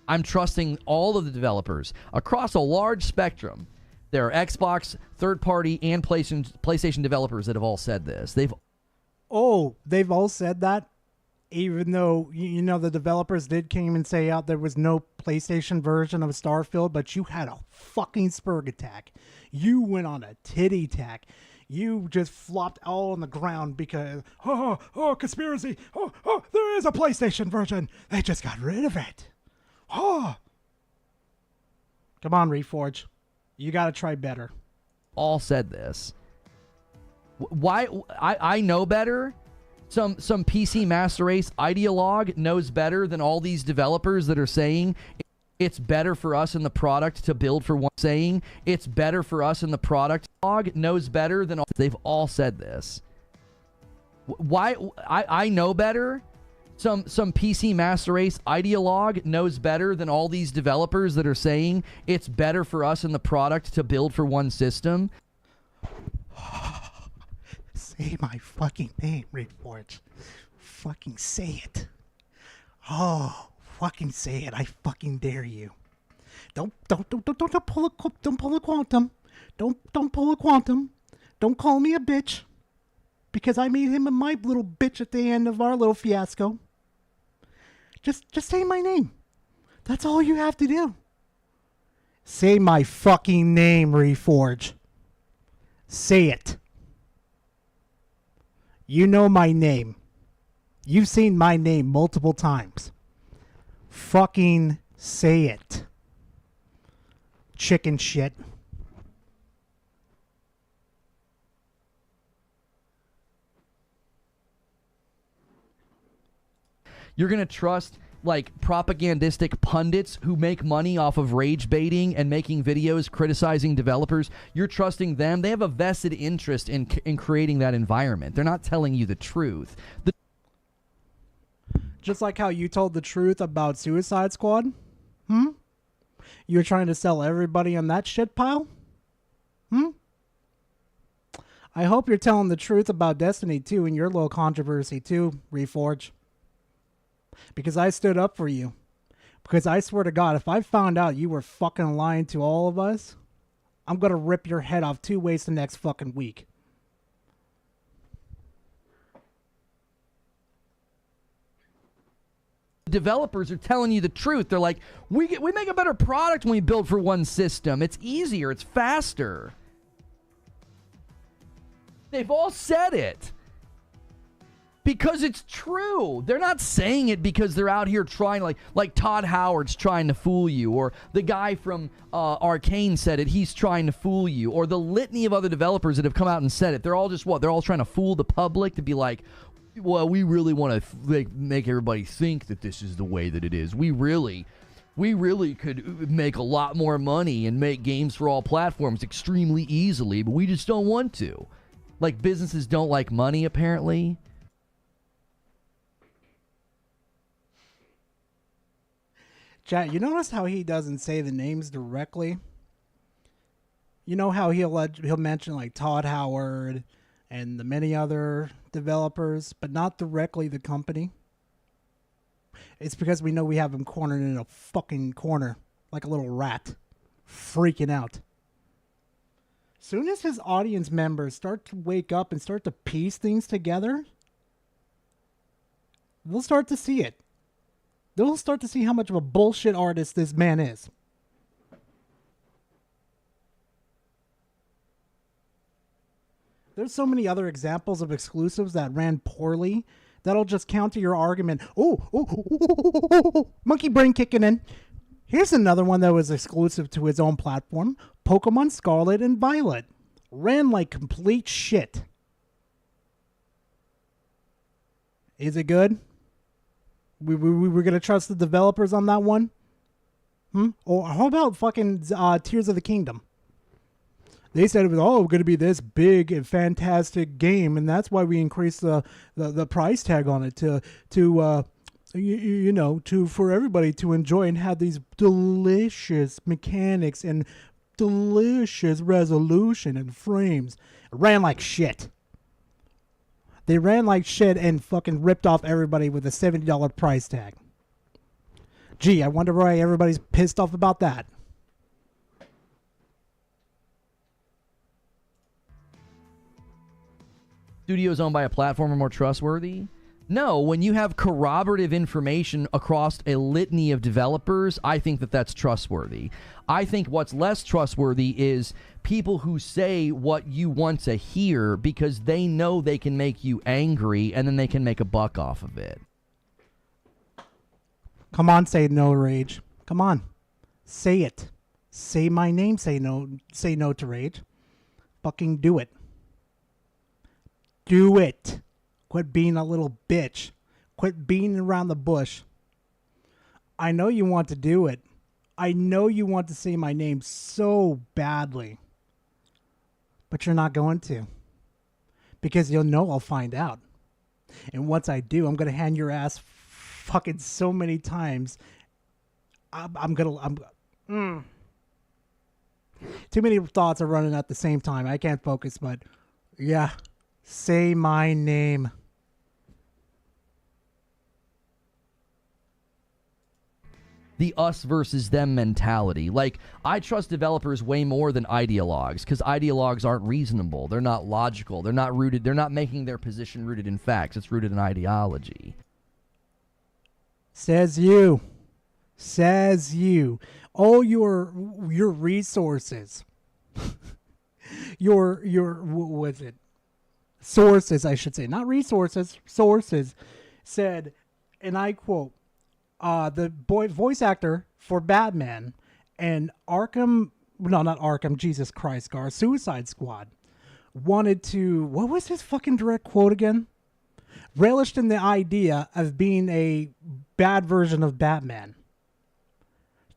I'm trusting all of the developers across a large spectrum. There are Xbox, third-party, and PlayStation developers that have all said this. They've all said that? Even though, you know, the developers did came and say out there was no PlayStation version of Starfield, but you had a fucking spurg attack. You went on a titty attack. You just flopped all on the ground because, conspiracy. There is a PlayStation version. They just got rid of it. Come on, Reforge. You got to try better. all said this. Why? I know better. Some PC Master Race ideologue knows better than all these developers that are saying it's better for us in the product to build for one. Saying it's better for us in the product. Knows better than all. They've all said this. Why? I know better. Some PC Master Race ideologue knows better than all these developers that are saying it's better for us in the product to build for one system. Say my fucking name, Reforge. Fucking say it. Oh, fucking say it. I fucking dare you. Don't pull a quantum. Don't pull a quantum. Don't call me a bitch. Because I made him a my little bitch at the end of our little fiasco. Just say my name. That's all you have to do. Say my fucking name, Reforge. Say it. You know my name. You've seen my name multiple times. Fucking say it. Chicken shit. You're going to trust like propagandistic pundits who make money off of rage baiting and making videos criticizing developers. You're trusting them. They have a vested interest in creating that environment. They're not telling you the truth. Just like how you told the truth about Suicide Squad? You were trying to sell everybody on that shit pile? I hope you're telling the truth about Destiny 2 and your little controversy too, Reforge. Because I stood up for you. Because I swear to God, if I found out you were fucking lying to all of us, I'm gonna rip your head off 2 ways the next fucking week. Developers are telling you the truth. They're like, we make a better product when we build for one system. It's easier. It's faster. They've all said it. Because it's true. They're not saying it because they're out here trying, like Todd Howard's trying to fool you, or the guy from Arcane said it, he's trying to fool you, or the litany of other developers that have come out and said it. They're all just what? They're all trying to fool the public to be like, well, we really want to make everybody think that this is the way that it is. We really could make a lot more money and make games for all platforms extremely easily, but we just don't want to. Like, businesses don't like money, apparently. Chat, you notice how he doesn't say the names directly? You know how he'll mention like Todd Howard and the many other developers, but not directly the company? It's because we know we have him cornered in a fucking corner, like a little rat, freaking out. Soon as his audience members start to wake up and start to piece things together, they'll start to see it. They'll start to see how much of a bullshit artist this man is. There's so many other examples of exclusives that ran poorly that'll just counter your argument. Monkey brain kicking in. Here's another one that was exclusive to his own platform. Pokemon Scarlet and Violet. Ran like complete shit. Is it good? We were going to trust the developers on that one? Or how about fucking Tears of the Kingdom? They said it was going to be this big and fantastic game, and that's why we increased the price tag on it to for everybody to enjoy and have these delicious mechanics and delicious resolution and frames. It ran like shit. They ran like shit and fucking ripped off everybody with a $70 price tag. Gee, I wonder why everybody's pissed off about that. Studios owned by a platform are more trustworthy? No, when you have corroborative information across a litany of developers, I think that that's trustworthy. I think what's less trustworthy is people who say what you want to hear because they know they can make you angry and then they can make a buck off of it. Come on, say no, Rage. Come on. Say it. Say my name, say no to Rage. Fucking do it. Do it. Quit being a little bitch. Quit beating around the bush. I know you want to do it. I know you want to say my name so badly. But you're not going to. Because you'll know I'll find out. And once I do, I'm going to hand your ass fucking so many times. Too many thoughts are running at the same time. I can't focus, but yeah. Say my name. The us versus them mentality. Like, I trust developers way more than ideologues because ideologues aren't reasonable. They're not logical. They're not rooted. They're not making their position rooted in facts. It's rooted in ideology. Says you. Says you. All your resources. your what was it? Sources, I should say, not resources, sources, said, and I quote, the voice actor for Batman and Jesus Christ, Gar, Suicide Squad, wanted to, what was his fucking direct quote again? Relished in the idea of being a bad version of Batman.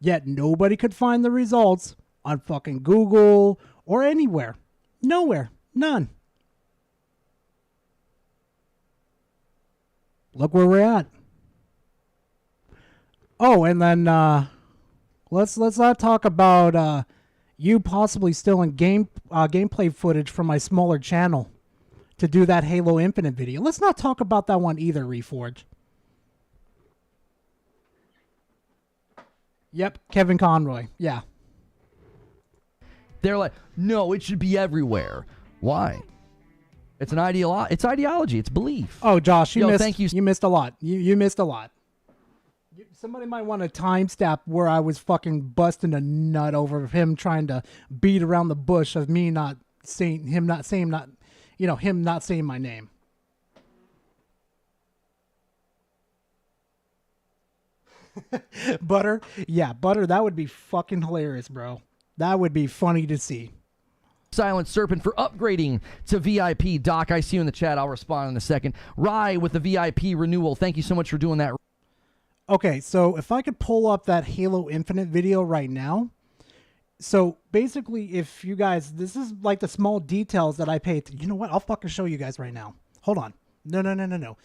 Yet nobody could find the results on fucking Google or anywhere. Nowhere. None. Look where we're at. Oh, and then let's not talk about you possibly stealing gameplay footage from my smaller channel to do that Halo Infinite video. Let's not talk about that one either, Reforge. Yep, Kevin Conroy. Yeah. They're like, no, it should be everywhere. Why? It's an ideology. It's belief. Oh, Josh, you missed. Thank you. You missed a lot. You missed a lot. Somebody might want to timestamp where I was fucking busting a nut over him trying to beat around the bush of me not saying him not saying my name. Butter, yeah, Butter. That would be fucking hilarious, bro. That would be funny to see. Silent Serpent for upgrading to VIP. Doc, I see you in the chat. I'll respond in a second. Rye with the VIP renewal. Thank you so much for doing that. Okay, so if I could pull up that Halo Infinite video right now. So basically, if you guys, this is like the small details that I pay. You know what? I'll fucking show you guys right now. Hold on. No.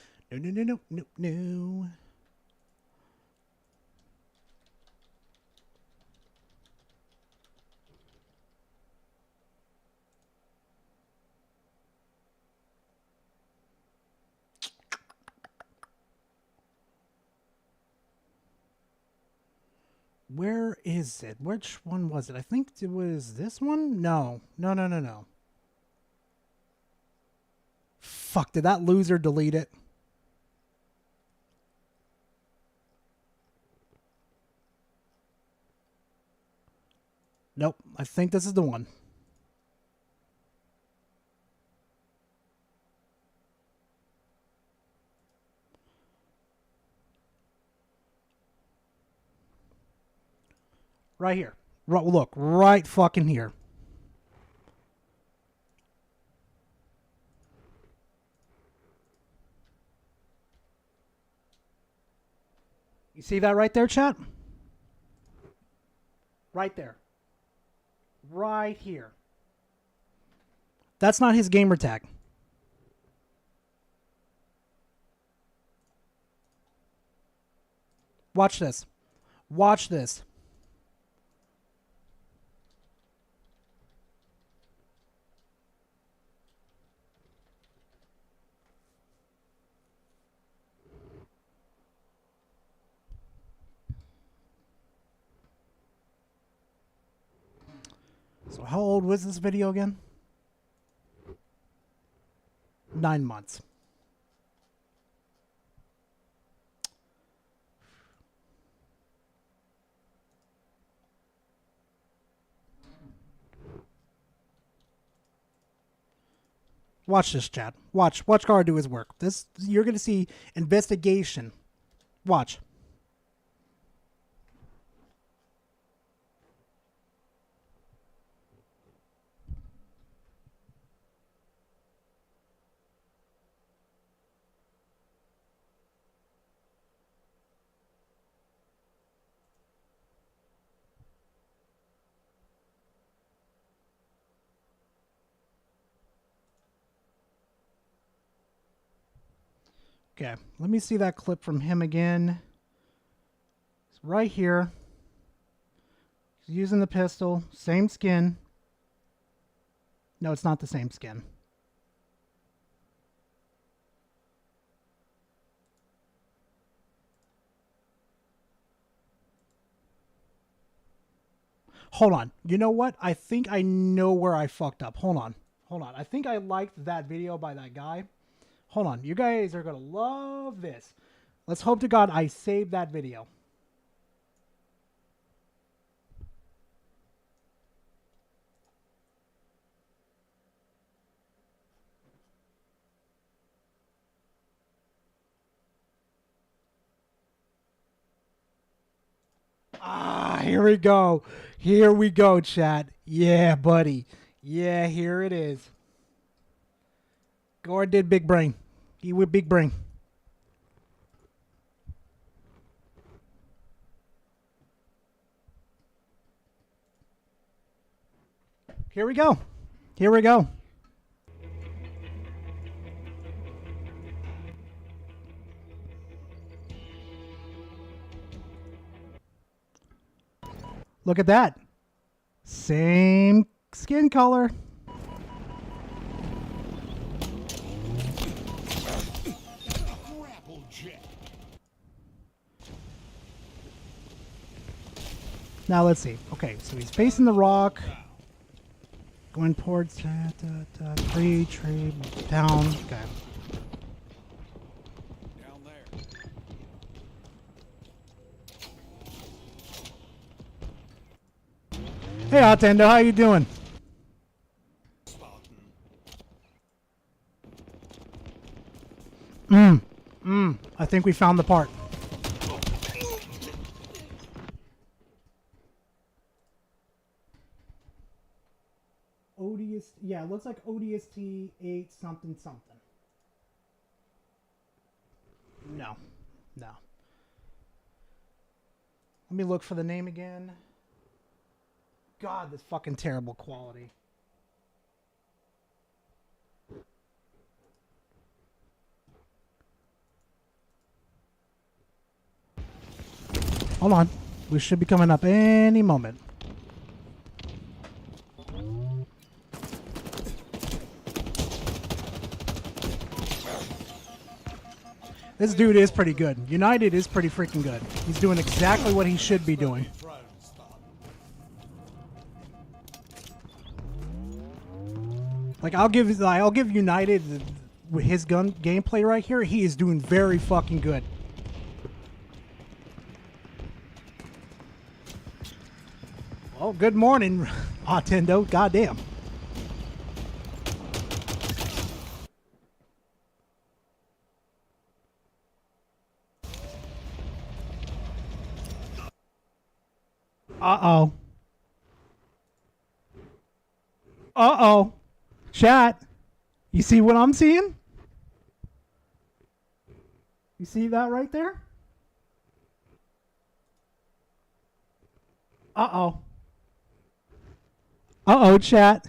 Where is it? Which one was it? I think it was this one? No. Fuck, did that loser delete it? Nope, I think this is the one. Right here. Look, right fucking here. You see that right there, chat? Right there. Right here. That's not his gamer tag. Watch this. Watch this. So how old was this video again? 9 months. Watch this, chat. Watch Gar do his work. This, you're gonna see investigation. Watch. Okay, let me see that clip from him again. It's right here. He's using the pistol, same skin. No, it's not the same skin. Hold on. You know what? I think I know where I fucked up. Hold on. I think I liked that video by that guy. Hold on. You guys are going to love this. Let's hope to God I saved that video. Here we go. Here we go, chat. Yeah, buddy. Yeah, here it is. Gore did big brain. He went big brain. Here we go. Here we go. Look at that. Same skin color. Now let's see. Okay, so he's facing the rock. Going towards tree down. Okay. Hey, Otendo, how you doing? I think we found the part. ODST, yeah, it looks like ODST 8 something something. No. Let me look for the name again. God, this fucking terrible quality. Hold on. We should be coming up any moment. This dude is pretty good. United is pretty freaking good. He's doing exactly what he should be doing. Like I'll give United his gun gameplay right here. He is doing very fucking good. Well, good morning, Otendo. Goddamn. Uh-oh. Uh-oh. Chat. You see what I'm seeing? You see that right there? Uh-oh. Uh-oh, chat.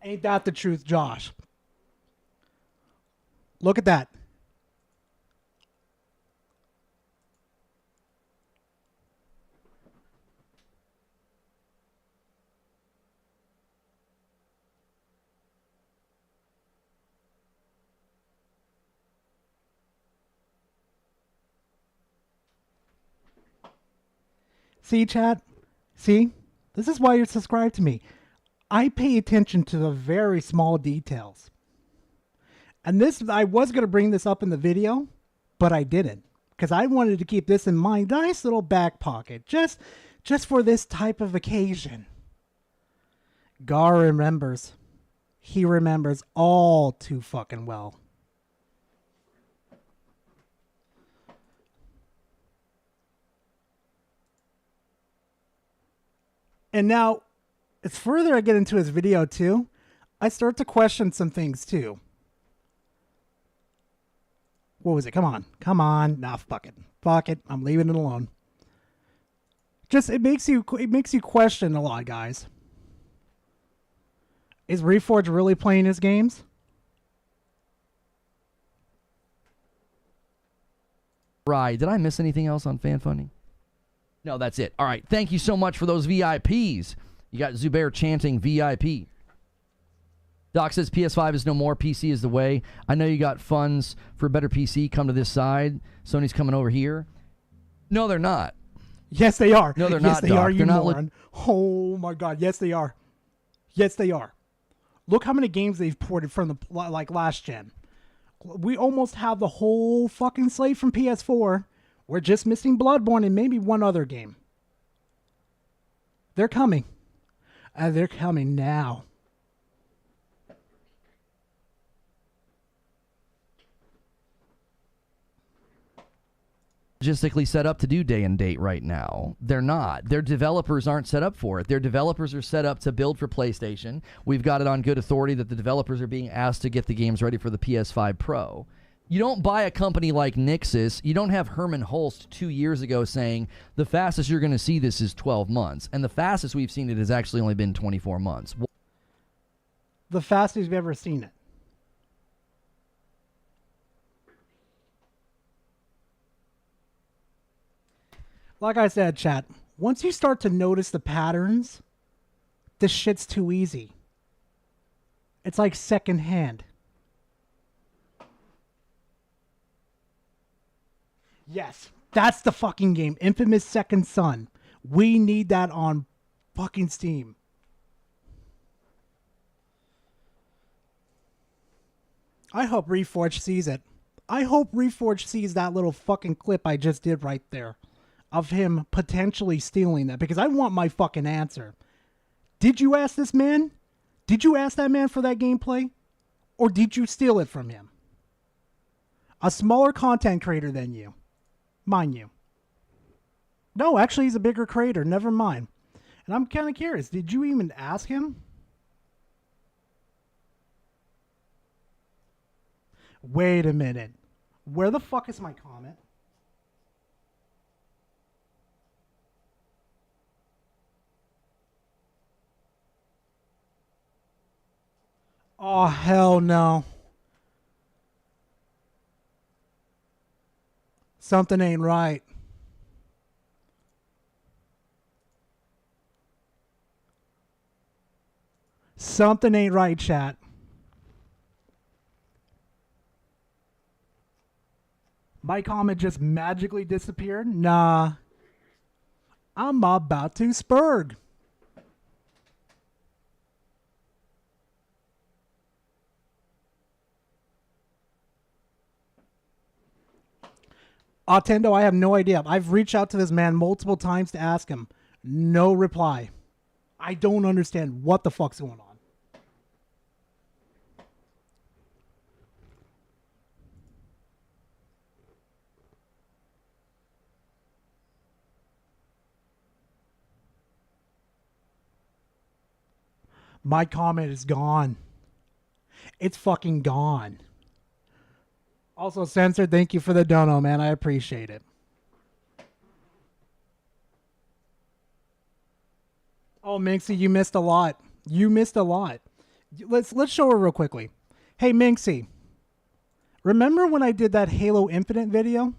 Ain't that the truth, Josh? Look at that. See, chat? See? This is why you're subscribed to me. I pay attention to the very small details. And this, I was going to bring this up in the video, but I didn't. Because I wanted to keep this in mind. Nice little back pocket. Just for this type of occasion. Gar remembers. He remembers all too fucking well. And now, as further I get into his video too, I start to question some things too. What was it? Come on. Nah, fuck it. I'm leaving it alone. Just it makes you question a lot, guys. Is Reforged really playing his games? Right. Did I miss anything else on fan funding? No, that's it. All right. Thank you so much for those VIPs. You got Zubair chanting VIP. Doc says PS5 is no more. PC is the way. I know you got funds for a better PC. Come to this side. Sony's coming over here. No, they're not. Yes, they are. No, they're yes, not, they Doc. are. You They're not moron. Oh my God. Yes, they are. Yes, they are. Look how many games they've ported from the last gen. We almost have the whole fucking slate from PS4. We're just missing Bloodborne and maybe one other game. They're coming. They're coming now. Logistically set up to do day and date right now. They're not. Their developers aren't set up for it. Their developers are set up to build for PlayStation. We've got it on good authority that the developers are being asked to get the games ready for the PS5 Pro. You don't buy a company like Nixxes. You don't have Herman Holst 2 years ago saying the fastest you're going to see this is 12 months. And the fastest we've seen it has actually only been 24 months. The fastest you've ever seen it. Like I said, chat, once you start to notice the patterns, this shit's too easy. It's like secondhand. Yes, that's the fucking game. Infamous Second Son. We need that on fucking Steam. I hope Reforged sees it. I hope Reforged sees that little fucking clip I just did right there of him potentially stealing that, because I want my fucking answer. Did you ask this man? Did you ask that man for that gameplay? Or did you steal it from him? A smaller content creator than you. Mind you. No, actually he's a bigger creator. Never mind. And I'm kind of curious. Did you even ask him? Wait a minute. Where the fuck is my comment? Oh, hell no. Something ain't right. Something ain't right, chat. My comment just magically disappeared? Nah. I'm about to spurg. Attendo, I have no idea. I've reached out to this man multiple times to ask him. No reply. I don't understand what the fuck's going on. My comment is gone. It's fucking gone. Also, Censored, thank you for the dono, man. I appreciate it. Oh, Minxie, you missed a lot. You missed a lot. Let's show her real quickly. Hey, Minxie. Remember when I did that Halo Infinite video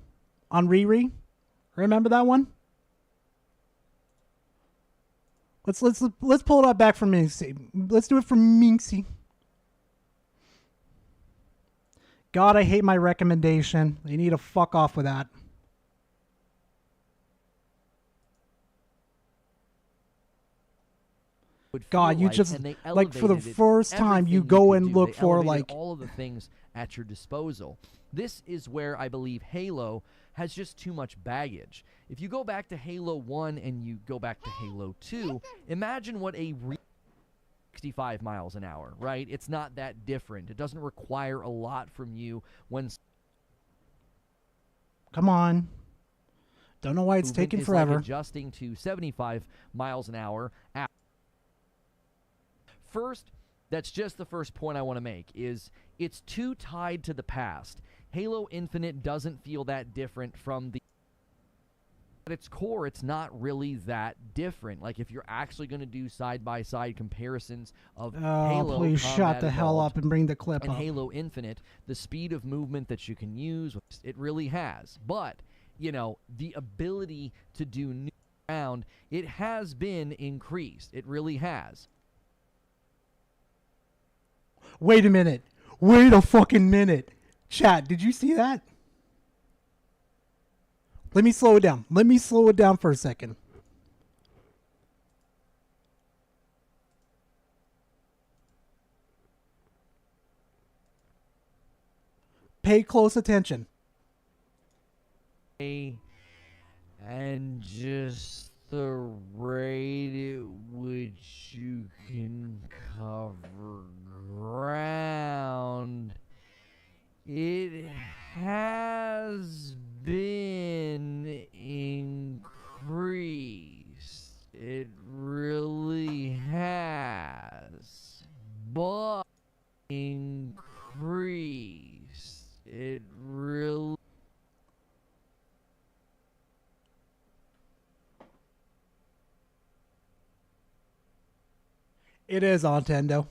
on Riri? Remember that one? Let's pull it up back from Minxie. Let's do it from Minxie. God, I hate my recommendation. You need to fuck off with that. God, you just, like, for the first time, you go and look for, like, all of the things at your disposal. This is where I believe Halo has just too much baggage. If you go back to Halo 1 and you go back to Halo 2, imagine what a 65 miles an hour, right? It's not that different. It doesn't require a lot from you when... Come on. Don't know why it's taking forever. Like adjusting to 75 miles an hour. First, that's just the first point I want to make, is it's too tied to the past. Halo Infinite doesn't feel that different from the... At its core, it's not really that different. Like, if you're actually going to do side-by-side comparisons of Halo... please shut the hell up and bring the clip and up. Halo Infinite, the speed of movement that you can use, it really has. But, you know, the ability to do new ground, it has been increased. It really has. Wait a minute. Wait a fucking minute. Chat, did you see that? Let me slow it down. Let me slow it down for a second. Pay close attention. And just the rate at which you can cover ground, it has been increased. It really has. But increased. It really... It is on Nintendo.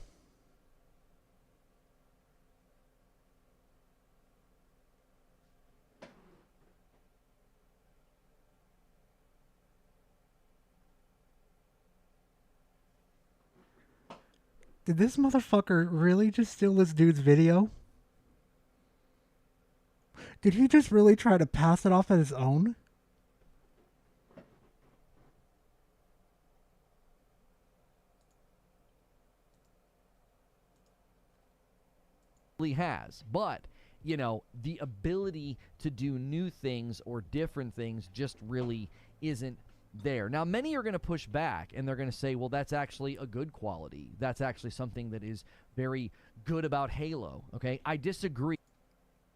Did this motherfucker really just steal this dude's video? Did he just really try to pass it off as his own? Has, but you know, the ability to do new things or different things just really isn't there. Now, many are going to push back and they're going to say, well, that's actually a good quality. That's actually something that is very good about Halo. Okay, I disagree.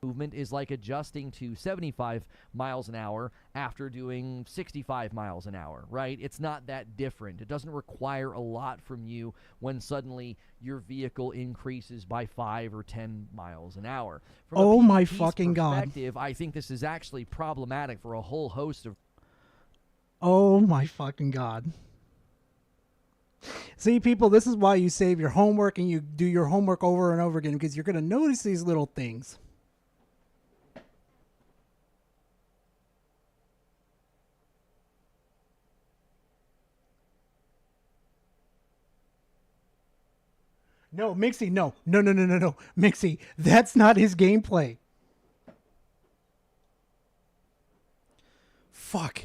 Movement is like adjusting to 75 miles an hour after doing 65 miles an hour, right? It's not that different. It doesn't require a lot from you when suddenly your vehicle increases by 5 or 10 miles an hour. From oh a my PvP's fucking god. I think this is actually problematic for a whole host of... Oh my fucking god. See, people, this is why you save your homework and you do your homework over and over again, because you're going to notice these little things. No, Mixie, no. No. Mixie, that's not his gameplay. Fuck.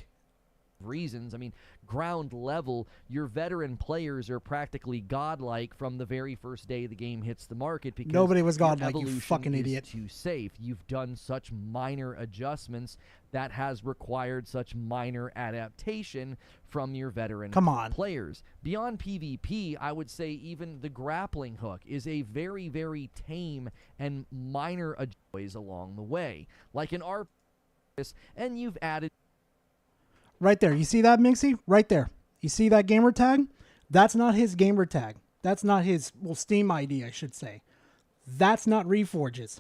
Reasons. I mean, ground level, your veteran players are practically godlike from the very first day the game hits the market because nobody was your godlike, you evolution fucking is idiot. too safe. You've done such minor adjustments that has required such minor adaptation from your veteran players. Beyond PvP, I would say even the grappling hook is a very, very tame and minor adjustments along the way. Like an RPG, and you've added... Right there. You see that, Mixie? Right there. You see that gamer tag? That's not his gamer tag. That's not his, well, Steam ID, I should say. That's not Reforge's.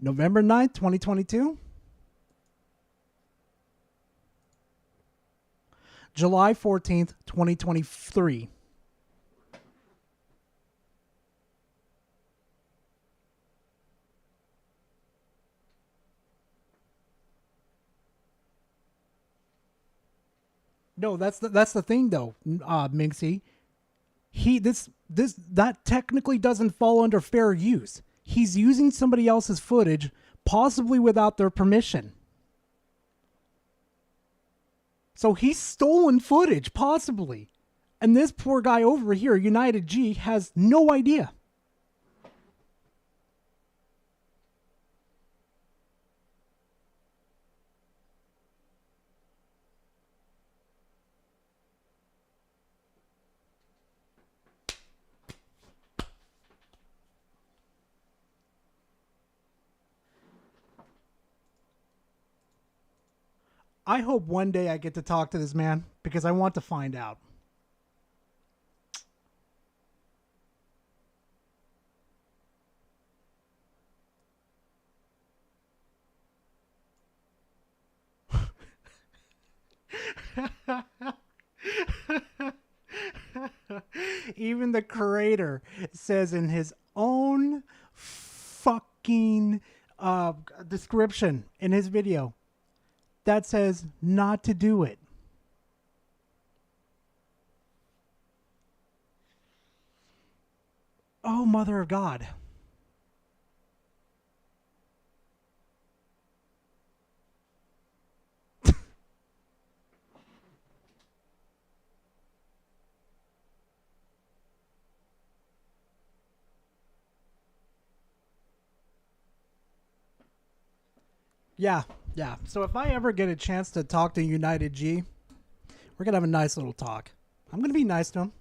November 9th, 2022. July 14th, 2023. No, that's the thing though, Minxie. That technically doesn't fall under fair use. He's using somebody else's footage, possibly without their permission. So he's stolen footage, possibly. And this poor guy over here, United G, has no idea. I hope one day I get to talk to this man because I want to find out. Even the creator says in his own fucking description in his video that says not to do it. Oh, Mother of God. Yeah. So if I ever get a chance to talk to United G, we're gonna have a nice little talk. I'm gonna be nice to him.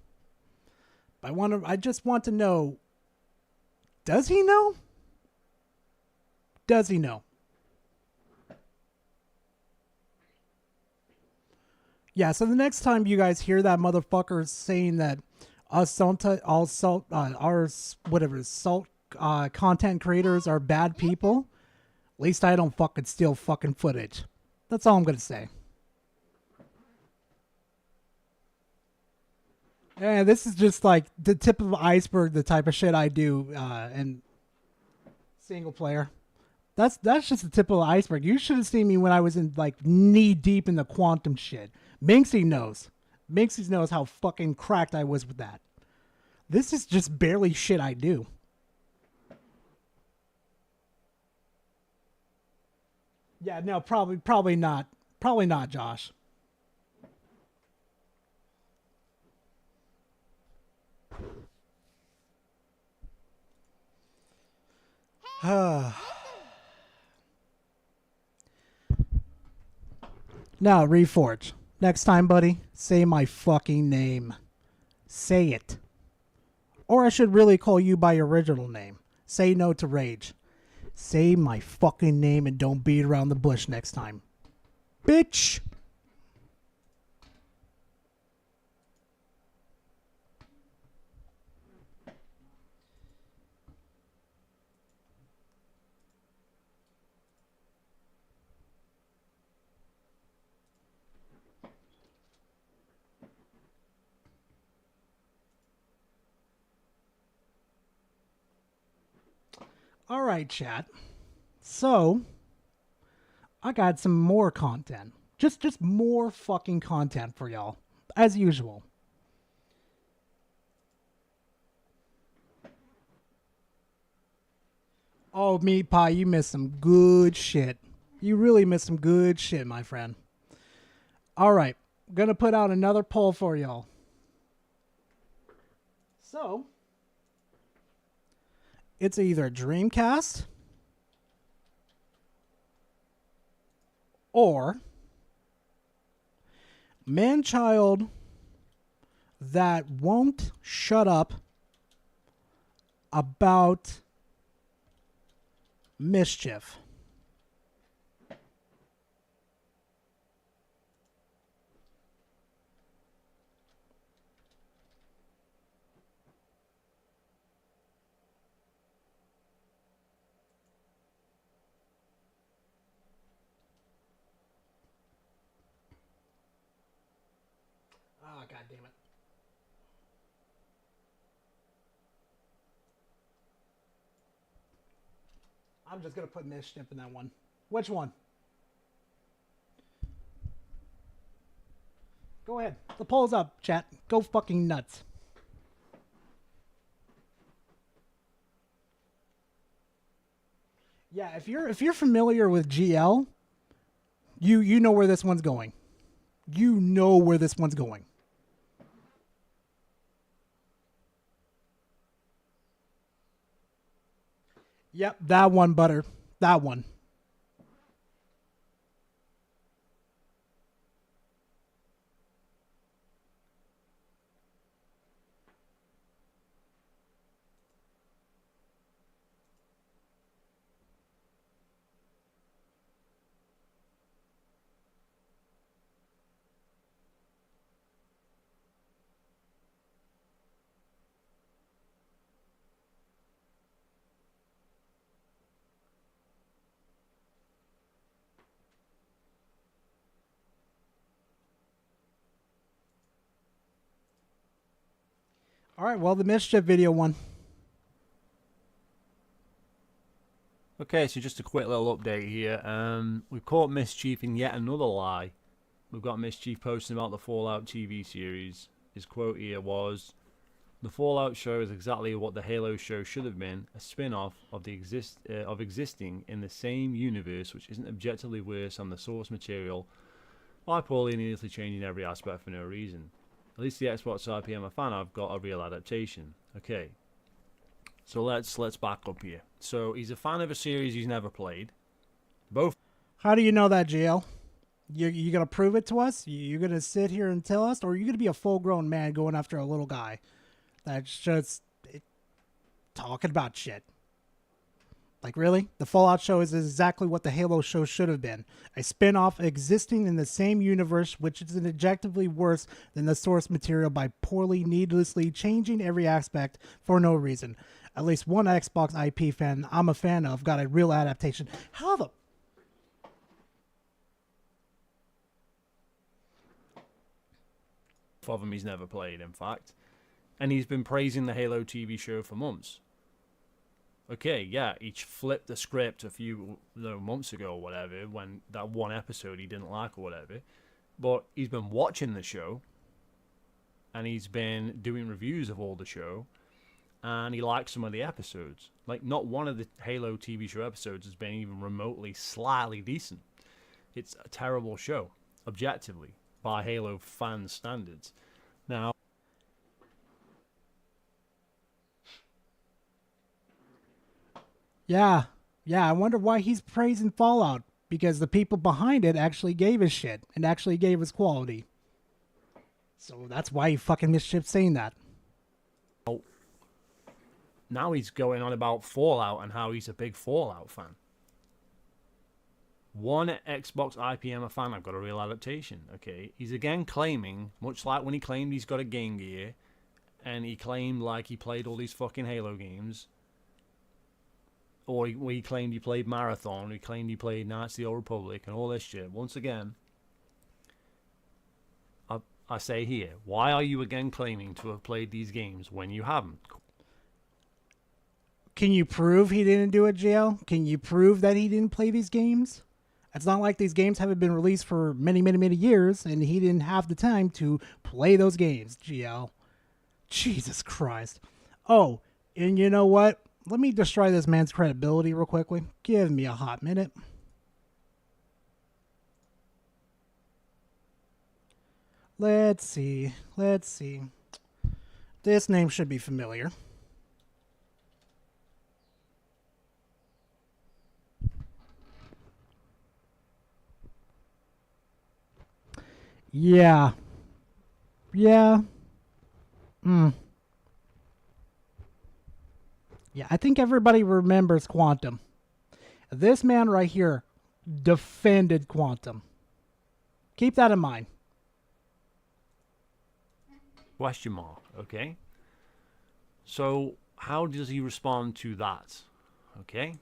I just want to know, does he know? Does he know? Yeah, so the next time you guys hear that motherfucker saying that content creators are bad people, at least I don't fucking steal fucking footage. That's all I'm gonna say. Yeah, this is just like the tip of the iceberg, the type of shit I do in single player. That's just the tip of the iceberg. You should have seen me when I was in like knee deep in the quantum shit. Minxie knows. Minxie knows how fucking cracked I was with that. This is just barely shit I do. Yeah, no, probably not. Probably not, Josh. Now, Reforge. Next time, buddy, say my fucking name. Say it. Or I should really call you by your original name. Say no to rage. Say my fucking name and don't beat around the bush next time. Bitch! All right, chat. So, I got some more content. Just more fucking content for y'all, as usual. Oh, Meat Pie, you missed some good shit. You really missed some good shit, my friend. All right, gonna put out another poll for y'all. So, it's either Dreamcast or man-child that won't shut up about mischief. Oh, God damn it. I'm just going to put mischief in that one. Which one? Go ahead. The poll's up, chat. Go fucking nuts. Yeah, if you're familiar with GL, you know where this one's going. You know where this one's going. Yep, that one, Butter. That one. All right, well, the mischief video one. Okay, so just a quick little update here. We've caught Mischief in yet another lie. We've got Mischief posting about the Fallout TV series. His quote here was, "The Fallout show is exactly what the Halo show should have been, a spin-off of existing in the same universe, which isn't objectively worse than the source material, by poorly and needlessly changing every aspect for no reason. At least the Xbox IP I'm a fan of got a real adaptation." Okay. So let's back up here. So he's a fan of a series he's never played. Both. How do you know that, GL? You gonna prove it to us? You gonna sit here and tell us, or are you gonna be a full-grown man going after a little guy that's just talking about shit? Like, really? The Fallout show is exactly what the Halo show should have been. A spin-off existing in the same universe, which is objectively worse than the source material by poorly, needlessly changing every aspect for no reason. At least one Xbox IP fan I'm a fan of got a real adaptation. How the... of them he's never played, in fact. And he's been praising the Halo TV show for months. Okay, yeah, he flipped the script a few months ago or whatever, when that one episode he didn't like or whatever. But he's been watching the show, and he's been doing reviews of all the show, and he likes some of the episodes. Like, not one of the Halo TV show episodes has been even remotely slightly decent. It's a terrible show, objectively, by Halo fan standards. Now, Yeah, I wonder why he's praising Fallout, because the people behind it actually gave us shit and actually gave us quality. So that's why he fucking Mischief saying that. now he's going on about Fallout and how he's a big Fallout fan. One Xbox IPM fan, I've got a real adaptation, okay? He's again claiming, much like when he claimed he's got a Game Gear, and he claimed like he played all these fucking Halo games, or he claimed he played Marathon, he claimed he played Knights of the Old Republic, and all this shit. Once again, I say here, why are you again claiming to have played these games when you haven't? Can you prove he didn't do it, GL? Can you prove that he didn't play these games? It's not like these games haven't been released for many, many, many years, and he didn't have the time to play those games, GL. Jesus Christ. Oh, and you know what? Let me destroy this man's credibility real quickly. Give me a hot minute. Let's see. This name should be familiar. Yeah. Yeah, I think everybody remembers Quantum. This man right here defended Quantum. Keep that in mind. Question mark, okay? So, how does he respond to that? Okay?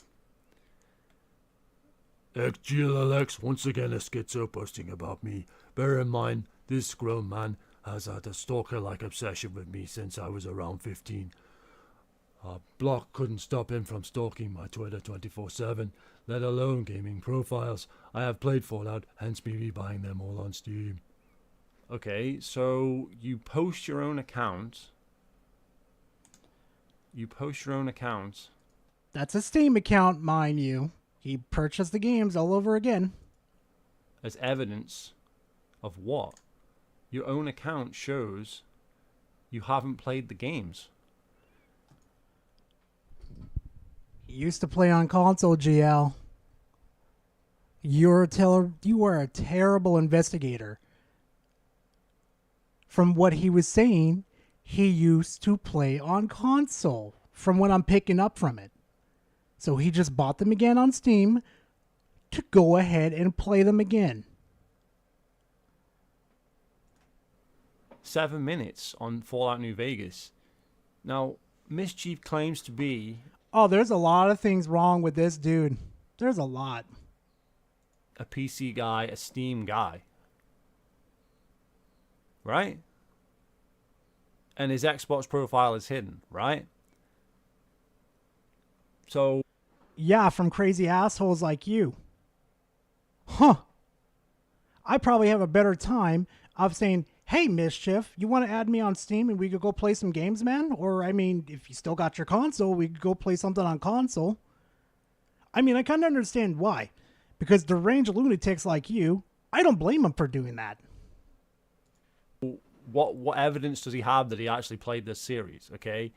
XGLLX once again a schizo posting about me. Bear in mind, this grown man has had a stalker-like obsession with me since I was around 15. Block couldn't stop him from stalking my Twitter 24/7, let alone gaming profiles. I have played Fallout, hence me rebuying them all on Steam. Okay, so you post your own account. That's a Steam account, mind you. He purchased the games all over again. As evidence of what? Your own account shows you haven't played the games. He used to play on console, GL. You are a terrible investigator. From what he was saying, he used to play on console, from what I'm picking up from it. So he just bought them again on Steam to go ahead and play them again. 7 minutes on Fallout New Vegas. Now, Mischief claims to be... Oh, there's a lot of things wrong with this dude. There's a lot. a PC guy, a Steam guy. Right? And his Xbox profile is hidden, right? So... Yeah, from crazy assholes like you. Huh. I probably have a better time of saying, hey, Mischief, you want to add me on Steam and we could go play some games, man? Or, I mean, if you still got your console, we could go play something on console. I mean, I kind of understand why. Because deranged lunatics like you, I don't blame them for doing that. What evidence does he have that he actually played this series, okay?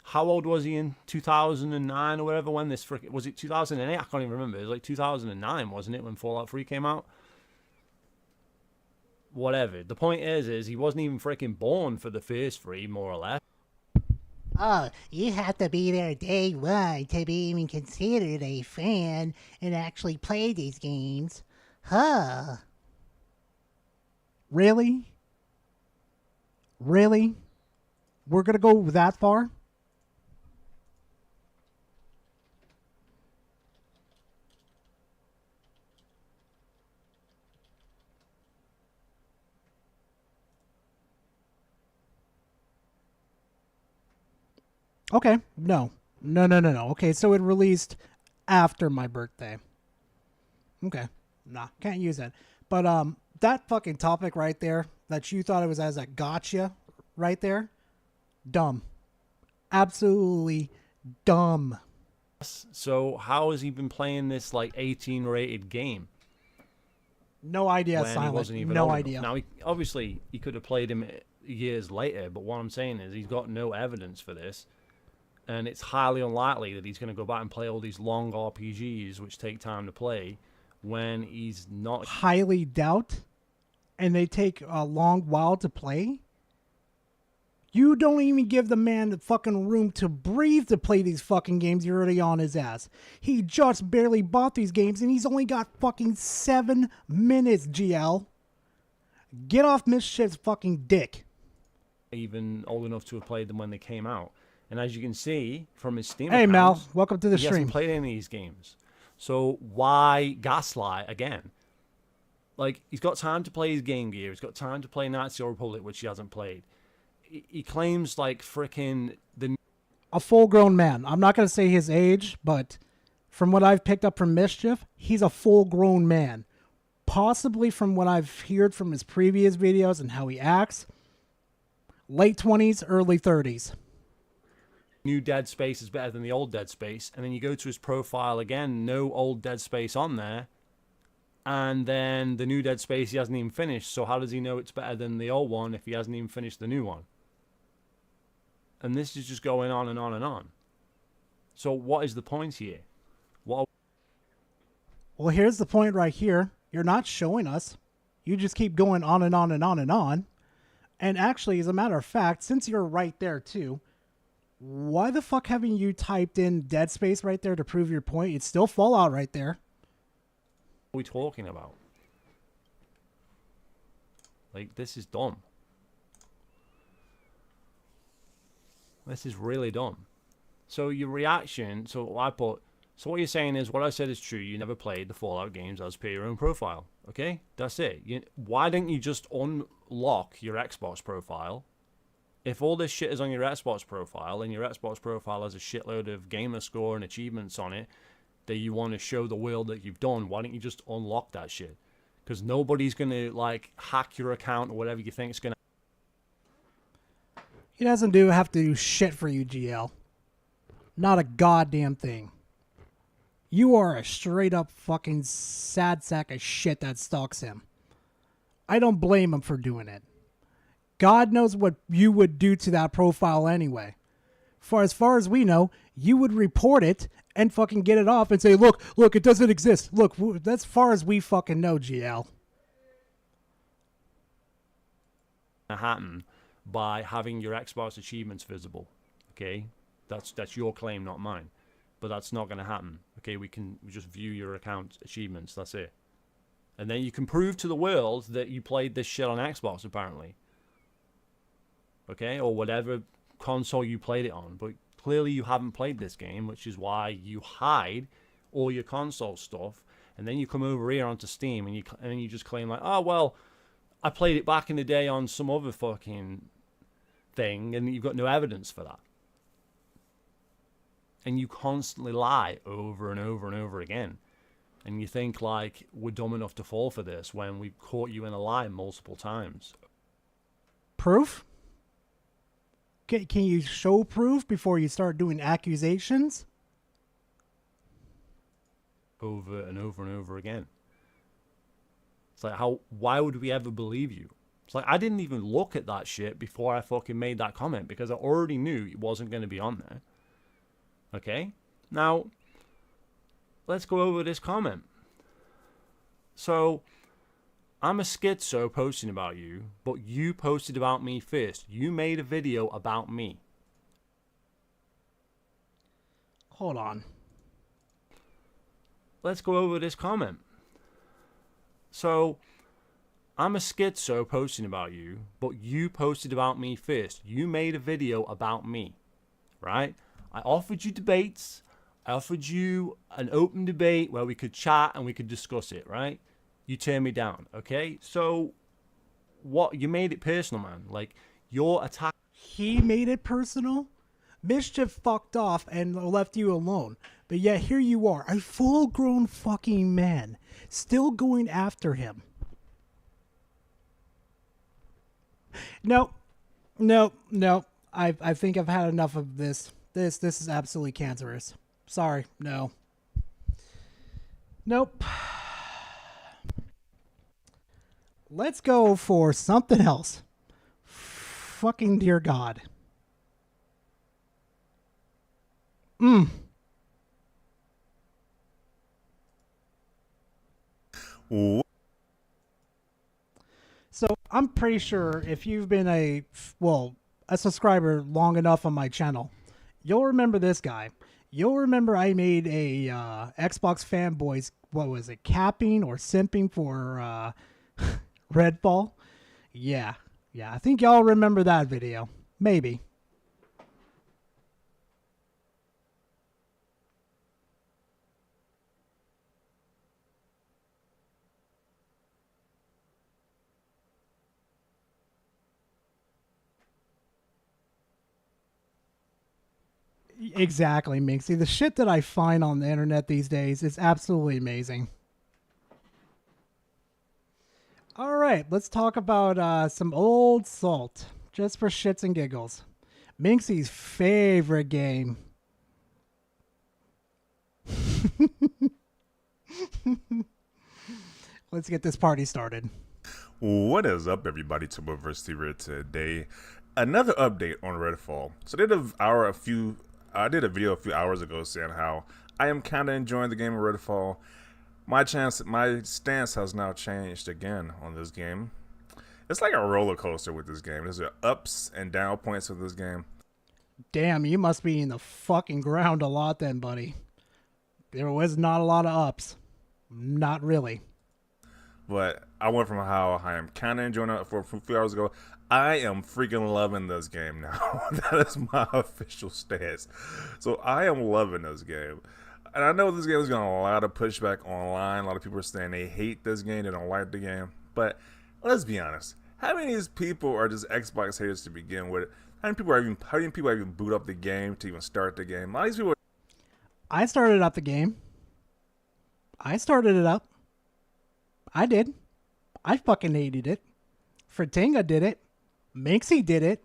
How old was he in 2009 or whatever when this... Was it 2008? I can't even remember. It was like 2009, wasn't it, when Fallout 3 came out? Whatever. The point is he wasn't even freaking born for the first 3, more or less. Oh, you have to be there day one to be even considered a fan and actually play these games. Huh. Really? Really? We're going to go that far? Okay, no. No, no, no, no. Okay, so it released after my birthday. Okay. Nah, can't use that. But that fucking topic right there that you thought it was as a gotcha right there, dumb. Absolutely dumb. So how has he been playing this like 18 rated game? No idea, When he Silent. wasn't even No old idea. enough? Now, obviously, he could have played him years later, but what I'm saying is he's got no evidence for this, and it's highly unlikely that he's going to go back and play all these long RPGs, which take time to play, when he's not. Highly doubt, and they take a long while to play. You don't even give the man the fucking room to breathe to play these fucking games. You're already on his ass. He just barely bought these games, and he's only got fucking 7 minutes, GL. Get off Mischief's fucking dick. Even old enough to have played them when they came out. And as you can see from his Steam Hey, accounts, Mal. Welcome to the he stream. hasn't played any of these games. So why gaslight again? Like, he's got time to play his Game Gear. He's got time to play Knights of the Old Republic, which he hasn't played. He claims, like, frickin' A full-grown man. I'm not going to say his age, but from what I've picked up from Mischief, he's a full-grown man. Possibly from what I've heard from his previous videos and how he acts, late 20s, early 30s. new Dead Space is better than the old Dead Space. And then you go to his profile again, no old Dead Space on there. And then the new Dead Space he hasn't even finished. So how does he know it's better than the old one if he hasn't even finished the new one? And this is just going on and on and on. So what is the point here? Well, here's the point right here. You're not showing us. You just keep going on and on and on and on. And actually, as a matter of fact, since you're right there too, why the fuck haven't you typed in Dead Space right there to prove your point? It's still Fallout right there. what are we talking about? Like, this is dumb. This is really dumb. So your reaction, so what you're saying is what I said is true. You never played the Fallout games as per your own profile. Okay? That's it. Why don't you just unlock your Xbox profile? If all this shit is on your Xbox profile, and your Xbox profile has a shitload of gamer score and achievements on it that you want to show the world that you've done, why don't you just unlock that shit? Because nobody's going to, like, hack your account or whatever you think is going to. He doesn't have to do shit for you, GL. Not a goddamn thing. You are a straight up fucking sad sack of shit that stalks him. I don't blame him for doing it. God knows what you would do to that profile anyway. For as far as we know, you would report it and fucking get it off and say, look, it doesn't exist. Look, that's far as we fucking know, GL. Happen by having your Xbox achievements visible. Okay? That's your claim, not mine. But that's not going to happen. Okay, we just view your account achievements. That's it. And then you can prove to the world that you played this shit on Xbox, apparently. Okay, or whatever console you played it on. But clearly you haven't played this game, which is why you hide all your console stuff. And then you come over here onto Steam and you just claim like, oh, well, I played it back in the day on some other fucking thing, and you've got no evidence for that. And you constantly lie over and over and over again. And you think, like, we're dumb enough to fall for this when we've caught you in a lie multiple times. Proof? Can you show proof before you start doing accusations? Over and over and over again. It's like, why would we ever believe you? It's like, I didn't even look at that shit before I fucking made that comment because I already knew it wasn't going to be on there. Okay? Now, let's go over this comment. So, I'm a schizo posting about you, but you posted about me first. You made a video about me. Hold on. Let's go over this comment. So, I'm a schizo posting about you, but you posted about me first. You made a video about me, right? I offered you debates. I offered you an open debate where we could chat and we could discuss it, right? You turned me down, okay? So, what? You made it personal, man. Like, your attack. He made it personal? Mischief fucked off and left you alone. But yet here you are, a full-grown fucking man, still going after him. Nope. I think I've had enough of this. This is absolutely cancerous. Sorry, no. Nope. Let's go for something else. Fucking dear God. So I'm pretty sure if you've been a subscriber long enough on my channel, you'll remember this guy. You'll remember I made a Xbox fanboys, what was it, capping or simping for Redfall? Yeah, I think y'all remember that video. Maybe. Exactly, Minxie. The shit that I find on the internet these days is absolutely amazing. All right, let's talk about some old salt, just for shits and giggles. Minxie's favorite game. Let's get this party started. What is up, everybody? Controversies here today. Another update on Redfall. So I did a video a few hours ago saying how I am kind of enjoying the game of Redfall. My stance has now changed again on this game. It's like a roller coaster with this game. There's ups and down points with this game. Damn, you must be in the fucking ground a lot then, buddy. There was not a lot of ups. Not really. But I went from how I am kind of enjoying it for a few hours ago. I am freaking loving this game now. That is my official stance. So I am loving this game. And I know this game is getting a lot of pushback online. A lot of people are saying they hate this game. They don't like the game. But let's be honest. How many of these people are just Xbox haters to begin with? How many people even boot up the game to even start the game? A lot of these people. I started up the game. I started it up. I did. I fucking hated it. Fratinga did it. Minxie did it.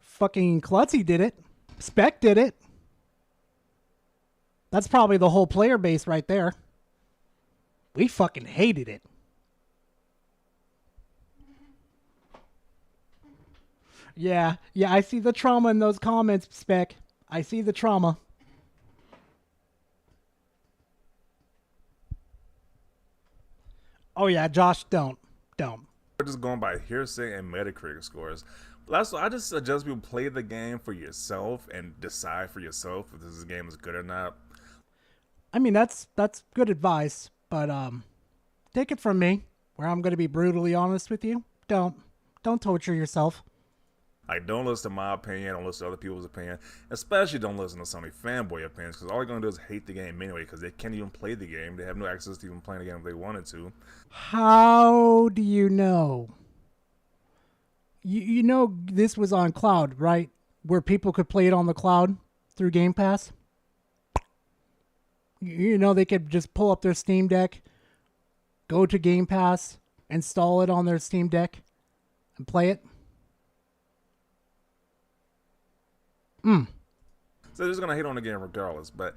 Fucking Klutzy did it. Spec did it. That's probably the whole player base right there. We fucking hated it. Yeah, I see the trauma in those comments, Spec. I see the trauma. Oh yeah, Josh, don't. We're just going by hearsay and Metacritic scores. That's why I just suggest people play the game for yourself and decide for yourself if this game is good or not. I mean, that's good advice, but take it from me, where I'm going to be brutally honest with you. Don't torture yourself. I don't listen to my opinion, don't listen to other people's opinion, especially don't listen to some fanboy opinions, because all they're going to do is hate the game anyway, because they can't even play the game. They have no access to even playing the game if they wanted to. How do you know? You know this was on cloud, right? Where people could play it on the cloud through Game Pass? You know they could just pull up their Steam Deck, go to Game Pass, install it on their Steam Deck, and play it? So they're just going to hate on the game regardless, but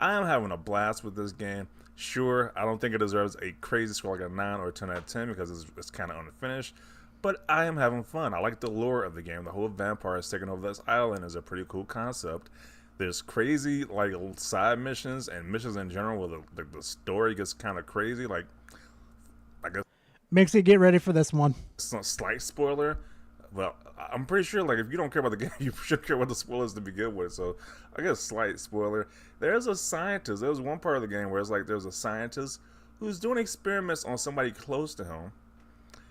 I am having a blast with this game. Sure, I don't think it deserves a crazy score like a 9 or a 10 out of 10 because it's kind of unfinished, but I am having fun. I like the lore of the game. The whole vampires taking over this island is a pretty cool concept. There's crazy like side missions and missions in general where the story gets kind of crazy. Like I guess Mixie, get ready for this one. It's a slight spoiler. Well, I'm pretty sure, like, if you don't care about the game, you should care about the spoilers to begin with. So, I guess slight spoiler. There's a scientist. There's one part of the game where it's like there's a scientist who's doing experiments on somebody close to him.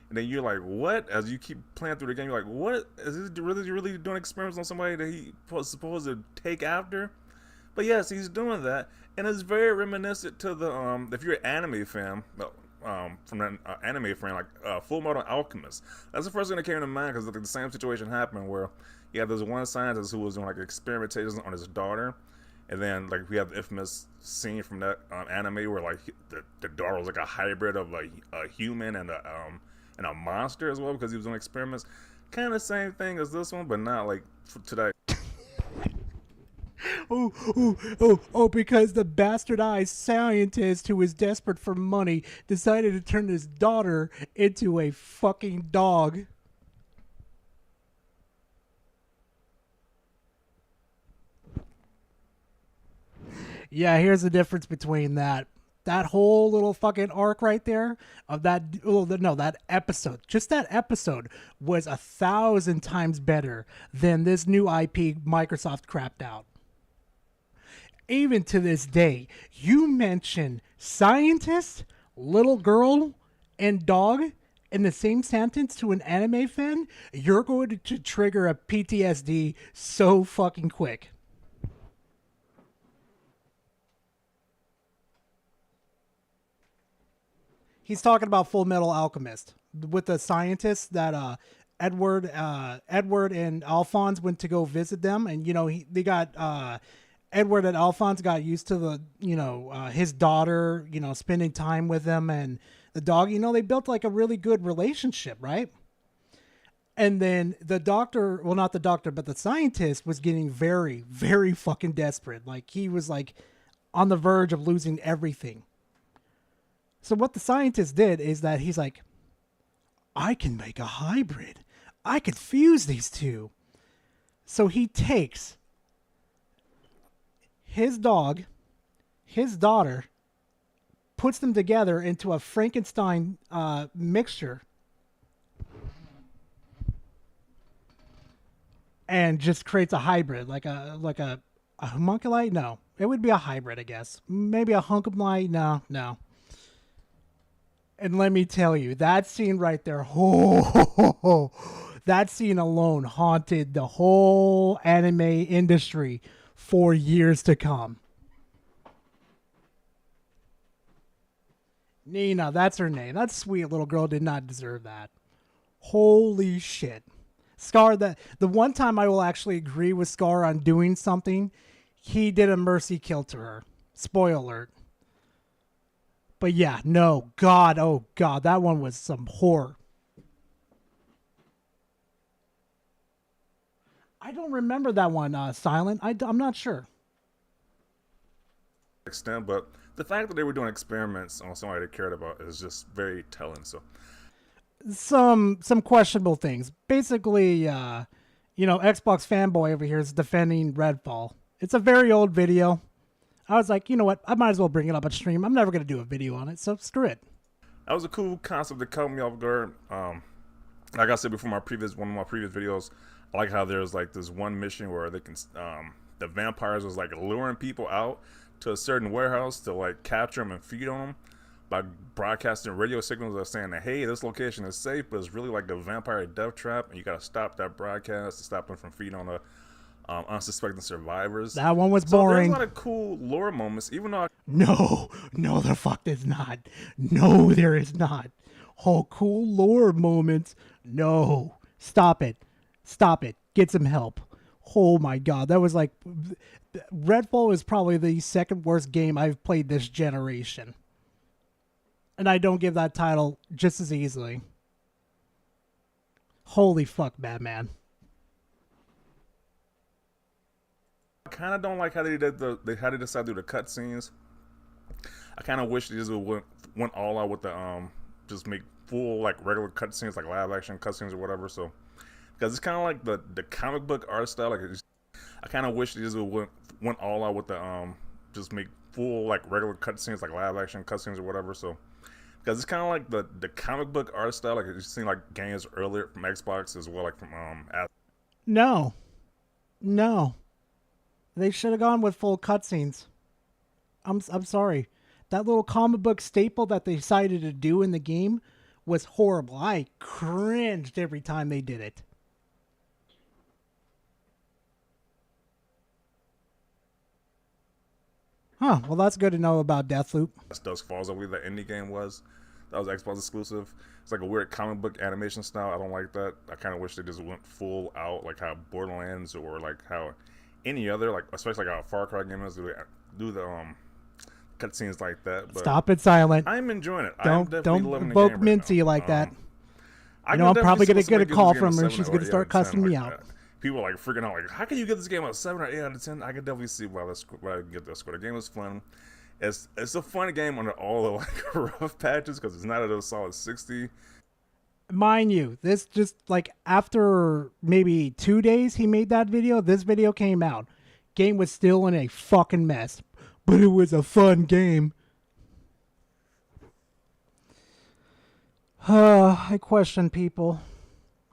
And then you're like, what? As you keep playing through the game, you're like, what? Is he really doing experiments on somebody that he was supposed to take after? But yes, he's doing that. And it's very reminiscent to the, if you're an anime fan, well, from an anime friend, like Full Metal Alchemist. That's the first thing that came to mind because the same situation happened where you have this one scientist who was doing like experimentations on his daughter, and then like we have the infamous scene from that anime where like the daughter was like a hybrid of a human and a monster as well because he was doing experiments. Kind of the same thing as this one, but not like today. Because the bastardized scientist who was desperate for money decided to turn his daughter into a fucking dog. Yeah, here's the difference between that whole little fucking arc right there of that episode. Just that episode was 1,000 times better than this new IP Microsoft crapped out. Even to this day, you mention scientist, little girl, and dog in the same sentence to an anime fan, you're going to trigger a PTSD so fucking quick. He's talking about Full Metal Alchemist with the scientists that Edward and Alphonse went to go visit them, and they got Edward and Alphonse got used to the his daughter spending time with them and the dog. They built like a really good relationship, right? And then the doctor, well, not the doctor, but the scientist was getting very, very fucking desperate. Like he was like on the verge of losing everything. So what the scientist did is that he's like, I can make a hybrid. I could fuse these two. So he takes his dog, his daughter, puts them together into a Frankenstein mixture, and just creates a hybrid, like a homunculi. No, it would be a hybrid, I guess. Maybe a hunkumli. No. And let me tell you, that scene right there, that scene alone haunted the whole anime industry for years to come. Nina, that's her name. That sweet little girl did not deserve that. Holy shit. Scar, the one time I will actually agree with Scar on doing something, he did a mercy kill to her. Spoiler alert. But yeah, no, God, oh God, that one was some horror. I don't remember that one, Silent. I'm not sure. Extent, but the fact that they were doing experiments on somebody they cared about is just very telling. So, some questionable things. Basically, Xbox fanboy over here is defending Redfall. It's a very old video. I was like, you know what? I might as well bring it up on stream. I'm never going to do a video on it, so screw it. that was a cool concept that caught me off guard. Like I said before, one of my previous videos, I like how there's like this one mission where they can, the vampires was like luring people out to a certain warehouse to like capture them and feed on them by broadcasting radio signals that are saying that, hey, this location is safe, but it's really like a vampire death trap, and you got to stop that broadcast to stop them from feeding on the unsuspecting survivors. That one was so boring. There's a lot of cool lore moments, even though No, the fuck there's not. No, there is not. Oh, cool lore moments. No, stop it. Get some help. Oh my God, that was like, Redfall is probably the second worst game I've played this generation. And I don't give that title just as easily. Holy fuck, Batman. I kind of don't like how they did how they decided to do the cutscenes. I kind of wish they just went all out with the just make full like regular cutscenes, like live action cutscenes or whatever. So because it's kind of like the comic book art style. Like I kind of wish they just went all out with the just make full like regular cutscenes, like live action cutscenes or whatever. So because it's kind of like the comic book art style. Like you've seen like games earlier from Xbox as well, like from No. They should have gone with full cutscenes. I'm sorry. That little comic book staple that they decided to do in the game was horrible. I cringed every time they did it. Huh, well that's good to know about Deathloop. Dusk Falls, I believe that indie game was. That was Xbox exclusive. It's like a weird comic book animation style. I don't like that. I kind of wish they just went full out, like how Borderlands or like how any other, like especially like how Far Cry game is, do the cutscenes like that. But Stop it, Silent. I'm enjoying it. Don't invoke Minty like that. I know I'm can probably definitely gonna see get a somebody call give this from game her. a She's 7 or gonna 8 start out of 10 cussing me like out. that. People are like freaking out, like, how can you get this game a 7 or 8 out of 10? I can definitely see why I get this score. The game is fun. It's a fun game under all the like rough patches because it's not at a solid 60. Mind you, this just like after maybe 2 days he made that video, this video came out. Game was still in a fucking mess, but it was a fun game. I question people.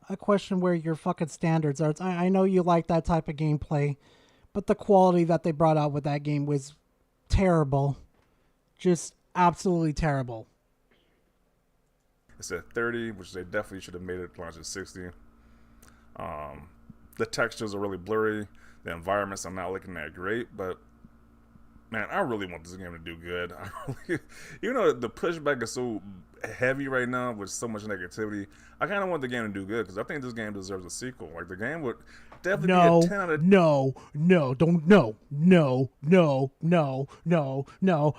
I question where your fucking standards are. I know you like that type of gameplay, but the quality that they brought out with that game was terrible. Just absolutely terrible. It's at 30, which they definitely should have made it launch at 60. The textures are really blurry. The environments are not looking that great, but man, I really want this game to do good. Even though the pushback is so heavy right now with so much negativity, I kind of want the game to do good because I think this game deserves a sequel. Like the game would definitely be a 10 out of No.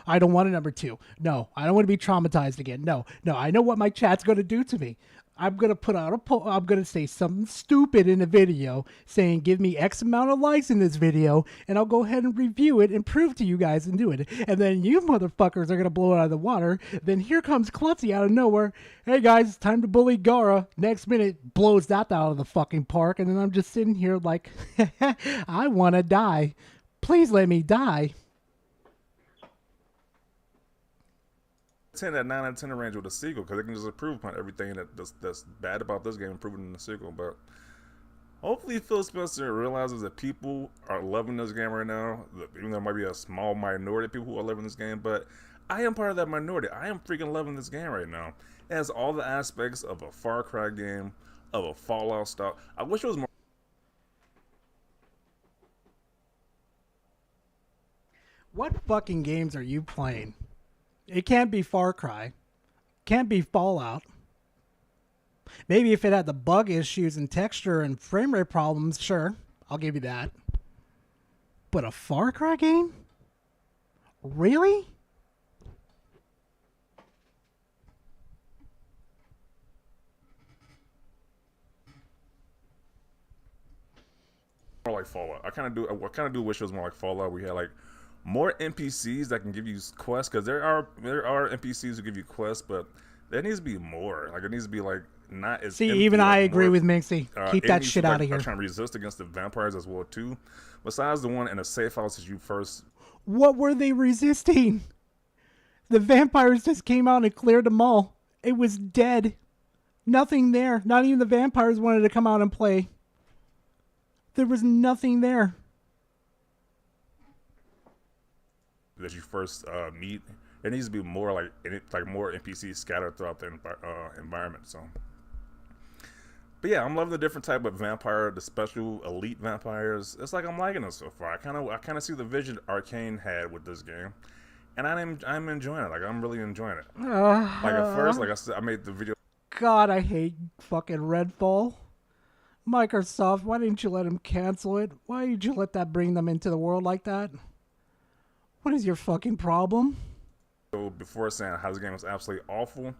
I don't want a number 2. No, I don't want to be traumatized again. No. I know what my chat's going to do to me. I'm going to put out a poll. I'm going to say something stupid in a video saying, give me X amount of likes in this video, and I'll go ahead and review it and prove to you guys and do it. And then you motherfuckers are going to blow it out of the water. Then here comes Klutzy out of nowhere. Hey guys, it's time to bully Gara. Next minute, blows that out of the fucking park. And then I'm just sitting here like, I want to die. Please let me die. 10 at 9 out of 10 range with a sequel because they can just improve upon everything that's bad about this game, improving in the sequel. But hopefully Phil Spencer realizes that people are loving this game right now. Even though there might be a small minority of people who are loving this game, but I am part of that minority. I am freaking loving this game right now. It has all the aspects of a Far Cry game, of a Fallout style. I wish it was more. What fucking games are you playing? It can't be Far Cry. Can't be Fallout. Maybe if it had the bug issues and texture and frame rate problems, sure. I'll give you that. But a Far Cry game? Really? More like Fallout. I kind of do wish it was more like Fallout. We had like more NPCs that can give you quests because there are NPCs who give you quests, but there needs to be more. Like it needs to be like not as. See, empty, even like I agree more, with Minxie. Keep that shit out of here. Are trying to resist against the vampires as well too. Besides the one in a safe house that you first. What were they resisting? The vampires just came out and cleared them all. It was dead. Nothing there. Not even the vampires wanted to come out and play. There was nothing there. That you first meet, it needs to be more like more NPCs scattered throughout the environment. So, but yeah, I'm loving the different type of vampire, the special elite vampires. It's like I'm liking it so far. I kind of see the vision Arcane had with this game, and I'm enjoying it. Like I'm really enjoying it. Like at first, like I said, I made the video. God, I hate fucking Redfall. Microsoft, why didn't you let them cancel it? Why did you let that bring them into the world like that? What is your fucking problem? So before saying how this game was absolutely awful,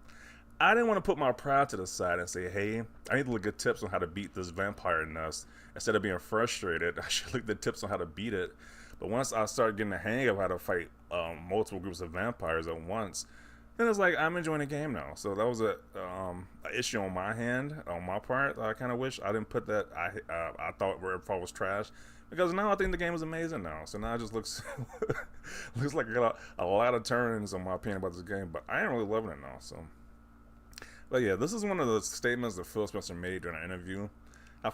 I didn't want to put my pride to the side and say, hey, I need to look at tips on how to beat this vampire nest. Instead of being frustrated, I should look at tips on how to beat it. But once I started getting the hang of how to fight multiple groups of vampires at once, then it's like I'm enjoying the game now. So that was a issue on my part. I kind of wish I didn't put that. I thought Redfall was trash. Because now I think the game is amazing now. So now it just looks like I got a lot of turns on my opinion about this game. But I ain't really loving it now. So, but yeah, this is one of the statements that Phil Spencer made during an interview.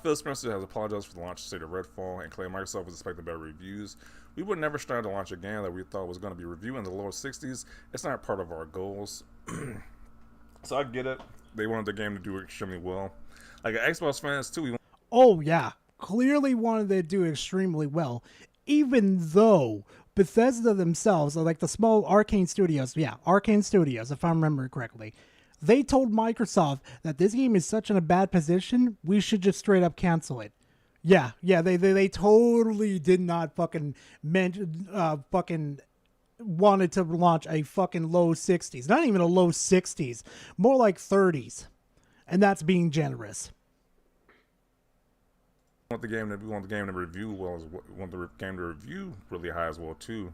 Phil Spencer has apologized for the launch state of Redfall and claimed Microsoft was expecting better reviews. We would never strive to launch a game that we thought was going to be reviewed in the lower 60s. It's not part of our goals. So I get it. They wanted the game to do extremely well. Like Xbox fans too. Oh yeah. Clearly wanted to do extremely well, even though Bethesda themselves, or like the small Arcane Studios, if I'm remembering correctly, They told Microsoft that this game is such in a bad position, we should just straight up cancel it. Yeah, they totally did not fucking fucking wanted to launch a fucking low 60s. Not even a low 60s, more like 30s. And that's being generous. We want the game to review well. We want the game to review really high as well too.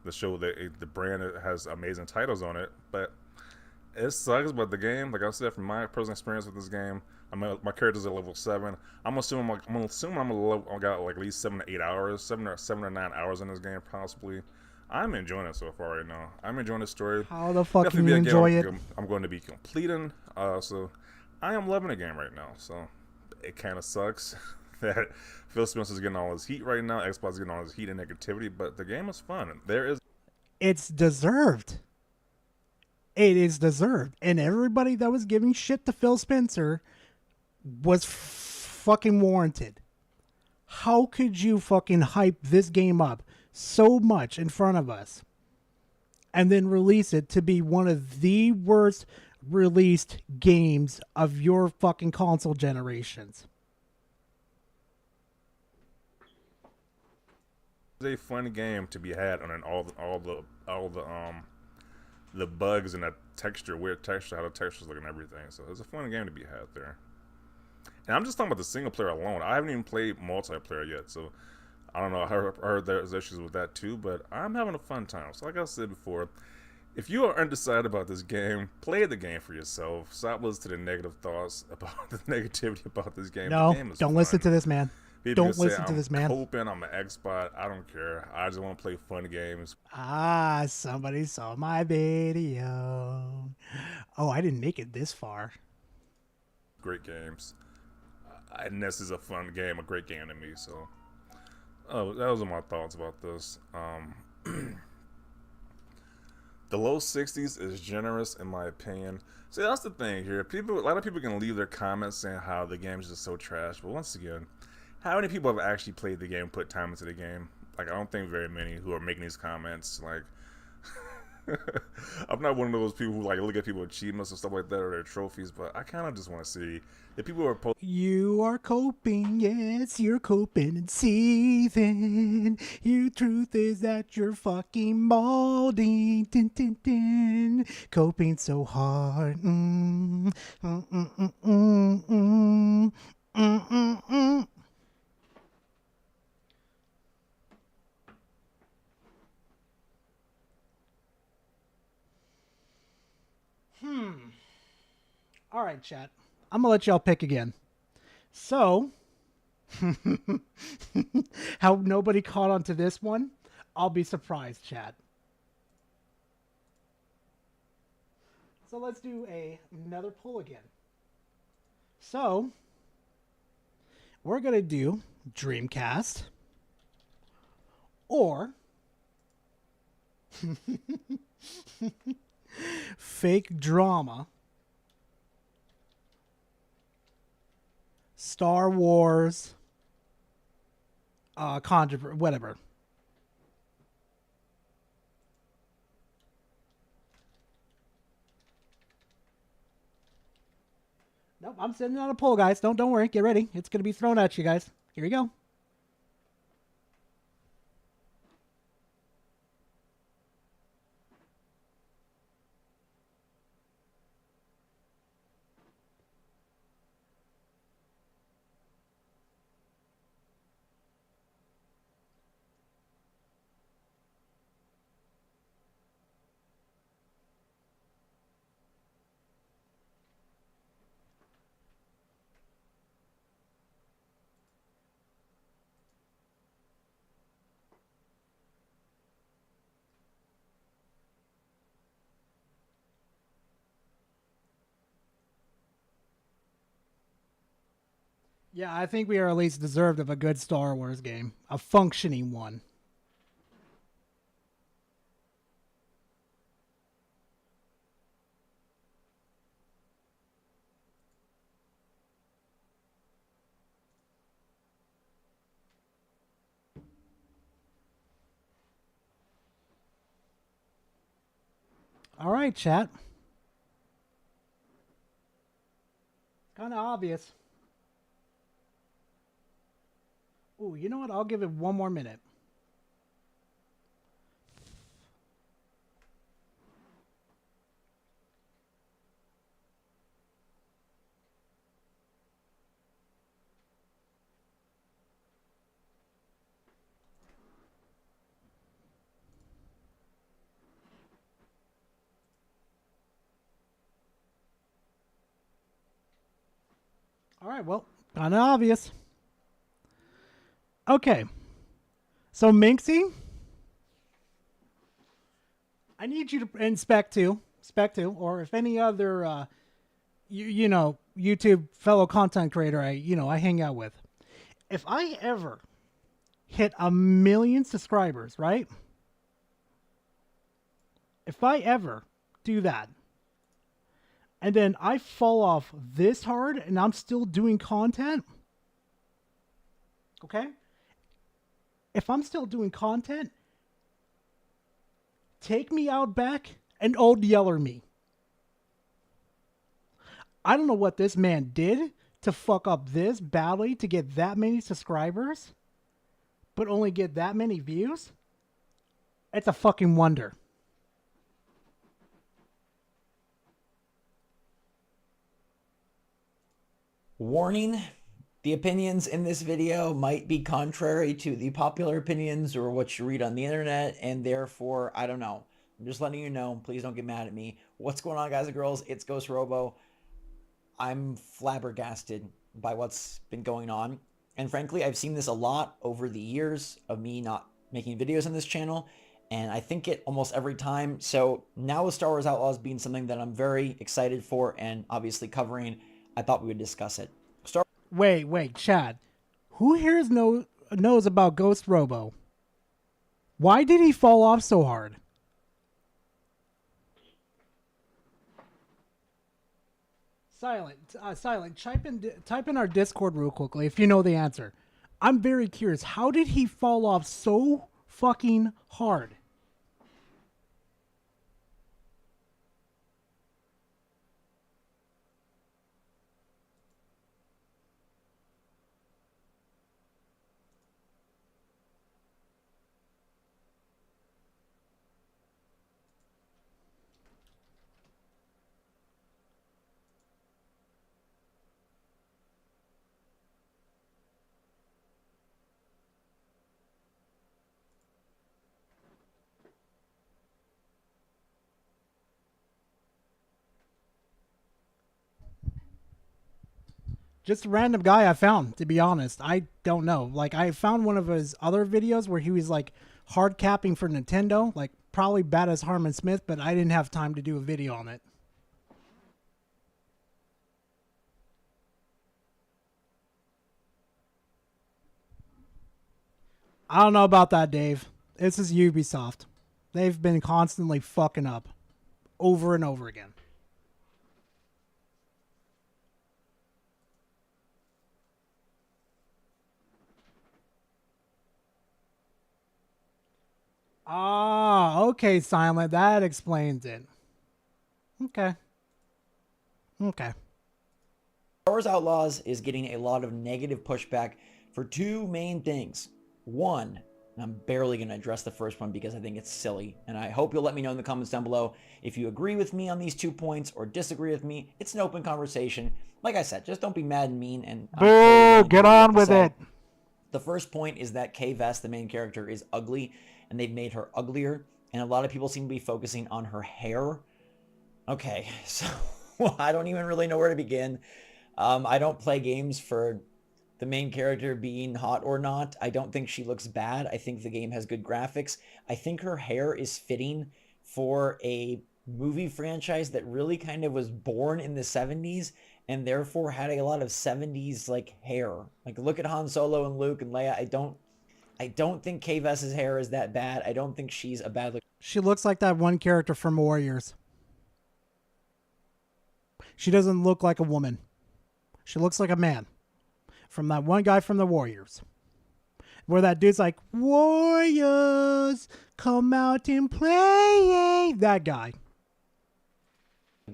To show that the brand has amazing titles on it, but it sucks. But the game, like I said, from my personal experience with this game, my character's at level 7. I'm assuming I got like at least 7 to 8 hours, 7 to 9 hours in this game possibly. I'm enjoying it so far right now. I'm enjoying the story. How the fuck can you enjoy it? I'm going to be completing. So I am loving the game right now. So it kind of sucks that Phil Spencer's getting all his heat right now. Xbox is getting all his heat and negativity, but the game is fun. It's deserved. It is deserved. And everybody that was giving shit to Phil Spencer was fucking warranted. How could you fucking hype this game up so much in front of us and then release it to be one of the worst released games of your fucking console generations? It's a fun game to be had on the bugs and the weird texture, how the textures look and everything. So it's a fun game to be had there. And I'm just talking about the single player alone. I haven't even played multiplayer yet, so I don't know. I heard there's issues with that too, but I'm having a fun time. So like I said before, if you are undecided about this game, play the game for yourself. Stop listening to the negative thoughts about the negativity about this game. No, the game is don't fun. listen to this man. People Don't listen to I'm this man. Coping, I'm an Xbot. I don't care. I just want to play fun games. Ah, somebody saw my video. Oh, I didn't make it this far. Great games. And this is a fun game, a great game to me. So, those are my thoughts about this. The low 60s is generous in my opinion. See, that's the thing here. A lot of people can leave their comments saying how the game is just so trash. But once again, how many people have actually played the game, put time into the game? Like, I don't think very many who are making these comments. Like, I'm not one of those people who like look at people achievements and stuff like that or their trophies, but I kind of just want to see the people who are You are coping, yes, you're coping and seething. Your truth is that you're fucking molding. Din, din, din. Coping so hard. All right, chat. I'm gonna let y'all pick again. So, how nobody caught on to this one? I'll be surprised, chat. So let's do another poll again. So, we're gonna do Dreamcast or fake drama, Star Wars, whatever. Nope, I'm sending out a poll, guys. Don't worry. Get ready. It's gonna be thrown at you guys. Here we go. Yeah, I think we are at least deserved of a good Star Wars game. A functioning one. All right, chat. Kind of obvious. Ooh, you know what? I'll give it one more minute. All right, well, kind of obvious. Okay. So, Minxie, I need you to inspect too, or if any other, you know, YouTube fellow content creator I hang out with. If I ever hit 1 million subscribers, right? If I ever do that, and then I fall off this hard and I'm still doing content, okay? If I'm still doing content, take me out back and old yeller me. I don't know what this man did to fuck up this badly to get that many subscribers, but only get that many views. It's a fucking wonder. Warning, the opinions in this video might be contrary to the popular opinions or what you read on the internet, and therefore, I don't know. I'm just letting you know. Please don't get mad at me. What's going on, guys and girls? It's Ghost Robo. I'm flabbergasted by what's been going on. And frankly, I've seen this a lot over the years of me not making videos on this channel, and I think it almost every time. So now with Star Wars Outlaws being something that I'm very excited for and obviously covering, I thought we would discuss it. Wait, Chad. Who here knows about Ghost Robo? Why did he fall off so hard? Silent. Type in our Discord real quickly if you know the answer. I'm very curious. How did he fall off so fucking hard? Just a random guy I found, to be honest. I don't know. Like, I found one of his other videos where he was, like, hard capping for Nintendo. Like, probably bad as Harmon Smith, but I didn't have time to do a video on it. I don't know about that, Dave. This is Ubisoft. They've been constantly fucking up. Over and over again. Ah, okay, Silent. That explains it. Okay. Star Wars Outlaws is getting a lot of negative pushback for two main things. One, and I'm barely going to address the first one because I think it's silly, and I hope you'll let me know in the comments down below if you agree with me on these 2 points or disagree with me. It's an open conversation. Like I said, just don't be mad and mean. And boo, get on with it. The first point is that Kay Vess, the main character, is ugly, and they've made her uglier, and a lot of people seem to be focusing on her hair. Okay, so I don't even really know where to begin. I don't play games for the main character being hot or not. I don't think she looks bad. I think the game has good graphics. I think her hair is fitting for a movie franchise that really kind of was born in the 70s and therefore had a lot of 70s like hair. Like, look at Han Solo and Luke and Leia. I don't think Kay Vess's hair is that bad. I don't think she's a bad look. She looks like that one character from Warriors. She doesn't look like a woman. She looks like a man. From that one guy from the Warriors. Where that dude's like, Warriors, come out and play. That guy.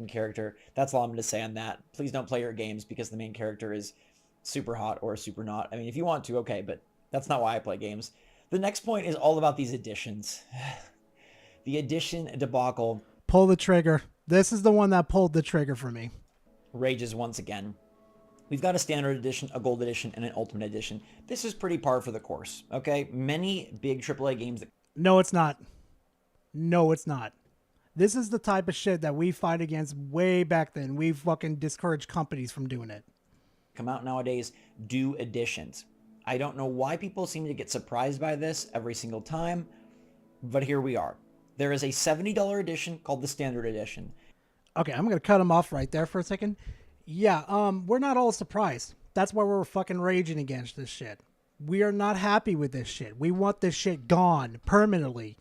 character. That's all I'm going to say on that. Please don't play your games because the main character is super hot or super not. I mean, if you want to, okay, but that's not why I play games. The next point is all about these editions. The edition debacle. Pull the trigger. This is the one that pulled the trigger for me. Rages once again. We've got a standard edition, a gold edition, and an ultimate edition. This is pretty par for the course, okay? Many big AAA games that... No, it's not. No, it's not. This is the type of shit that we fight against way back then. We fucking discouraged companies from doing it. Come out nowadays, do editions. I don't know why people seem to get surprised by this every single time, but here we are. There is a $70 edition called the Standard Edition. Okay, I'm going to cut him off right there for a second. Yeah, we're not all surprised. That's why we're fucking raging against this shit. We are not happy with this shit. We want this shit gone permanently.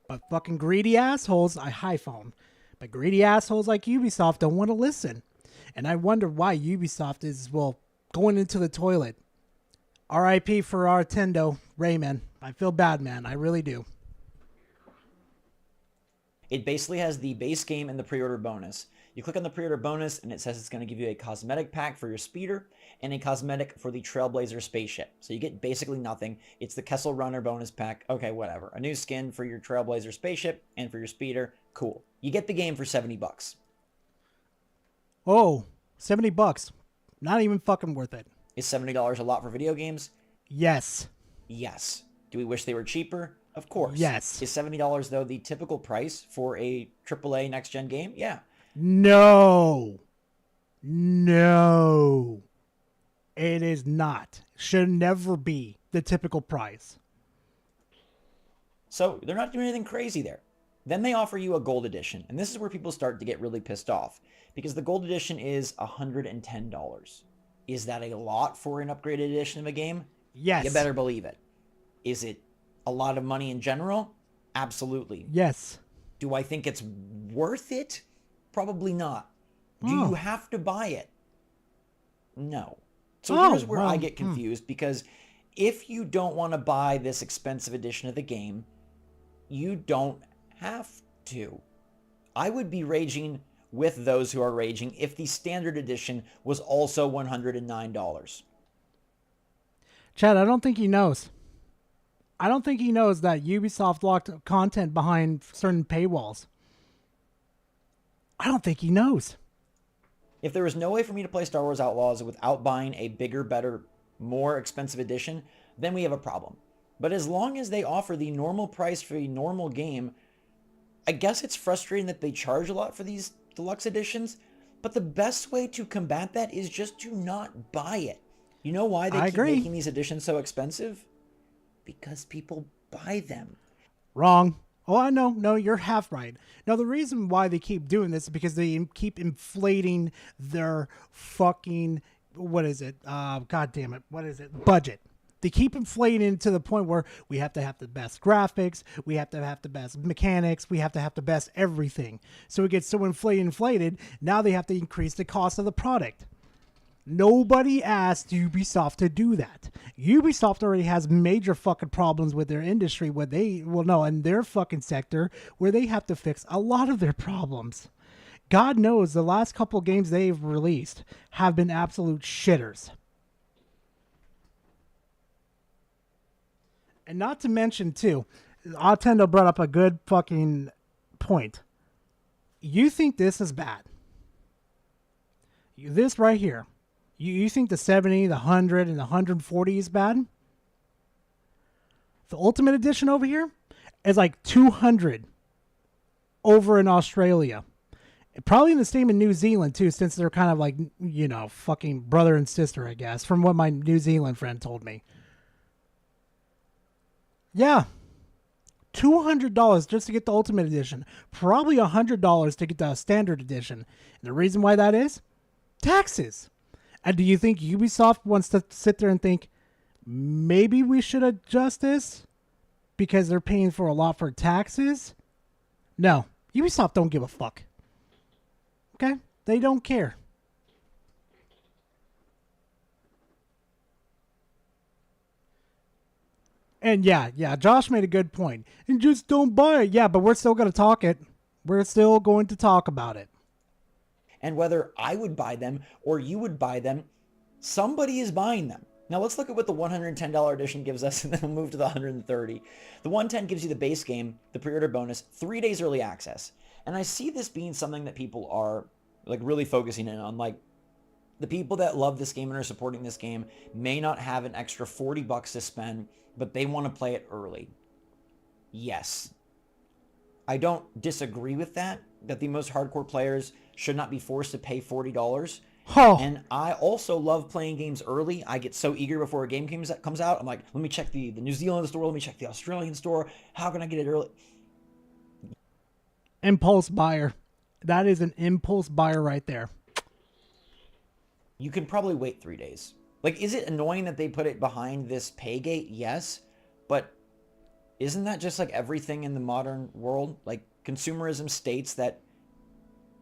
But fucking greedy assholes, but greedy assholes like Ubisoft don't want to listen. And I wonder why Ubisoft is, well, going into the toilet. R.I.P. for our Nintendo, Rayman. I feel bad, man. I really do. It basically has the base game and the pre-order bonus. You click on the pre-order bonus and it says it's going to give you a cosmetic pack for your speeder and a cosmetic for the Trailblazer spaceship. So you get basically nothing. It's the Kessel Runner bonus pack. Okay, whatever. A new skin for your Trailblazer spaceship and for your speeder. Cool. You get the game for $70. Oh, $70. Not even fucking worth it. Is $70 a lot for video games? Yes. Yes. Do we wish they were cheaper? Of course. Yes. Is $70 though the typical price for a AAA next-gen game? Yeah. No. No. It is not. Should never be the typical price. So they're not doing anything crazy there. Then they offer you a gold edition. And this is where people start to get really pissed off. Because the gold edition is $110. Is that a lot for an upgraded edition of a game? Yes. You better believe it. Is it a lot of money in general? Absolutely. Yes. Do I think it's worth it? Probably not. Do you have to buy it? No. So here's where I get confused, because if you don't want to buy this expensive edition of the game, you don't have to. I would be raging with those who are raging if the standard edition was also $109. Chad, I don't think he knows. I don't think he knows that Ubisoft locked content behind certain paywalls. I don't think he knows. If there was no way for me to play Star Wars Outlaws without buying a bigger, better, more expensive edition, then we have a problem. But as long as they offer the normal price for a normal game, I guess it's frustrating that they charge a lot for these deluxe editions, but the best way to combat that is just to not buy it. You know why they keep making these editions so expensive? Because people buy them. Wrong. Oh, I know. No, you're half right. Now, the reason why they keep doing this is because they keep inflating their fucking, what is it? God damn it. What is it? Budget. They keep inflating it to the point where we have to have the best graphics, we have to have the best mechanics, we have to have the best everything. So it gets so inflated, now they have to increase the cost of the product. Nobody asked Ubisoft to do that. Ubisoft already has major fucking problems with their industry in their fucking sector where they have to fix a lot of their problems. God knows the last couple games they've released have been absolute shitters. And not to mention, too, Nintendo brought up a good fucking point. You think this is bad. This right here. You think the 70, the 100, and the 140 is bad? The Ultimate Edition over here is like 200 over in Australia. Probably in the same in New Zealand, too, since they're kind of like, fucking brother and sister, I guess, from what my New Zealand friend told me. Yeah. $200 just to get the Ultimate Edition. Probably $100 to get the Standard Edition. And the reason why that is? Taxes. And do you think Ubisoft wants to sit there and think, maybe we should adjust this because they're paying for a lot for taxes? No. Ubisoft don't give a fuck. Okay? They don't care. And yeah, Josh made a good point. And just don't buy it. Yeah, but we're still going to talk it. We're still going to talk about it. And whether I would buy them or you would buy them, somebody is buying them. Now let's look at what the $110 edition gives us, and then we'll move to the $130. The $110 gives you the base game, the pre-order bonus, 3 days early access. And I see this being something that people are like really focusing in on. Like, the people that love this game and are supporting this game may not have an extra $40 to spend, but they want to play it early. Yes. I don't disagree with that the most hardcore players should not be forced to pay $40. Oh. And I also love playing games early. I get so eager before a game comes out. I'm like, let me check the New Zealand store. Let me check the Australian store. How can I get it early? Impulse buyer. That is an impulse buyer right there. You can probably wait 3 days. Like, is it annoying that they put it behind this pay gate? Yes. But isn't that just like everything in the modern world? Like, consumerism states that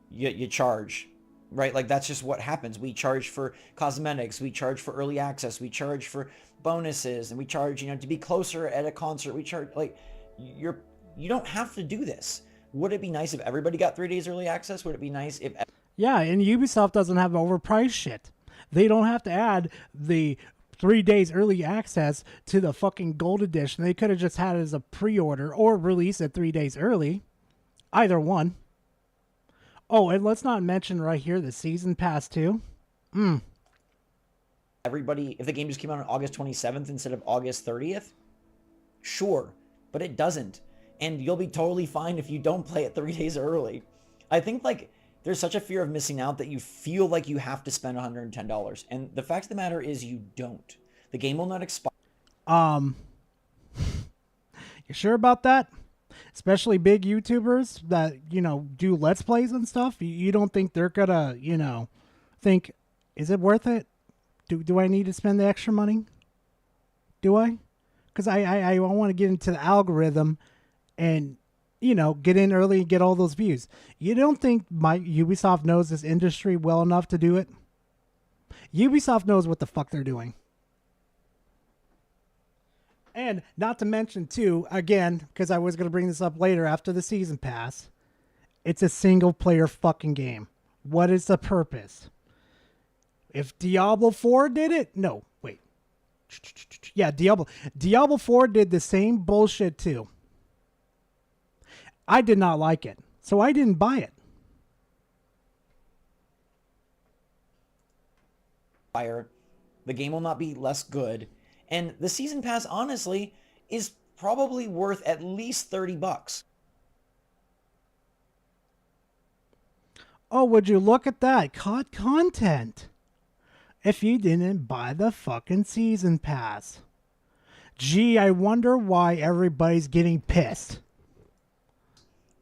you charge, right? Like, that's just what happens. We charge for cosmetics. We charge for early access. We charge for bonuses. And we charge, to be closer at a concert. We charge, like, you don't have to do this. Would it be nice if everybody got 3 days early access? Would it be nice if... Yeah, and Ubisoft doesn't have overpriced shit. They don't have to add the 3 days early access to the fucking gold edition. They could have just had it as a pre-order or release it 3 days early. Either one. Oh, and let's not mention right here the season pass too. Everybody, if the game just came out on August 27th instead of August 30th, sure, but it doesn't. And you'll be totally fine if you don't play it 3 days early. I think, like, there's such a fear of missing out that you feel like you have to spend $110. And the fact of the matter is you don't. The game will not expire. You sure about that? Especially big YouTubers that, do Let's Plays and stuff. You don't think they're gonna, think, is it worth it? Do I need to spend the extra money? Do I? Because I want to get into the algorithm and, get in early and get all those views. You don't think Ubisoft knows this industry well enough to do it? Ubisoft knows what the fuck they're doing. And not to mention, too, again, because I was going to bring this up later after the season pass, it's a single-player fucking game. What is the purpose? If Diablo 4 did it? No, wait. Yeah, Diablo 4 did the same bullshit, too. I did not like it, so I didn't buy it. The game will not be less good. And the season pass, honestly, is probably worth at least $30. Oh, would you look at that? Caught content. If you didn't buy the fucking season pass. Gee, I wonder why everybody's getting pissed.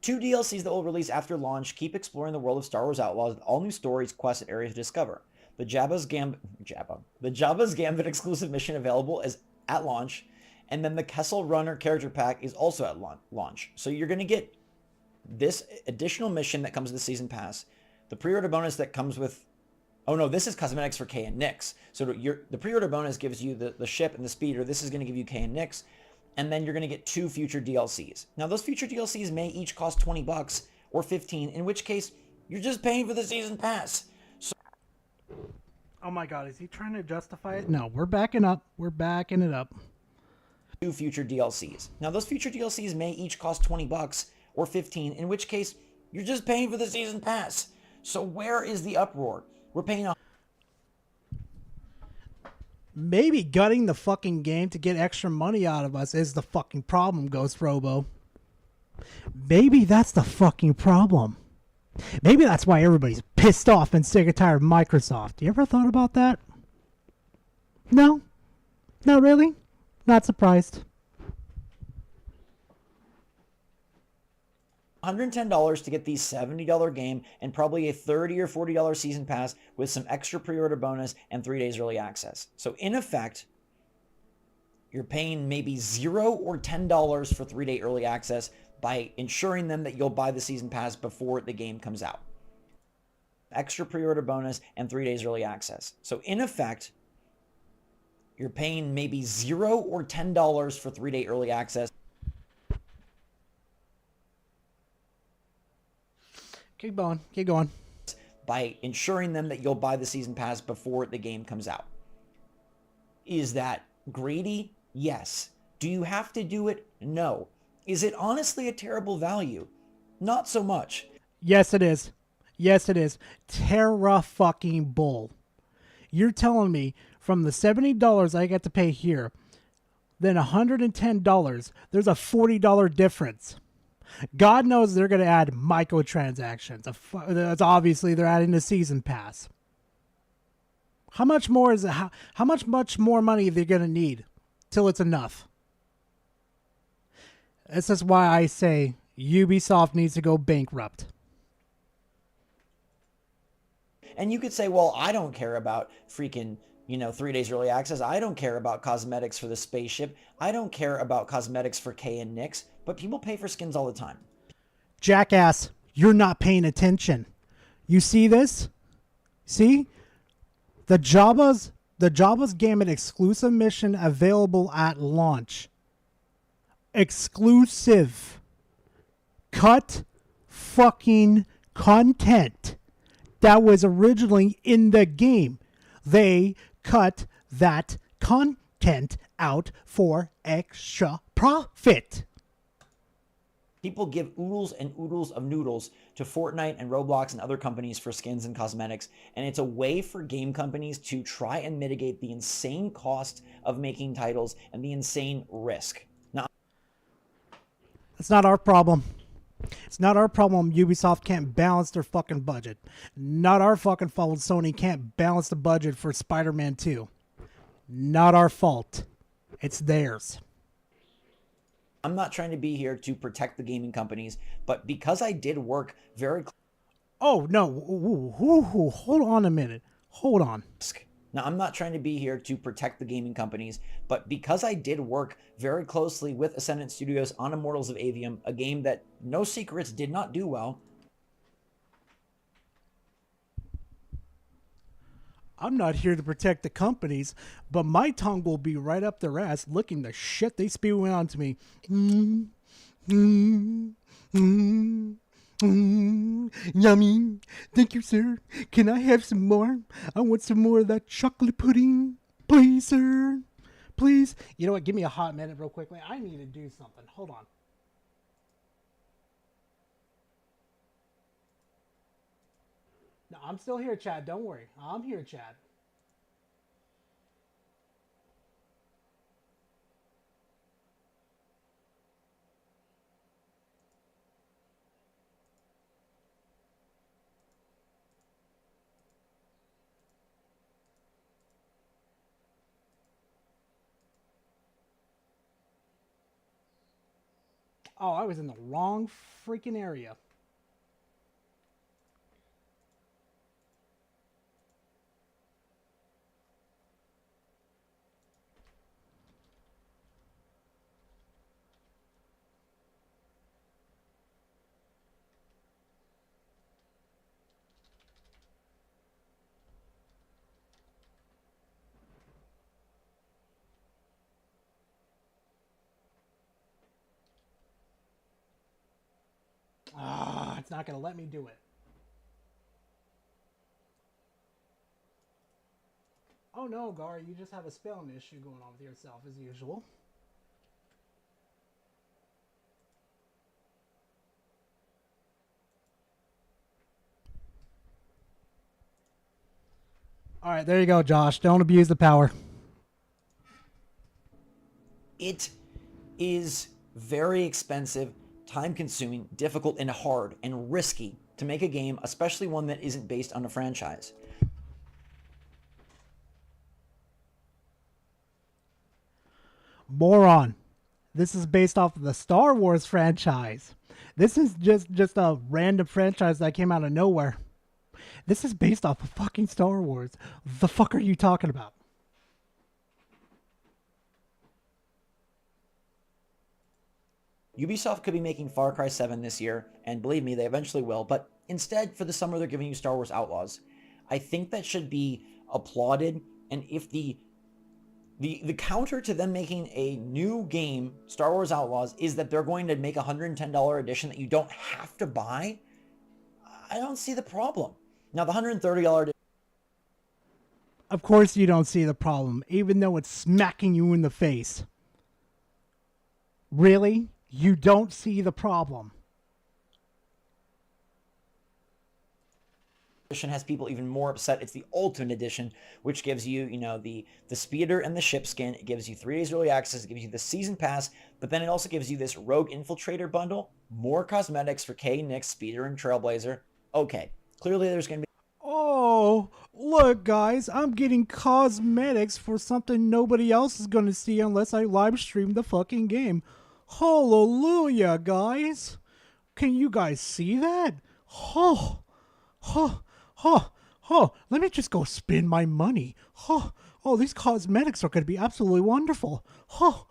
2 DLCs that will release after launch keep exploring the world of Star Wars Outlaws with all new stories, quests, and areas to discover. The Jabba's Gambit exclusive mission available is at launch, and then the Kessel Runner character pack is also at launch. So you're going to get this additional mission that comes with the season pass, the pre-order bonus that comes with... Oh no, this is cosmetics for Kay and Nyx. So the pre-order bonus gives you the ship and the speeder. This is going to give you Kay and Nyx. And then you're going to get 2 future DLCs. Now, those future DLCs may each cost $20 or $15, in which case you're just paying for the season pass. So, oh my God, is he trying to justify it? No, we're backing up. We're backing it up. 2 future DLCs. Now, those future DLCs may each cost $20 or $15, in which case you're just paying for the season pass. So where is the uproar? We're paying Maybe gutting the fucking game to get extra money out of us is the fucking problem, Ghost Robo. Maybe that's the fucking problem. Maybe that's why everybody's pissed off and sick and tired of Microsoft. You ever thought about that? No? Not really? Not surprised. $110 to get the $70 game and probably a $30 or $40 season pass with some extra pre-order bonus and 3 days early access. So in effect, you're paying maybe $0 or $10 for 3-day early access by ensuring them that you'll buy the season pass before the game comes out. Extra pre-order bonus and 3 days early access. So in effect, you're paying maybe $0 or $10 for 3-day early access. Keep going. Keep going. by ensuring them that you'll buy the season pass before the game comes out. Is that greedy? Yes. Do you have to do it? No. Is it honestly a terrible value? Not so much. Yes, it is. Yes, it is. Terra fucking bull. You're telling me from the $70 I get to pay here, then $110, there's a $40 difference. God knows they're going to add microtransactions. That's obviously they're adding the season pass. How much more is it? How much more money are they going to need till it's enough? This is why I say Ubisoft needs to go bankrupt. And you could say, well, I don't care about freaking, 3 days early access. I don't care about cosmetics for the spaceship. I don't care about cosmetics for Kay and Nyx, but people pay for skins all the time. Jackass, you're not paying attention. You see this? See? The Jabba's Gamut exclusive mission available at launch. Exclusive. Cut fucking content that was originally in the game. They cut that content out for extra profit. People give oodles and oodles of noodles to Fortnite and Roblox and other companies for skins and cosmetics, and it's a way for game companies to try and mitigate the insane cost of making titles and the insane risk. Now, it's not our problem. It's not our problem Ubisoft can't balance their fucking budget. Not our fucking fault Sony can't balance the budget for Spider-Man 2. Not our fault. It's theirs. I'm not trying to be here to protect the gaming companies, but because I did work very... Oh, no. Ooh, hold on a minute. Hold on. Now, I'm not trying to be here to protect the gaming companies, but because I did work very closely with Ascendant Studios on Immortals of Avium, a game that, no secrets, did not do well. I'm not here to protect the companies, but my tongue will be right up their ass licking the shit they spew onto me. Yummy. Thank you, sir. Can I have some more? I want some more of that chocolate pudding. Please, sir. Please. You know what? Give me a hot minute real quickly. I need to do something. Hold on. No, I'm still here, Chad. Don't worry. I'm here, Chad. Oh, I was in the wrong freaking area. Ah, it's not going to let me do it. Oh no, Gar, you just have a spelling issue going on with yourself as usual. All right, there you go, Josh. Don't abuse the power. It is very expensive, time-consuming, difficult, and hard, and risky to make a game, especially one that isn't based on a franchise. Moron. This is based off of the Star Wars franchise. This is just a random franchise that came out of nowhere. This is based off of fucking Star Wars. The fuck are you talking about? Ubisoft could be making Far Cry 7 this year, and believe me, they eventually will, but instead, for the summer, they're giving you Star Wars Outlaws. I think that should be applauded, and if the counter to them making a new game, Star Wars Outlaws, is that they're going to make a $110 edition that you don't have to buy, I don't see the problem. Now, the $130 Of course you don't see the problem, even though it's smacking you in the face. Really? You don't see the problem? edition has people even more upset. It's the Ultimate Edition, which gives you, the speeder and the ship skin. It gives you 3 days early access. It gives you the season pass, but then it also gives you this Rogue Infiltrator bundle, more cosmetics for K, Nyx, Speeder, and Trailblazer. Okay, clearly there's going to be... Oh, look, guys, I'm getting cosmetics for something nobody else is going to see unless I live stream the fucking game. Hallelujah, guys. Can you guys see that? Oh, oh, oh, oh, let me just go spend my money. Oh, these cosmetics are going to be absolutely wonderful. Oh,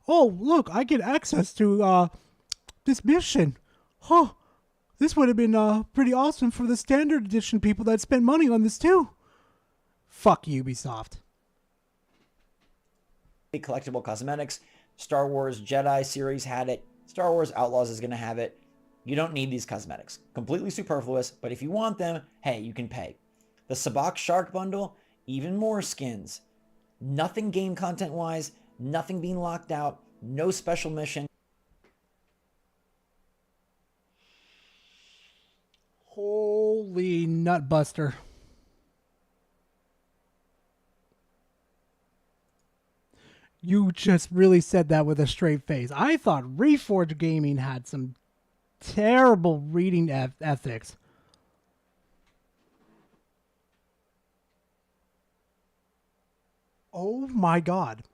look, I get access to this mission. This would have been pretty awesome for the standard edition people that spent money on this too. Fuck Ubisoft. collectible cosmetics. Star Wars Jedi series had it. Star Wars Outlaws is going to have it. You don't need these cosmetics. Completely superfluous, but if you want them, hey, you can pay. The Sabak Shark bundle, even more skins. Nothing game content-wise, nothing being locked out, no special mission. Holy nutbuster. You just really said that with a straight face. I thought Reforged Gaming had some terrible reading ethics. Oh my god.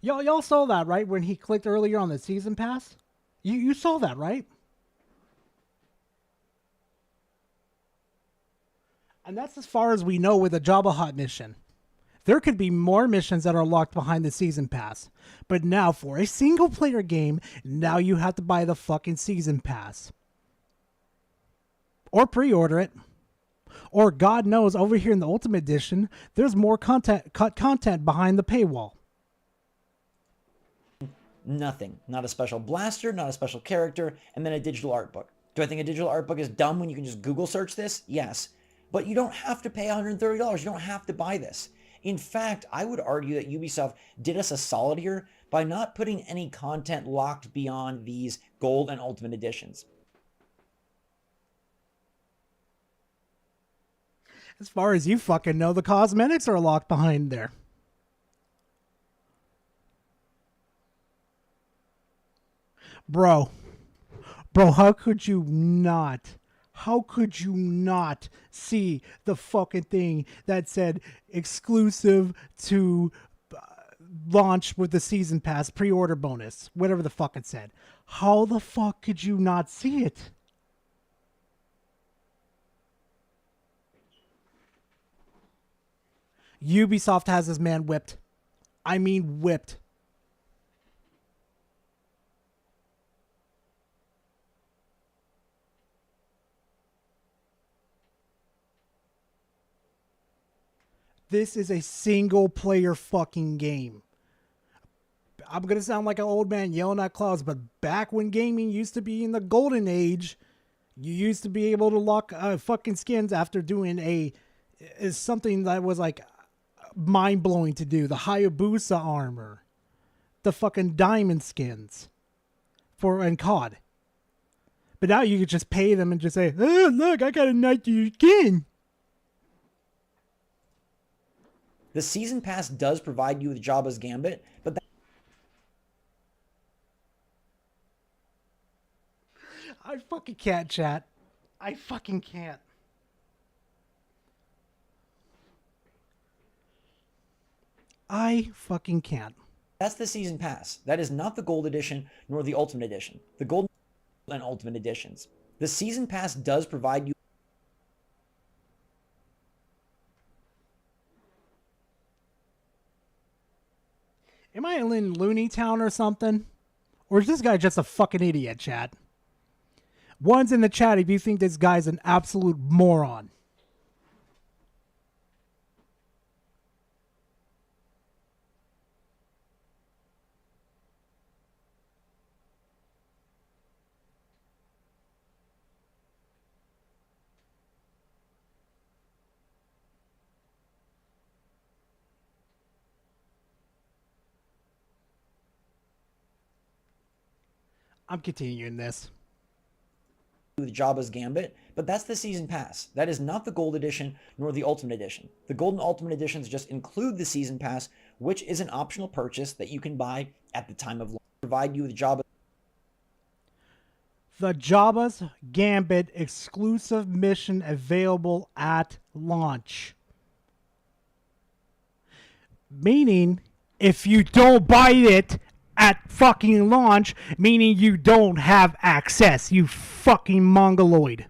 Y'all saw that, right? When he clicked earlier on the season pass? You saw that, right? And that's as far as we know with a Jabba Hutt mission. There could be more missions that are locked behind the season pass. But now for a single player game, now you have to buy the fucking season pass. Or pre-order it. Or God knows, over here in the Ultimate Edition, there's more cut content behind the paywall. Nothing. Not a special blaster, not a special character, and then a digital art book. Do I think a digital art book is dumb when you can just Google search this? Yes. But you don't have to pay $130. You don't have to buy this. In fact, I would argue that Ubisoft did us a solid here by not putting any content locked beyond these Gold and Ultimate Editions. As far as you fucking know, the cosmetics are locked behind there. Bro, how could you not? How could you not see the fucking thing that said exclusive to launch with the season pass pre-order bonus, whatever the fuck it said? How the fuck could you not see it? Ubisoft has this man whipped. I mean whipped. This is a single player fucking game. I'm going to sound like an old man yelling at clouds, but back when gaming used to be in the golden age, you used to be able to lock fucking skins after doing something that was like mind-blowing to do. The Hayabusa armor. The fucking diamond skins. And COD. But now you could just pay them and just say, oh, look, I got a nice skin. The Season Pass does provide you with Jabba's Gambit, but I fucking can't, chat. I fucking can't. I fucking can't. That's the Season Pass. That is not the Gold Edition nor the Ultimate Edition. The Gold and Ultimate Editions. The Season Pass does provide you. Am I in Looney Town or something? Or is this guy just a fucking idiot, chat? One's in the chat if you think this guy's an absolute moron. I'm continuing this. With Jabba's Gambit, but that's the season pass. That is not the gold edition nor the ultimate edition. The gold and ultimate editions just include the season pass, which is an optional purchase that you can buy at the time of launch. Provide you with Jabba. The Jabba's Gambit exclusive mission available at launch. Meaning, if you don't buy it at fucking launch, meaning you don't have access, you fucking mongoloid.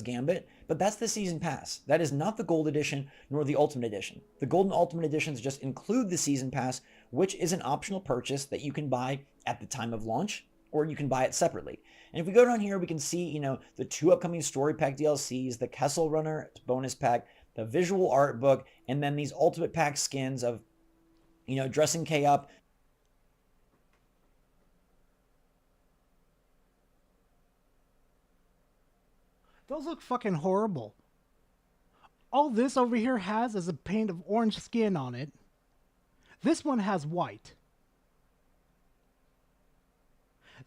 Gambit, but that's the season pass. That is not the gold edition nor the ultimate edition. The gold and ultimate editions just include the season pass, which is an optional purchase that you can buy at the time of launch, or you can buy it separately. And if we go down here, we can see, the 2 upcoming story pack DLCs, the Kessel Runner bonus pack, the visual art book, and then these ultimate pack skins of, dressing K up. Those look fucking horrible. All this over here has is a paint of orange skin on it. This one has white.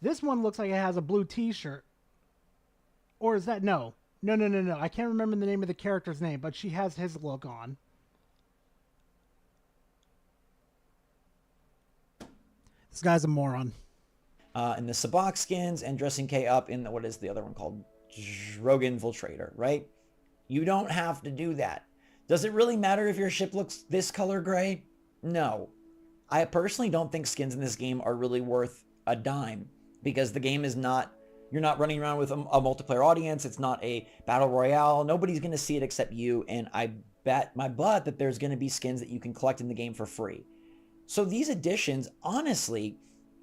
This one looks like it has a blue t-shirt. Or is that... No. No. I can't remember the name of the character's name, but she has his look on. This guy's a moron. In the Sabak skins and dressing K up in what is the other one called? Rogue Infiltrator, right? You don't have to do that. Does it really matter if your ship looks this color gray? No. I personally don't think skins in this game are really worth a dime, because the game is not, you're not running around with a multiplayer audience. It's not a battle royale. Nobody's going to see it except you, and I bet my butt that there's going to be skins that you can collect in the game for free. So these additions, honestly,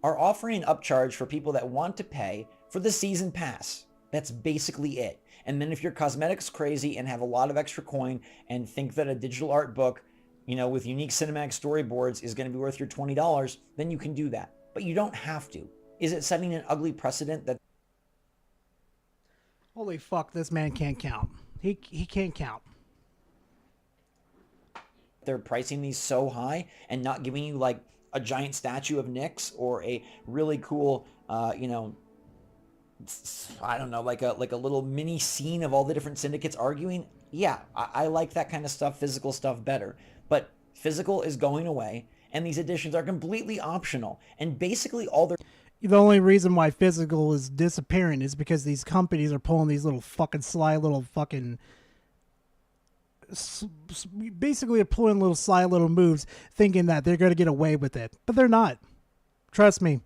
are offering an upcharge for people that want to pay for the season pass. That's basically it. And then if you're cosmetics crazy and have a lot of extra coin and think that a digital art book, with unique cinematic storyboards is going to be worth your $20, then you can do that. But you don't have to. Is it setting an ugly precedent that... Holy fuck, this man can't count. He can't count. They're pricing these so high and not giving you like a giant statue of Nyx or a really cool, I don't know, like a little mini scene of all the different syndicates arguing. Yeah, I like that kind of stuff, physical stuff better. But physical is going away, and these editions are completely optional. And basically all they're... The only reason why physical is disappearing is because these companies are pulling these little fucking sly little fucking... Basically pulling little sly little moves, thinking that they're going to get away with it. But they're not. Trust me.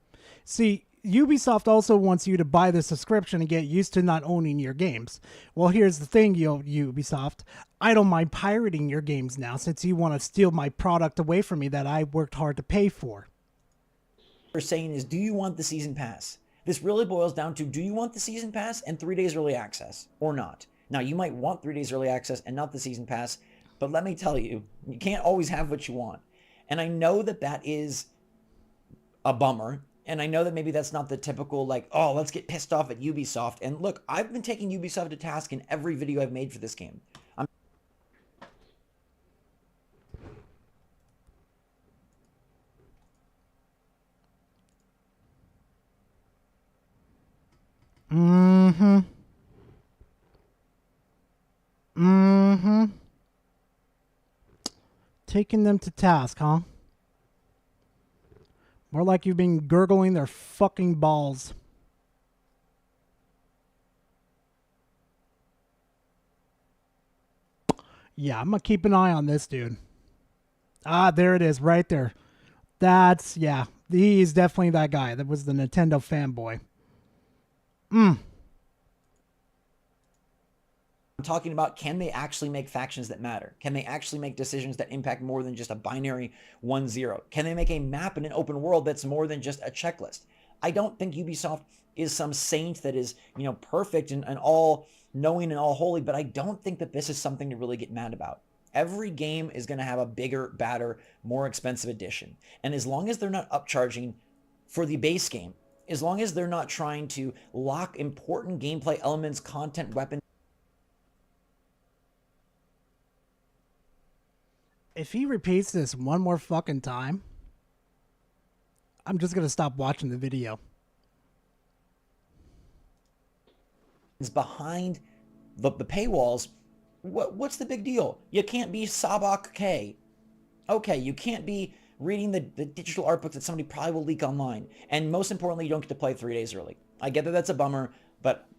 See... Ubisoft also wants you to buy the subscription and get used to not owning your games. Well, here's the thing, Ubisoft. I don't mind pirating your games now, since you want to steal my product away from me that I worked hard to pay for. What we're saying is, do you want the season pass? This really boils down to, do you want the season pass and 3 days early access or not? Now, you might want 3 days early access and not the season pass, but let me tell you, you can't always have what you want. And I know that that is a bummer. And I know that maybe that's not the typical, like, oh, let's get pissed off at Ubisoft. And look, I've been taking Ubisoft to task in every video I've made for this game. Taking them to task, huh? More like you've been gurgling their fucking balls. Yeah, I'm gonna keep an eye on this dude. Ah, there it is, right there. That's, yeah, he's definitely that guy. That was the Nintendo fanboy. I'm talking about, can they actually make factions that matter? Can they actually make decisions that impact more than just a binary 1-0? Can they make a map in an open world that's more than just a checklist? I don't think Ubisoft is some saint that is, perfect and all knowing and all holy, but I don't think that this is something to really get mad about. Every game is going to have a bigger, badder, more expensive edition. And as long as they're not upcharging for the base game, as long as they're not trying to lock important gameplay elements, content, weapons, If he repeats this one more fucking time, I'm just gonna stop watching the video. Is behind the paywalls. What's the big deal? You can't be Sabak K. Okay, you can't be reading the digital art book that somebody probably will leak online. And most importantly, you don't get to play 3 days early. I get that that's a bummer, but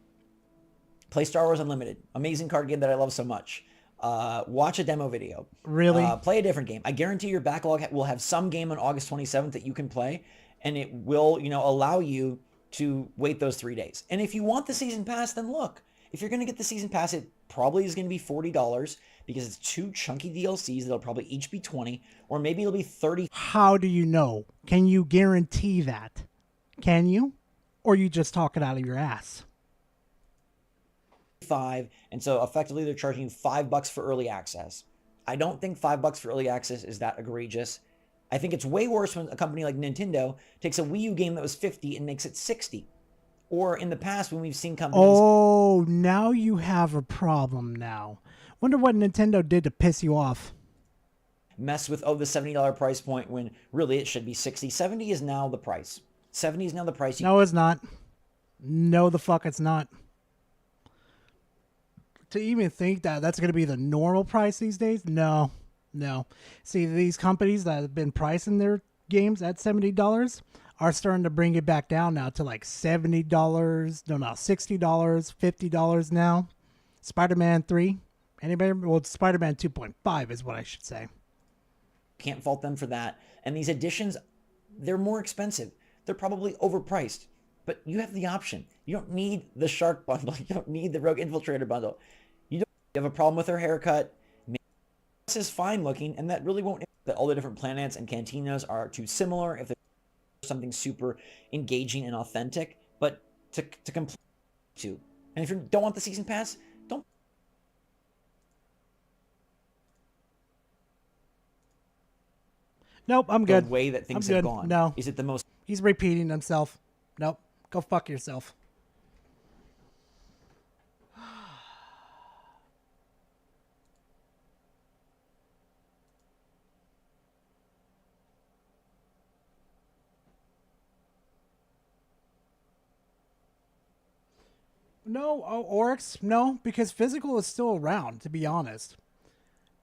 play Star Wars Unlimited. Amazing card game that I love so much. Watch a demo video. Really? Play a different game. I guarantee your backlog will have some game on August 27th that you can play, and it will, allow you to wait those 3 days. And if you want the season pass, then look. If you're going to get the season pass, it probably is going to be $40 because it's 2 chunky DLCs that'll probably each be 20, or maybe it'll be 30. How do you know? Can you guarantee that? Can you? Or you just talk it out of your ass? And so effectively they're charging you $5 for early access. I don't think $5 for early access is that egregious. I think it's way worse when a company like Nintendo takes a Wii U game that was $50 and makes it $60. Or in the past when we've seen companies... Oh, now you have a problem now. Wonder what Nintendo did to piss you off. Mess with, the $70 price point when really it should be $60. $70 is now the price. $70 is now the price. No, it's not. No, the fuck it's not. To even think that that's going to be the normal price these days? No. See, these companies that have been pricing their games at $70 are starting to bring it back down now to like $70. No, not $60, $50 now. Spider-Man 3. Anybody? Well, Spider-Man 2.5 is what I should say. Can't fault them for that. And these editions, they're more expensive. They're probably overpriced. But you have the option. You don't need the Shark bundle. You don't need the Rogue Infiltrator bundle. You have a problem with her haircut. This is fine looking, and that really won't... That all the different planets and cantinas are too similar. If there's something super engaging and authentic, but to complete to. And if you don't want the season pass, don't. Nope, I'm good. The way that things I'm have good. gone. No. Is it the most... He's repeating himself. Nope. Go fuck yourself. No, Oryx, no, because physical is still around, to be honest.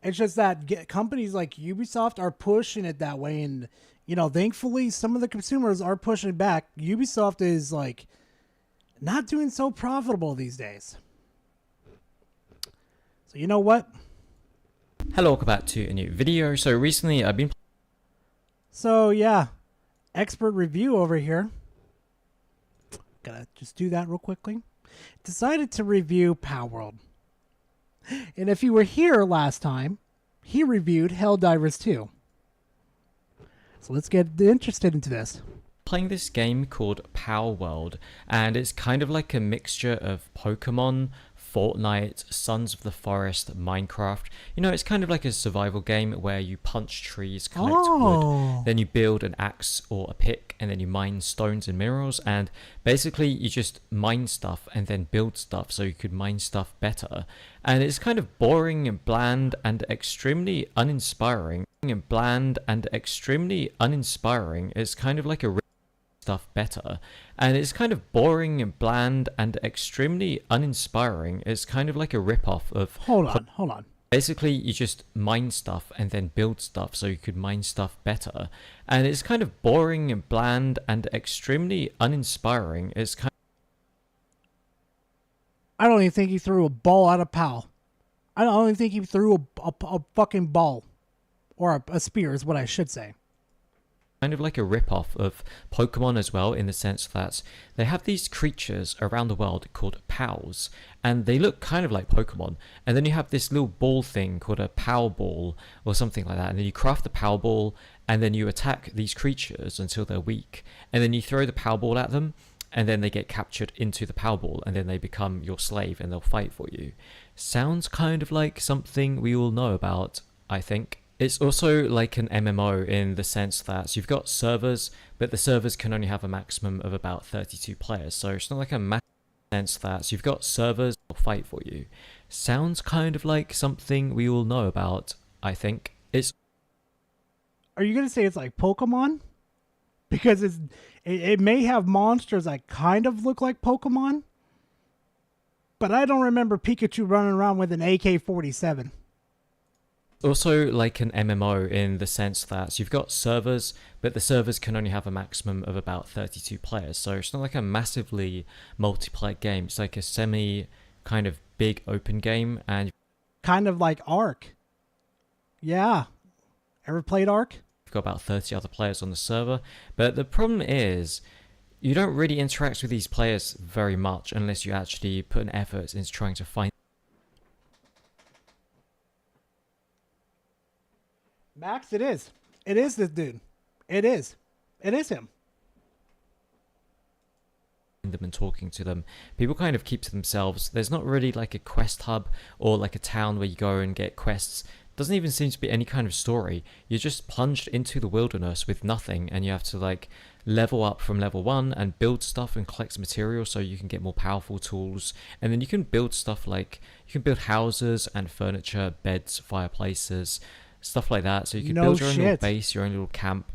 It's just that companies like Ubisoft are pushing it that way, and, thankfully, some of the consumers are pushing back. Ubisoft is, not doing so profitable these days. So, you know what? Hello, welcome back to a new video. So, recently I've been... So, yeah, expert review over here. Gotta just do that real quickly. Decided to review Palworld. And if you were here last time, he reviewed Helldivers 2. So let's get interested into this. Playing this game called Palworld, and it's kind of like a mixture of Pokemon, Fortnite, Sons of the Forest, Minecraft. It's kind of like a survival game where you punch trees, collect wood, then you build an axe or a pick, and then you mine stones and minerals, and basically you just mine stuff and then build stuff so you could mine stuff better. And it's kind of boring and bland and extremely uninspiring. It's kind of like a stuff better, and it's kind of boring and bland and extremely uninspiring. It's kind of like a rip-off of... Hold on. Basically, you just mine stuff and then build stuff so you could mine stuff better. And it's kind of boring and bland and extremely uninspiring. It's kind I don't even think he threw a ball out of PAL. I don't even think he threw a fucking ball. Or a spear is what I should say. Kind of like a rip-off of Pokemon as well, in the sense that they have these creatures around the world called pals, and they look kind of like Pokemon. And then you have this little ball thing called a pal ball or something like that, and then you craft the pal ball, and then you attack these creatures until they're weak, and then you throw the pal ball at them, and then they get captured into the pal ball, and then they become your slave and they'll fight for you. Sounds kind of like something we all know about, I think. It's also like an MMO in the sense that you've got servers, but the servers can only have a maximum of about 32 players. So it's not like a massive sense that you've got servers that will fight for you. Sounds kind of like something we all know about, I think. It's Are you gonna say it's like Pokemon? Because it may have monsters that kind of look like Pokemon, but I don't remember Pikachu running around with an AK-47. Also like an MMO in the sense that you've got servers, but the servers can only have a maximum of about 32 players. So it's not like a massively multiplayer game. It's like a semi kind of big open game, and kind of like Ark. Yeah. Ever played Ark? you've got about 30 other players on the server. But the problem is you don't really interact with these players very much unless you actually put an effort into trying to find Max, it is. It is this dude. It is. It is him. them and talking to them. People kind of keep to themselves. There's not really like a quest hub or like a town where you go and get quests. Doesn't even seem to be any kind of story. You're just plunged into the wilderness with nothing, and you have to like level up from level 1 and build stuff and collect materials so you can get more powerful tools. And then you can build stuff like you can build houses and furniture, beds, fireplaces, stuff like that. So you can build your own little base, your own little camp.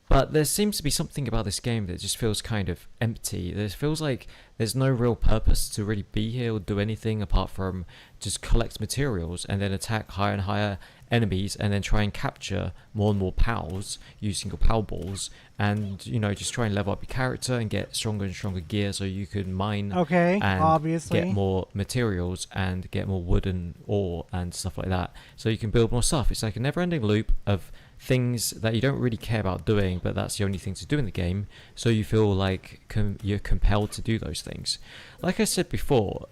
But there seems to be something about this game that just feels kind of empty. It feels like there's no real purpose to really be here or do anything apart from just collect materials and then attack higher and higher enemies and then try and capture more and more pals using your pal balls, and you know, just try and level up your character and get stronger and stronger gear so you can mine and obviously get more materials and get more wood and ore and stuff like that so you can build more stuff. It's like a never-ending loop of things that you don't really care about doing, but that's the only thing to do in the game, so you feel like you're compelled to do those things. Like I said before,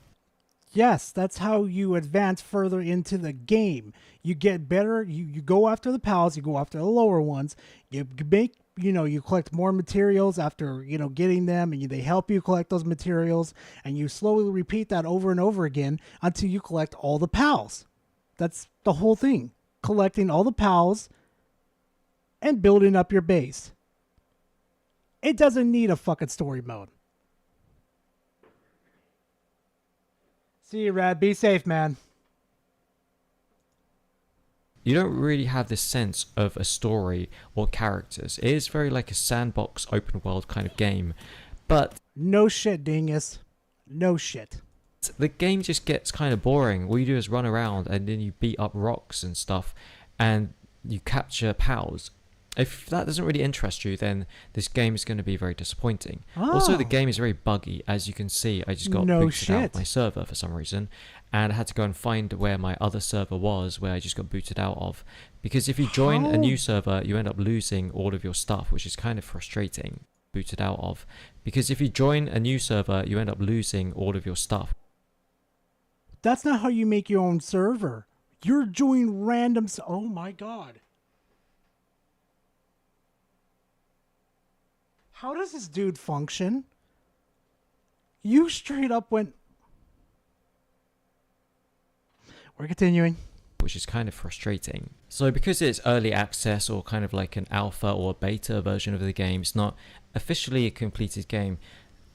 yes, that's how you advance further into the game. You get better, you go after the pals, you go after the lower ones, you make, you know, you collect more materials after, you know, getting them, and they help you collect those materials, and you slowly repeat that over and over again until you collect all the pals. That's the whole thing. Collecting all the pals and building up your base. It doesn't need a fucking story mode. See you, Rad. Be safe, man. you don't really have this sense of a story or characters. It is very like a sandbox open world kind of game, but no shit, dingus, no shit. The game just gets kind of boring. All you do is run around and then you beat up rocks and stuff and you capture pals. If that doesn't really interest you, then this game is going to be very disappointing. Also, the game is very buggy. As you can see, I just got booted out of my server for some reason, and I had to go and find where my other server was, where I just got booted out of. Because if you join a new server, you end up losing all of your stuff, which is kind of frustrating. Booted out of. Because if you join a new server, you end up losing all of your stuff. That's not how you make your own server. You're joining random... Oh my god. How does this dude function? You straight up went... We're continuing. Which is kind of frustrating. So because it's early access or kind of like an alpha or a beta version of the game, it's not officially a completed game.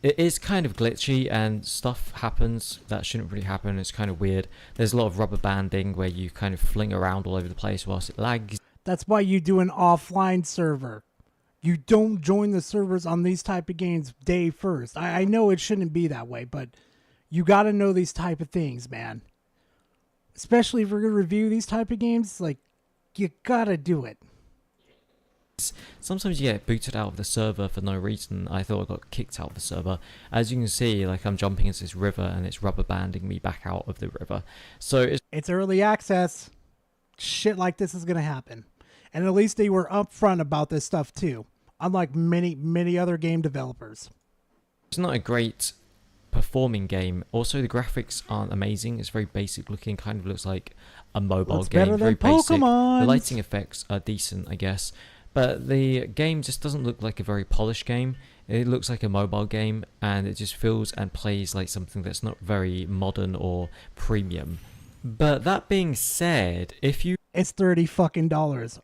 It is kind of glitchy and stuff happens that shouldn't really happen. It's kind of weird. There's a lot of rubber banding where you kind of fling around all over the place whilst it lags. That's why you do an offline server. You don't join the servers on these type of games day first. I know it shouldn't be that way, but you got to know these type of things, man. Especially if we're going to review these type of games, like, you got to do it. Sometimes you get booted out of the server for no reason. I thought I got kicked out of the server. As you can see, like, I'm jumping into this river and it's rubber banding me back out of the river. So it's early access. Shit like this is going to happen. And at least they were upfront about this stuff too, unlike many other game developers. It's not a great performing game. Also, the graphics aren't amazing. It's very basic looking, kind of looks like a mobile game. Better very than basic. Pokemon. The lighting effects are decent, I guess. But the game just doesn't look like a very polished game. It looks like a mobile game, and it just feels and plays like something that's not very modern or premium. But that being said, if you... It's $30 fucking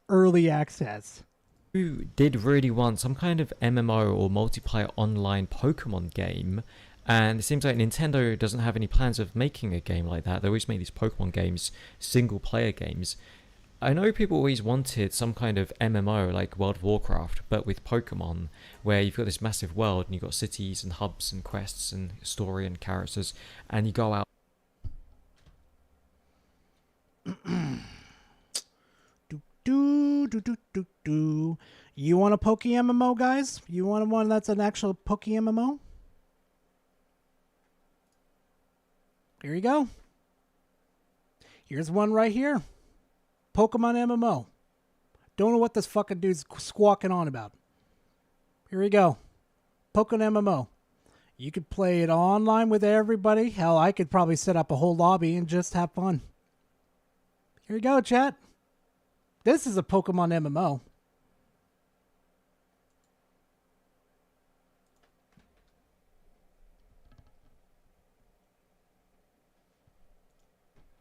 early access. You did really want some kind of MMO or multiplayer online Pokemon game, and it seems like Nintendo doesn't have any plans of making a game like that. They always make these Pokemon games, single player games. I know people always wanted some kind of MMO like World of Warcraft, but with Pokemon, where you've got this massive world and you've got cities and hubs and quests and story and characters, and you go out. Do. You want a Poke MMO, guys? You want one that's an actual Poke MMO? Here you go. Here's one right here. Pokemon MMO. Don't know what this fucking dude's squawking on about. Here we go. Pokemon MMO. You could play it online with everybody. Hell, I could probably set up a whole lobby and just have fun. Here you go, chat. This is a Pokemon MMO.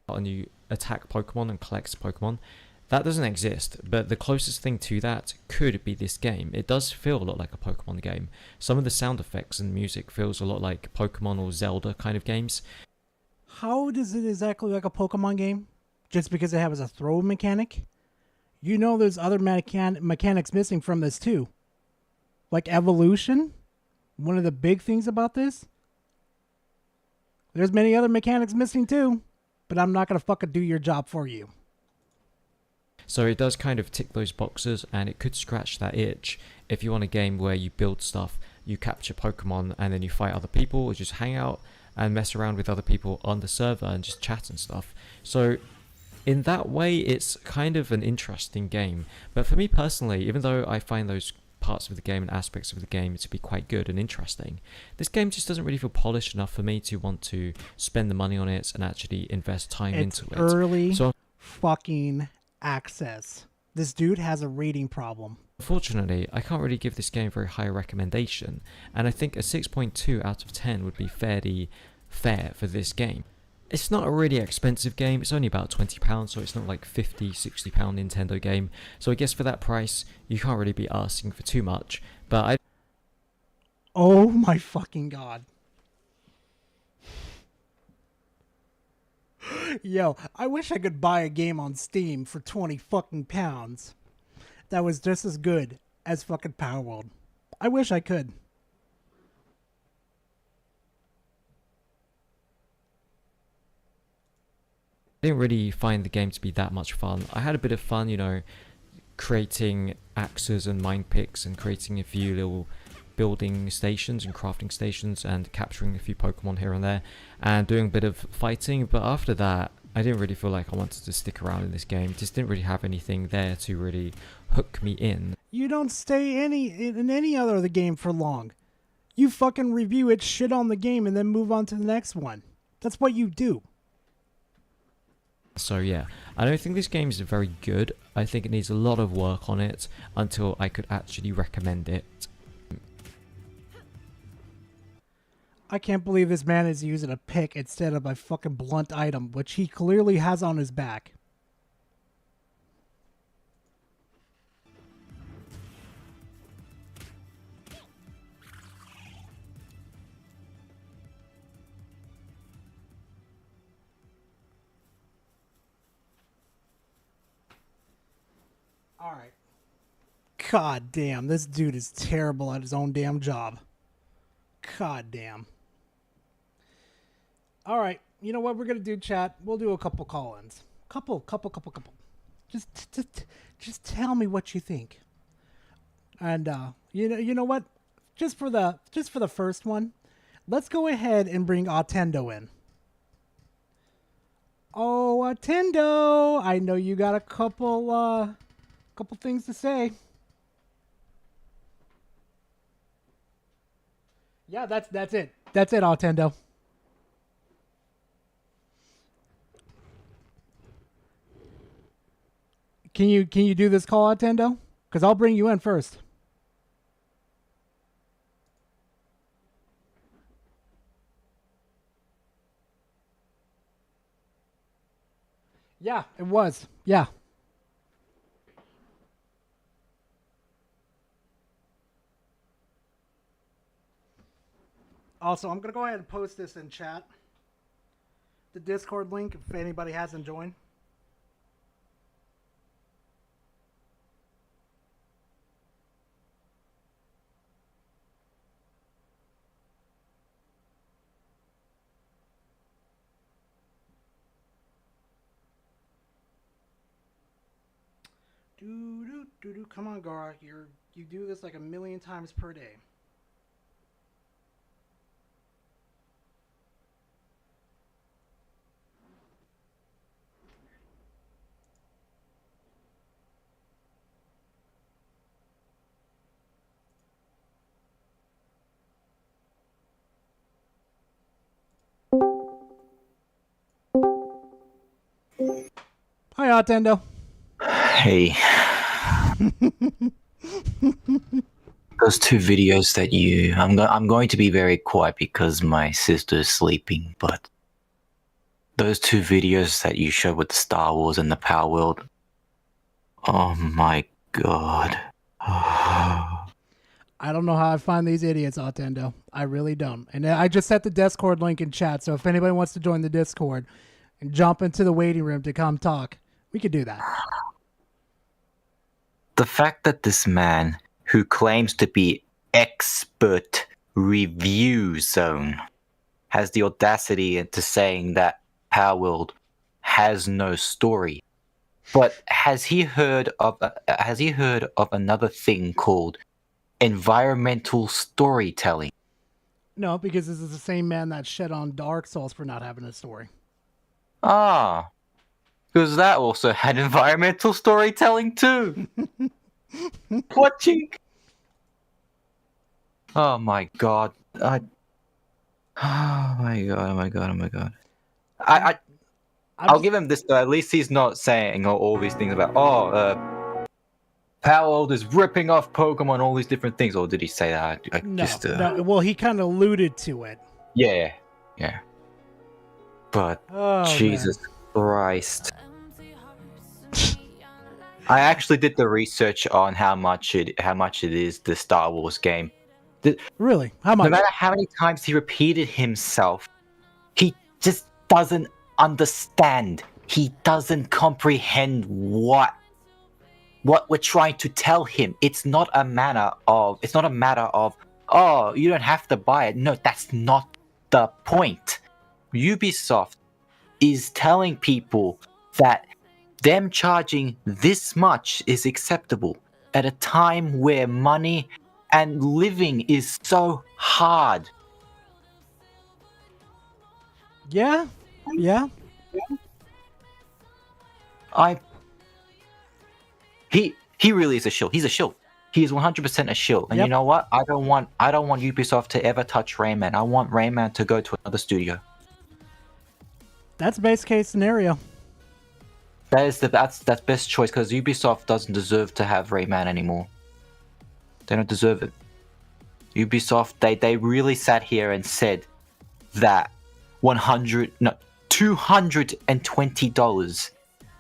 And you attack Pokemon and collect Pokemon. That doesn't exist, but the closest thing to that could be this game. It does feel a lot like a Pokemon game. Some of the sound effects and music feels a lot like Pokemon or Zelda kind of games. How does it exactly like a Pokemon game? Just because it has a throw mechanic? You know there's other mechanics missing from this too. Like evolution? One of the big things about this? There's many other mechanics missing too. But I'm not going to fucking do your job for you. So it does kind of tick those boxes, and it could scratch that itch if you want a game where you build stuff, you capture Pokemon, and then you fight other people, or just hang out and mess around with other people on the server and just chat and stuff. So in that way, it's kind of an interesting game. But for me personally, even though I find those parts of the game and aspects of the game to be quite good and interesting, this game just doesn't really feel polished enough for me to want to spend the money on it and actually invest time into it. Early fucking access. This dude has a rating problem. Unfortunately, I can't really give this game a very high recommendation, and I think a 6.2 out of 10 would be fairly fair for this game. It's not a really expensive game, it's only about £20, so it's not like £50, £60 Nintendo game. So I guess for that price, you can't really be asking for too much. But I... Oh my fucking god. Yo, I wish I could buy a game on Steam for 20 fucking pounds that was just as good as fucking Power World. I wish I could. I didn't really find the game to be that much fun. I had a bit of fun, you know, creating axes and mine picks and creating a few little building stations and crafting stations and capturing a few Pokemon here and there and doing a bit of fighting. But after that, I didn't really feel like I wanted to stick around in this game. Just didn't really have anything there to really hook me in. You don't stay in any other of the game for long. You fucking review it, shit on the game, and then move on to the next one. That's what you do. So yeah, I don't think this game is very good. I think it needs a lot of work on it until I could actually recommend it. I can't believe this man is using a pick instead of a fucking blunt item, which he clearly has on his back. Alright. God damn, this dude is terrible at his own damn job. God damn. Alright, you know what we're gonna do, chat? We'll do a couple call-ins. Couple. Just tell me what you think. And you know what? Just for the first one, let's go ahead and bring Attendo in. Oh, Attendo! I know you got a couple things to say. Yeah, that's it. That's it, Attendo. Can you do this call, Attendo? Because I'll bring you in first. Yeah, it was. Yeah. Also, I'm going to go ahead and post this in chat. The Discord link, if anybody hasn't joined. Come on, Gara. You do this like a million times per day. Hi, Attendo. Hey. Those two videos that I'm going to be very quiet because my sister is sleeping, but those two videos that you showed with the Star Wars and the Power World, oh my god. I don't know how I find these idiots, Attendo. I really don't. And I just set the Discord link in chat, so if anybody wants to join the Discord and jump into the waiting room to come talk, we could do that. The fact that this man, who claims to be expert review zone, has the audacity into saying that Power World has no story. But has he heard of another thing called environmental storytelling? No, because this is the same man that shit on Dark Souls for not having a story. Ah, because that also had environmental storytelling too. Watching. Oh my god. Oh my god. I'll give him this though. At least he's not saying all these things about Power World is ripping off Pokemon, all these different things. Or did he say that? No. Well, he kind of alluded to it. Yeah. But Oh, Jesus Christ. I actually did the research on how much it is, the Star Wars game. Really? How much? No matter how many times he repeated himself, he just doesn't understand. He doesn't comprehend what we're trying to tell him. It's not a matter of oh, you don't have to buy it. No, that's not the point. Ubisoft is telling people that them charging this much is acceptable at a time where money and living is so hard. Yeah. He really is a shill. He's a shill. He is 100% a shill. And you know what? I don't want Ubisoft to ever touch Rayman. I want Rayman to go to another studio. That's base case scenario. That's best choice because Ubisoft doesn't deserve to have Rayman anymore. They don't deserve it. Ubisoft, they really sat here and said that $220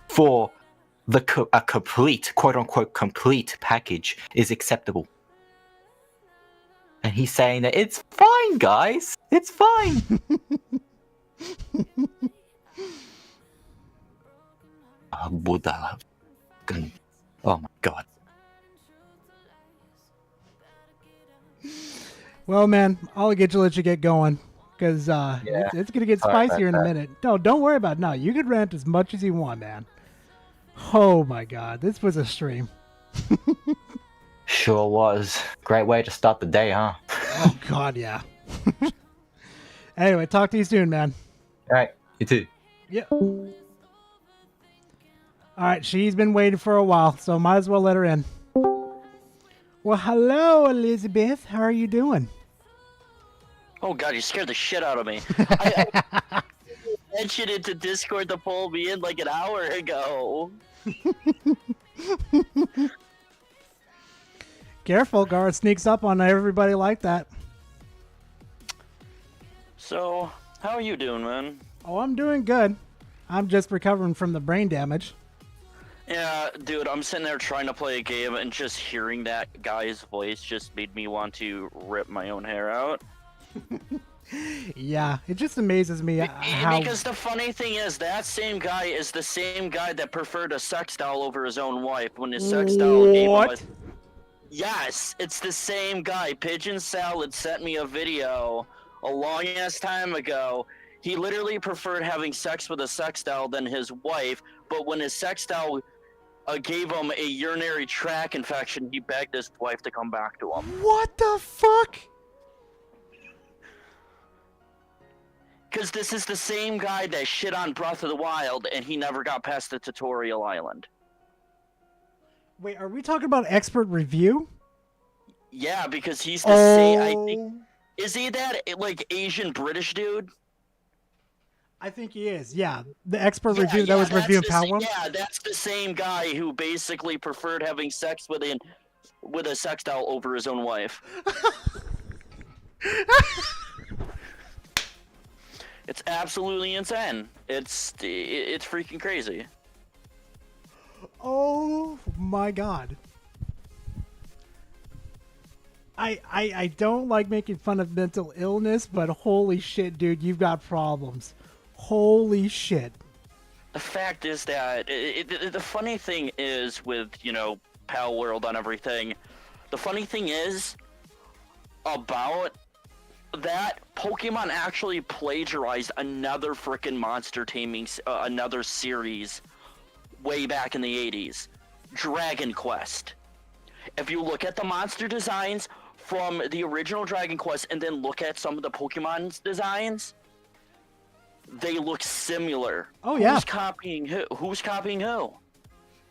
for a complete, quote unquote, complete package is acceptable. And he's saying that it's fine, guys. It's fine. Buddha. Oh my god. Well, man, I'll let you get going because it's gonna get spicier in a minute. No, don't worry about it. No, you can rant as much as you want, man. Oh my god, this was a stream. Sure was. Great way to start the day, huh? Oh god, yeah. Anyway, talk to you soon, man. All right, you too. Yeah. All right, she's been waiting for a while, so might as well let her in. Well, hello, Elizabeth. How are you doing? Oh god, you scared the shit out of me. I mentioned it to Discord to pull me in like an hour ago. Careful, Gar sneaks up on everybody like that. So, how are you doing, man? Oh, I'm doing good. I'm just recovering from the brain damage. Yeah, dude, I'm sitting there trying to play a game and just hearing that guy's voice just made me want to rip my own hair out. Yeah, it just amazes me how... Because the funny thing is, that same guy is the same guy that preferred a sex doll over his own wife when his sex doll gave him a... Yes, it's the same guy. Pigeon Salad sent me a video a long-ass time ago. He literally preferred having sex with a sex doll than his wife, but when his sex doll gave him a urinary tract infection. He begged his wife to come back to him. What the fuck? Because this is the same guy that shit on Breath of the Wild, and he never got past the tutorial island. Wait, are we talking about expert review? Yeah, because he's the same. I think, is he that like Asian British dude? I think he is. Yeah, the expert review that was reviewing Power. Yeah, that's the same guy who basically preferred having sex with a sex doll over his own wife. It's absolutely insane. It's freaking crazy. Oh my god. I don't like making fun of mental illness, but holy shit, dude, you've got problems. Holy shit. The fact is that the funny thing is with, Pal World and everything, the funny thing is about that Pokemon actually plagiarized another frickin' monster taming, another series way back in the 80s, Dragon Quest. If you look at the monster designs from the original Dragon Quest and then look at some of the Pokemon's designs, they look similar. Oh yeah. Who's copying who? Who's copying who?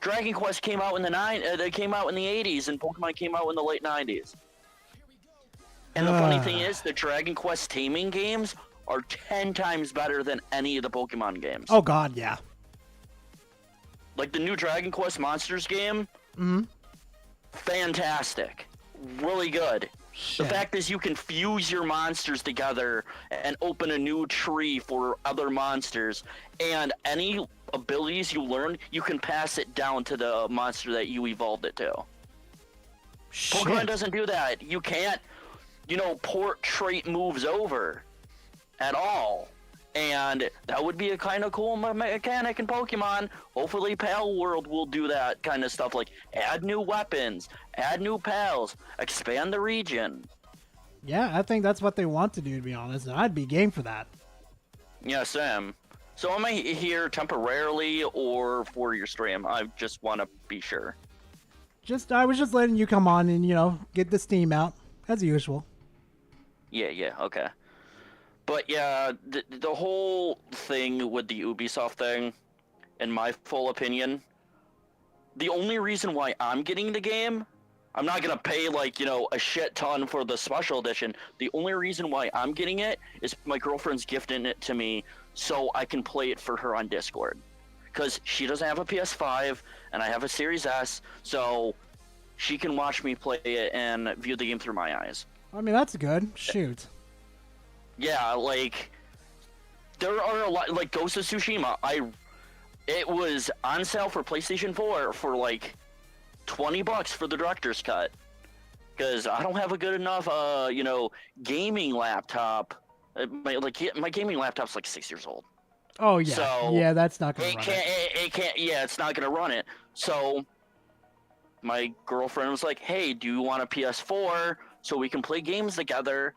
Dragon Quest came out in the they came out in the 80s, and Pokemon came out in the late 90s. And the funny thing is, the Dragon Quest taming games are 10 times better than any of the Pokemon games. Oh god, yeah. Like the new Dragon Quest Monsters game, fantastic, really good. Shit. The fact is, you can fuse your monsters together and open a new tree for other monsters, and any abilities you learn, you can pass it down to the monster that you evolved it to. Shit. Pokemon doesn't do that. You can't, port trait moves over at all. And that would be a kind of cool mechanic in Pokemon. Hopefully Pal World will do that kind of stuff, like add new weapons, add new pals, expand the region. Yeah, I think that's what they want to do, to be honest, and I'd be game for that. Yeah, Sam. So am I here temporarily or for your stream? I just want to be sure. I was just letting you come on and, get the steam out, as usual. Yeah, okay. But yeah, the whole thing with the Ubisoft thing, in my full opinion, the only reason why I'm getting the game, I'm not going to pay a shit ton for the special edition. The only reason why I'm getting it is my girlfriend's gifting it to me so I can play it for her on Discord. Because she doesn't have a PS5 and I have a Series S, so she can watch me play it and view the game through my eyes. I mean, that's good. Shoot. Yeah, there are a lot, Ghost of Tsushima, it was on sale for PlayStation 4 for $20 for the director's cut. Because I don't have a good enough, gaming laptop. My gaming laptop's 6 years old. Oh yeah, so yeah, that's not gonna run it's not gonna run it. So my girlfriend was like, "Hey, do you want a PS4 so we can play games together?"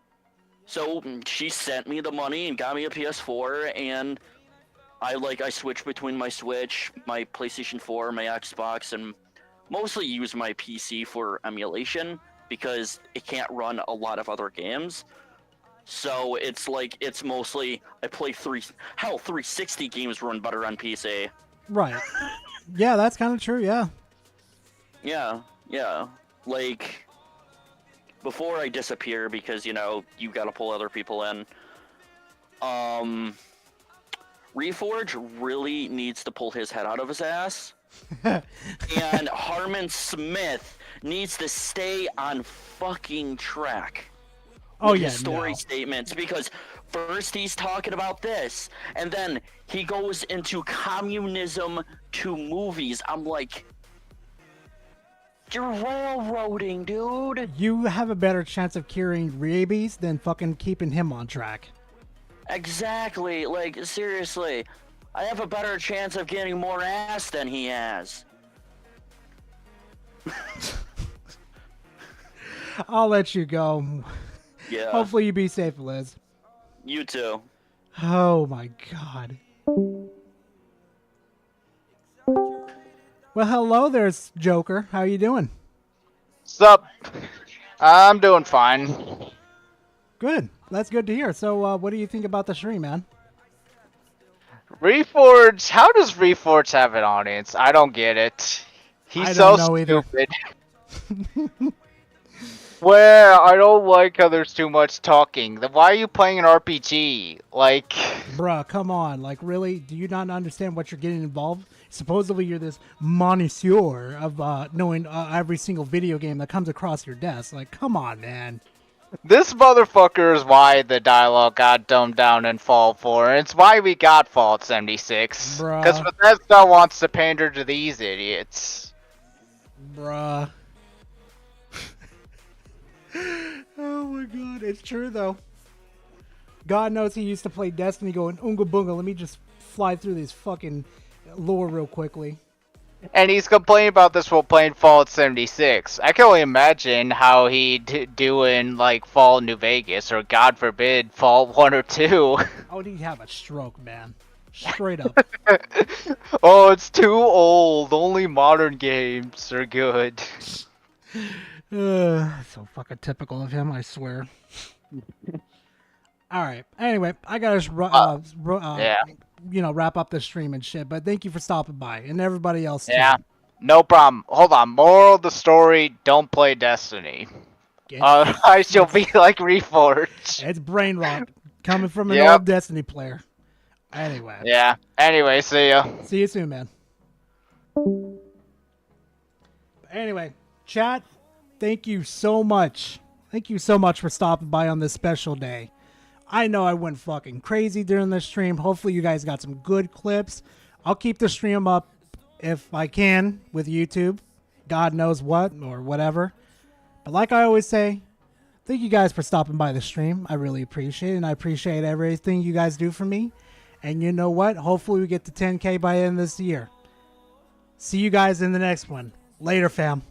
So she sent me the money and got me a PS4, and I switch between my Switch, my PlayStation 4, my Xbox, and mostly use my PC for emulation because it can't run a lot of other games. So it's mostly I play 360 games run better on PC. Right. Yeah, that's kind of true. Yeah. Yeah. Before I disappear, because you gotta pull other people in. Reforge really needs to pull his head out of his ass, and Harmon Smith needs to stay on fucking track. Oh with yeah, his story statements, because first he's talking about this, and then he goes into communism to movies. I'm like, you're railroading, dude. You have a better chance of curing rabies than fucking keeping him on track. Exactly. Seriously, I have a better chance of getting more ass than he has. I'll let you go. Yeah. Hopefully you be safe, Liz. You too. Oh my god. Well, hello there's Joker. How you doing? Sup? I'm doing fine. Good. That's good to hear. So, what do you think about the stream, man? Reforge, how does Reforge have an audience? I don't get it. He's I so don't know either. stupid. Well, I don't like how there's too much talking. Then why are you playing an RPG? Like, Bruh, come on. Like, really? Do you not understand what you're getting involved? Supposedly you're this connoisseur of knowing every single video game that comes across your desk. Like, come on, man. this motherfucker is why the dialogue got dumbed down in Fall 4. And it's why we got Fallout 76. Because Bruh. Bethesda wants to pander to these idiots. Bruh. Oh my god, it's true though. God knows he used to play Destiny going, Oonga Boonga, let me just fly through this fucking lore real quickly. And he's complaining about this while playing Fallout 76. I can only imagine how he'd do in, like, Fallout New Vegas, or God forbid, Fallout 1 or 2. Oh, he'd have a stroke, man. Straight up. Oh, it's too old. Only modern games are good. So fucking typical of him, I swear. Alright, anyway, I gotta yeah. wrap up the stream and shit, but thank you for stopping by, and everybody else too. Yeah, no problem. Hold on. Moral of the story, don't play Destiny. Otherwise you'll be like Reforged. It's brain rot coming from an Yep. old Destiny player. Anyway. Yeah. Anyway, see ya. See you soon, man. Anyway, chat, thank you so much. Thank you so much for stopping by on this special day. I know I went fucking crazy during this stream. Hopefully you guys got some good clips. I'll keep the stream up if I can with YouTube. God knows what or whatever. But like I always say, thank you guys for stopping by the stream. I really appreciate it, and I appreciate everything you guys do for me. And you know what? Hopefully we get to 10K by the end of this year. See you guys in the next one. Later, fam.